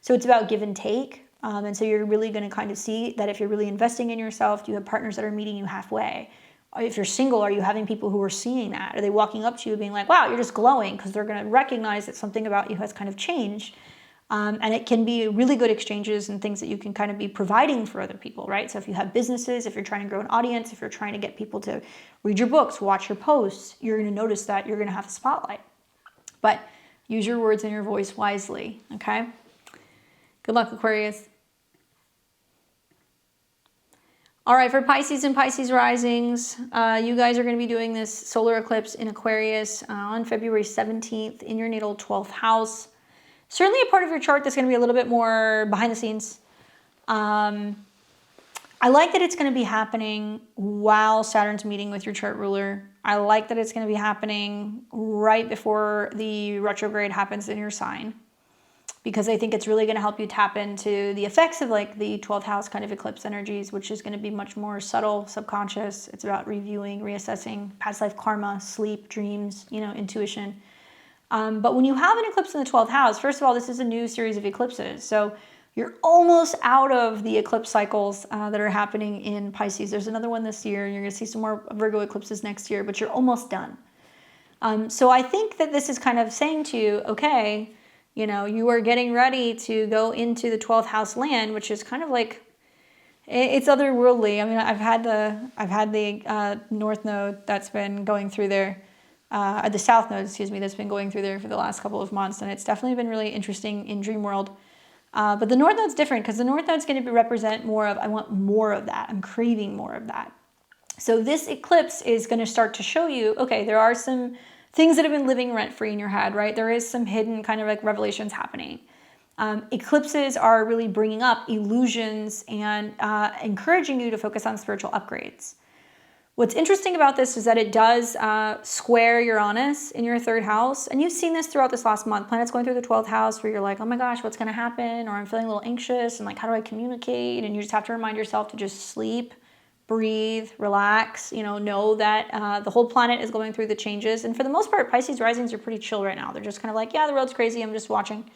So it's about give and take. And so you're really going to kind of see that if you're really investing in yourself, do you have partners that are meeting you halfway? If you're single, are you having people who are seeing that? Are they walking up to you being like, wow, you're just glowing? Because they're going to recognize that something about you has kind of changed. And it can be really good exchanges and things that you can kind of be providing for other people, right? So if you have businesses, if you're trying to grow an audience, if you're trying to get people to read your books, watch your posts, you're going to notice that you're going to have a spotlight. But use your words and your voice wisely, okay? Good luck, Aquarius. All right, for Pisces and Pisces risings, you guys are going to be doing this solar eclipse in Aquarius on February 17th in your natal 12th house. Certainly a part of your chart that's going to be a little bit more behind the scenes. I like that it's going to be happening while Saturn's meeting with your chart ruler. I like that it's going to be happening right before the retrograde happens in your sign, because I think it's really going to help you tap into the effects of like the 12th house kind of eclipse energies, which is going to be much more subtle, subconscious. It's about reviewing, reassessing past life karma, sleep, dreams, intuition. But when you have an eclipse in the 12th house, first of all, this is a new series of eclipses. So you're almost out of the eclipse cycles that are happening in Pisces. There's another one this year, and you're going to see some more Virgo eclipses next year, but you're almost done. So I think that this is kind of saying to you, okay, you are getting ready to go into the 12th house land, which is kind of like, it's otherworldly. I mean, I've had the North Node that's been going through there. The South Node, that's been going through there for the last couple of months, and it's definitely been really interesting in dream world. But the North Node's different because the North Node's going to represent more of, I want more of that. I'm craving more of that. So this eclipse is going to start to show you, okay, there are some things that have been living rent-free in your head, right? There is some hidden kind of like revelations happening. Eclipses are really bringing up illusions and encouraging you to focus on spiritual upgrades. What's interesting about this is that it does square Uranus in your third house. And you've seen this throughout this last month. Planets going through the 12th house where you're like, oh my gosh, what's going to happen? Or I'm feeling a little anxious and like, how do I communicate? And you just have to remind yourself to just sleep, breathe, relax, know that the whole planet is going through the changes. And for the most part, Pisces risings are pretty chill right now. They're just kind of like, yeah, the world's crazy. I'm just watching.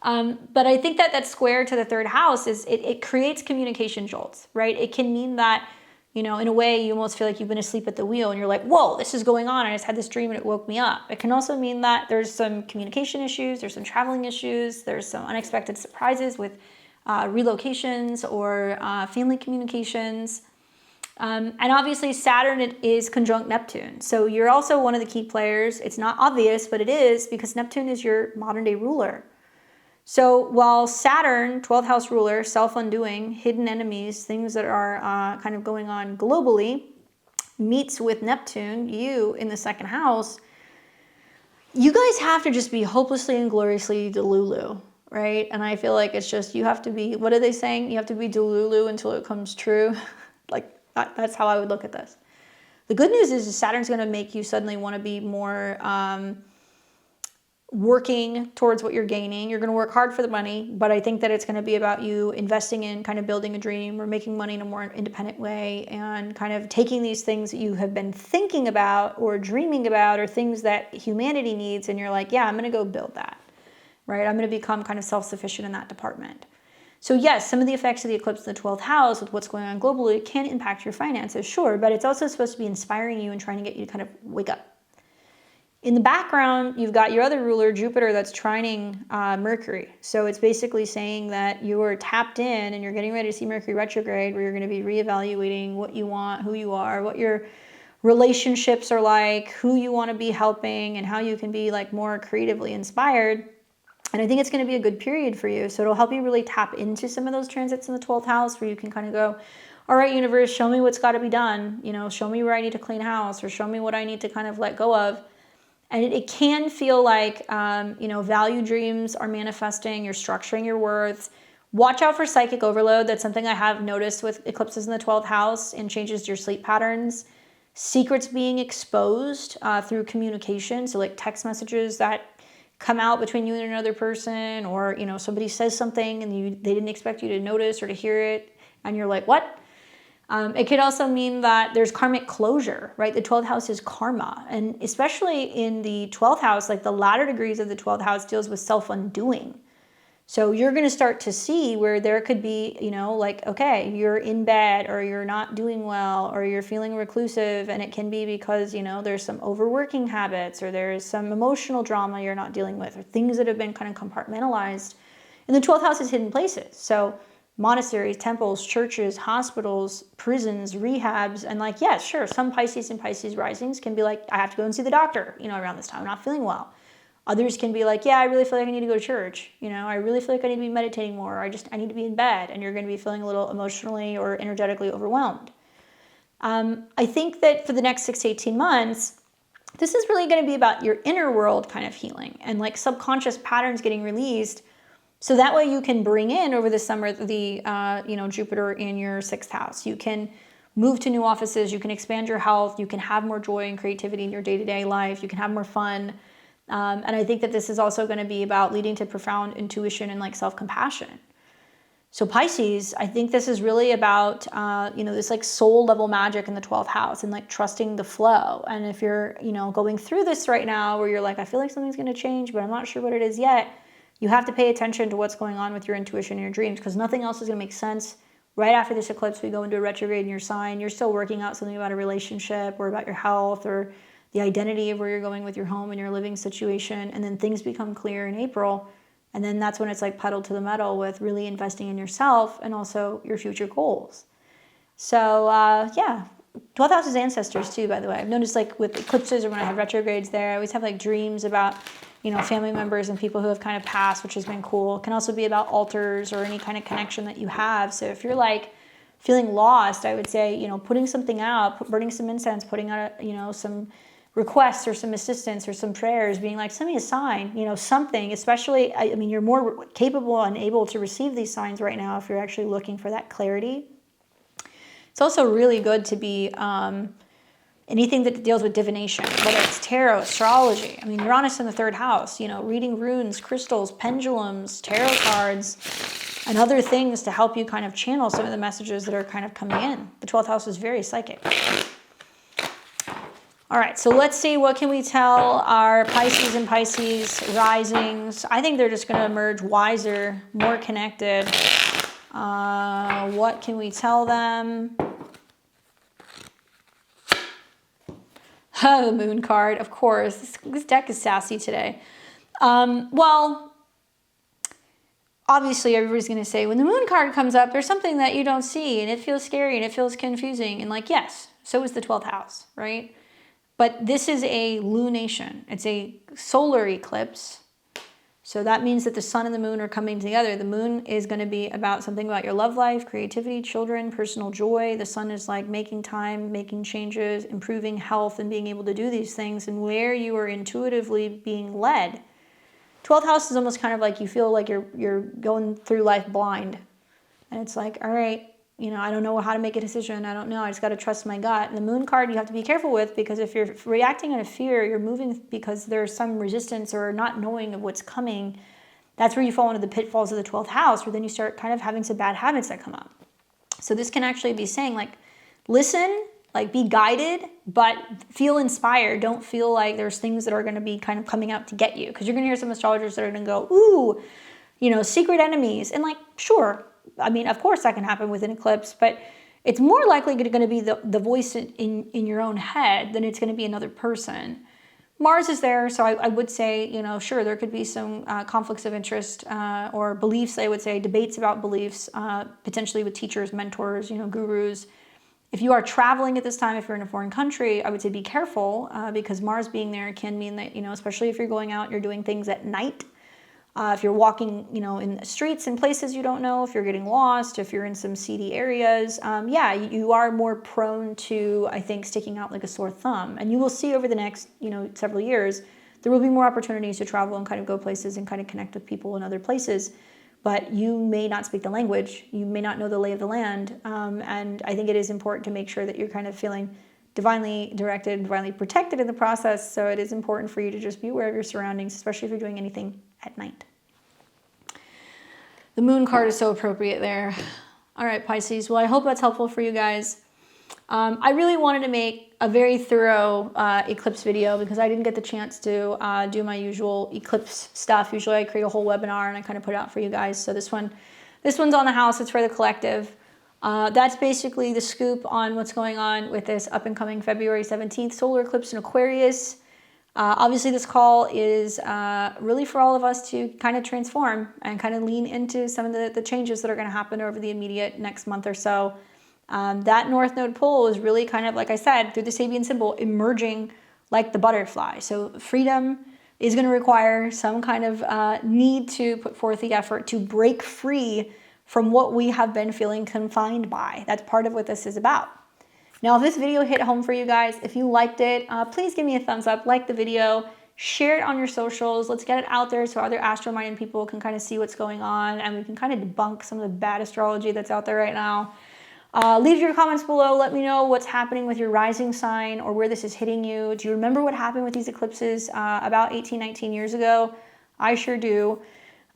But I think that square to the third house is it creates communication jolts, right? It can mean that, in a way you almost feel like you've been asleep at the wheel and you're like, whoa, this is going on. I just had this dream and it woke me up. It can also mean that there's some communication issues, there's some traveling issues, there's some unexpected surprises with relocations or family communications. And obviously Saturn is conjunct Neptune. So you're also one of the key players. It's not obvious, but it is because Neptune is your modern day ruler. So while Saturn, 12th house ruler, self-undoing, hidden enemies, things that are kind of going on globally, meets with Neptune, you in the second house, you guys have to just be hopelessly and gloriously Delulu, right? And I feel like it's just, you have to be, what are they saying? You have to be Delulu until it comes true. Like that's how I would look at this. The good news is Saturn's going to make you suddenly want to be more working towards what you're gaining. You're going to work hard for the money, but I think that it's going to be about you investing in kind of building a dream or making money in a more independent way and kind of taking these things that you have been thinking about or dreaming about or things that humanity needs, and you're like, yeah, I'm going to go build that, right? I'm going to become kind of self-sufficient in that department. So yes, some of the effects of the eclipse in the 12th house with what's going on globally can impact your finances, sure, but it's also supposed to be inspiring you and trying to get you to kind of wake up. In the background, you've got your other ruler, Jupiter, that's trining Mercury. So it's basically saying that you are tapped in and you're getting ready to see Mercury retrograde, where you're going to be reevaluating what you want, who you are, what your relationships are like, who you want to be helping, and how you can be like more creatively inspired. And I think it's going to be a good period for you. So it'll help you really tap into some of those transits in the 12th house where you can kind of go, all right, universe, show me what's got to be done. Show me where I need to clean house, or show me what I need to kind of let go of. And it can feel like, value dreams are manifesting, you're structuring your worth. Watch out for psychic overload. That's something I have noticed with eclipses in the 12th house and changes to your sleep patterns. Secrets being exposed through communication. So like text messages that come out between you and another person, or, somebody says something and they didn't expect you to notice or to hear it. And you're like, what? It could also mean that there's karmic closure, right? The 12th house is karma. And especially in the 12th house, like the latter degrees of the 12th house deals with self-undoing. So you're going to start to see where there could be, okay, you're in bed or you're not doing well or you're feeling reclusive. And it can be because, there's some overworking habits or there's some emotional drama you're not dealing with or things that have been kind of compartmentalized. And the 12th house is hidden places. So monasteries, temples, churches, hospitals, prisons, rehabs, and yes, sure, some Pisces and Pisces risings can be like, I have to go and see the doctor, around this time, I'm not feeling well. Others can be like, yeah, I really feel like I need to go to church. I really feel like I need to be meditating more. I need to be in bed, and you're going to be feeling a little emotionally or energetically overwhelmed. I think that for the next 6 to 18 months, this is really going to be about your inner world kind of healing and subconscious patterns getting released. So that way you can bring in over the summer the Jupiter in your 6th house. You can move to new offices. You can expand your health. You can have more joy and creativity in your day-to-day life. You can have more fun. And I think that this is also going to be about leading to profound intuition and self-compassion. So Pisces, I think this is really about, this soul level magic in the 12th house and trusting the flow. And if you're, going through this right now where you're like, I feel like something's going to change, but I'm not sure what it is yet. You have to pay attention to what's going on with your intuition and your dreams, because nothing else is going to make sense. Right after this eclipse, we go into a retrograde in your sign. You're still working out something about a relationship or about your health or the identity of where you're going with your home and your living situation. And then things become clear in April. And then that's when it's pedal to the metal with really investing in yourself and also your future goals. So, 12th house is ancestors too, by the way. I've noticed with eclipses or when I have retrogrades there, I always have dreams about family members and people who have kind of passed, which has been cool. It can also be about altars or any kind of connection that you have. So if you're feeling lost, I would say, putting something out, burning some incense, putting out, some requests or some assistance or some prayers, being send me a sign, something, especially, you're more capable and able to receive these signs right now if you're actually looking for that clarity. It's also really good to be anything that deals with divination, whether it's tarot, astrology. Uranus in the 3rd house, reading runes, crystals, pendulums, tarot cards, and other things to help you kind of channel some of the messages that are kind of coming in. The 12th house is very psychic. All right, so let's see, what can we tell our Pisces and Pisces risings? I think they're just going to emerge wiser, more connected. What can we tell them? The moon card, of course. This deck is sassy today. Well, obviously everybody's going to say, when the moon card comes up, there's something that you don't see, and it feels scary, and it feels confusing. And yes, so is the 12th house, right? But this is a lunation. It's a solar eclipse. So that means that the sun and the moon are coming together. The moon is going to be about something about your love life, creativity, children, personal joy. The sun is making time, making changes, improving health, and being able to do these things, and where you are intuitively being led. 12th house is almost kind of you feel like you're going through life blind. And it's all right, I don't know how to make a decision. I don't know. I just got to trust my gut. And the moon card you have to be careful with, because if you're reacting out of fear, you're moving because there's some resistance or not knowing of what's coming. That's where you fall into the pitfalls of the 12th house, where then you start kind of having some bad habits that come up. So this can actually be saying listen, be guided, but feel inspired. Don't feel like there's things that are going to be kind of coming out to get you, because you're going to hear some astrologers that are going to go, ooh, secret enemies. And sure, of course that can happen with an eclipse, but it's more likely going to be the voice in your own head than it's going to be another person. Mars is there, so I would say, sure, there could be some conflicts of interest or beliefs, I would say, debates about beliefs, potentially with teachers, mentors, gurus. If you are traveling at this time, if you're in a foreign country, I would say be careful because Mars being there can mean that, especially if you're going out and you're doing things at night, if you're walking, in the streets and places you don't know, if you're getting lost, if you're in some seedy areas, you are more prone to, I think, sticking out like a sore thumb. And you will see over the next, several years, there will be more opportunities to travel and kind of go places and kind of connect with people in other places. But you may not speak the language. You may not know the lay of the land. And I think it is important to make sure that you're kind of feeling divinely directed, divinely protected in the process. So it is important for you to just be aware of your surroundings, especially if you're doing anything at night. The moon card is so appropriate there. All right, Pisces. Well, I hope that's helpful for you guys. I really wanted to make a very thorough eclipse video because I didn't get the chance to do my usual eclipse stuff. Usually I create a whole webinar and I kind of put it out for you guys. So this one's on the house. It's for the collective. That's basically the scoop on what's going on with this up and coming February 17th solar eclipse in Aquarius. Obviously, this call is really for all of us to kind of transform and kind of lean into some of the changes that are going to happen over the immediate next month or so. That North Node pole is really kind of, like I said, through the Sabian symbol, emerging like the butterfly. So freedom is going to require some kind of need to put forth the effort to break free from what we have been feeling confined by. That's part of what this is about. Now, if this video hit home for you guys, if you liked it, please give me a thumbs up, like the video, share it on your socials. Let's get it out there so other astro-minded people can kind of see what's going on and we can kind of debunk some of the bad astrology that's out there right now. Leave your comments below. Let me know what's happening with your rising sign or where this is hitting you. Do you remember what happened with these eclipses about 18, 19 years ago? I sure do.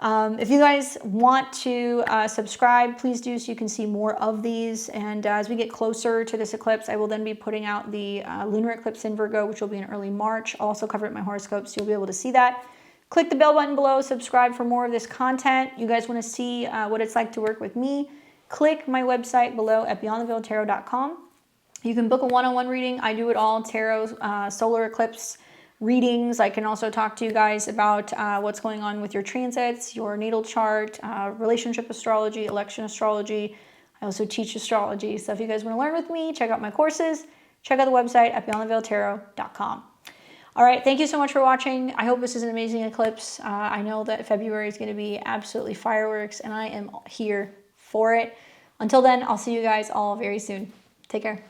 If you guys want to subscribe, please do so you can see more of these. And as we get closer to this eclipse, I will then be putting out the lunar eclipse in Virgo, which will be in early March. I'll also cover it in my horoscope, so you'll be able to see that. Click the bell button below, subscribe for more of this content. You guys want to see what it's like to work with me? Click my website below at beyondtheveiltarot.com. You can book a one-on-one reading. I do it all, tarot, solar eclipse readings. I can also talk to you guys about what's going on with your transits, your natal chart, relationship astrology, election astrology. I also teach astrology. So if you guys want to learn with me, check out my courses. Check out the website at beyondtheveiltarot.com. All right, thank you so much for watching. I hope this is an amazing eclipse. I know that February is going to be absolutely fireworks, and I am here for it. Until then, I'll see you guys all very soon. Take care.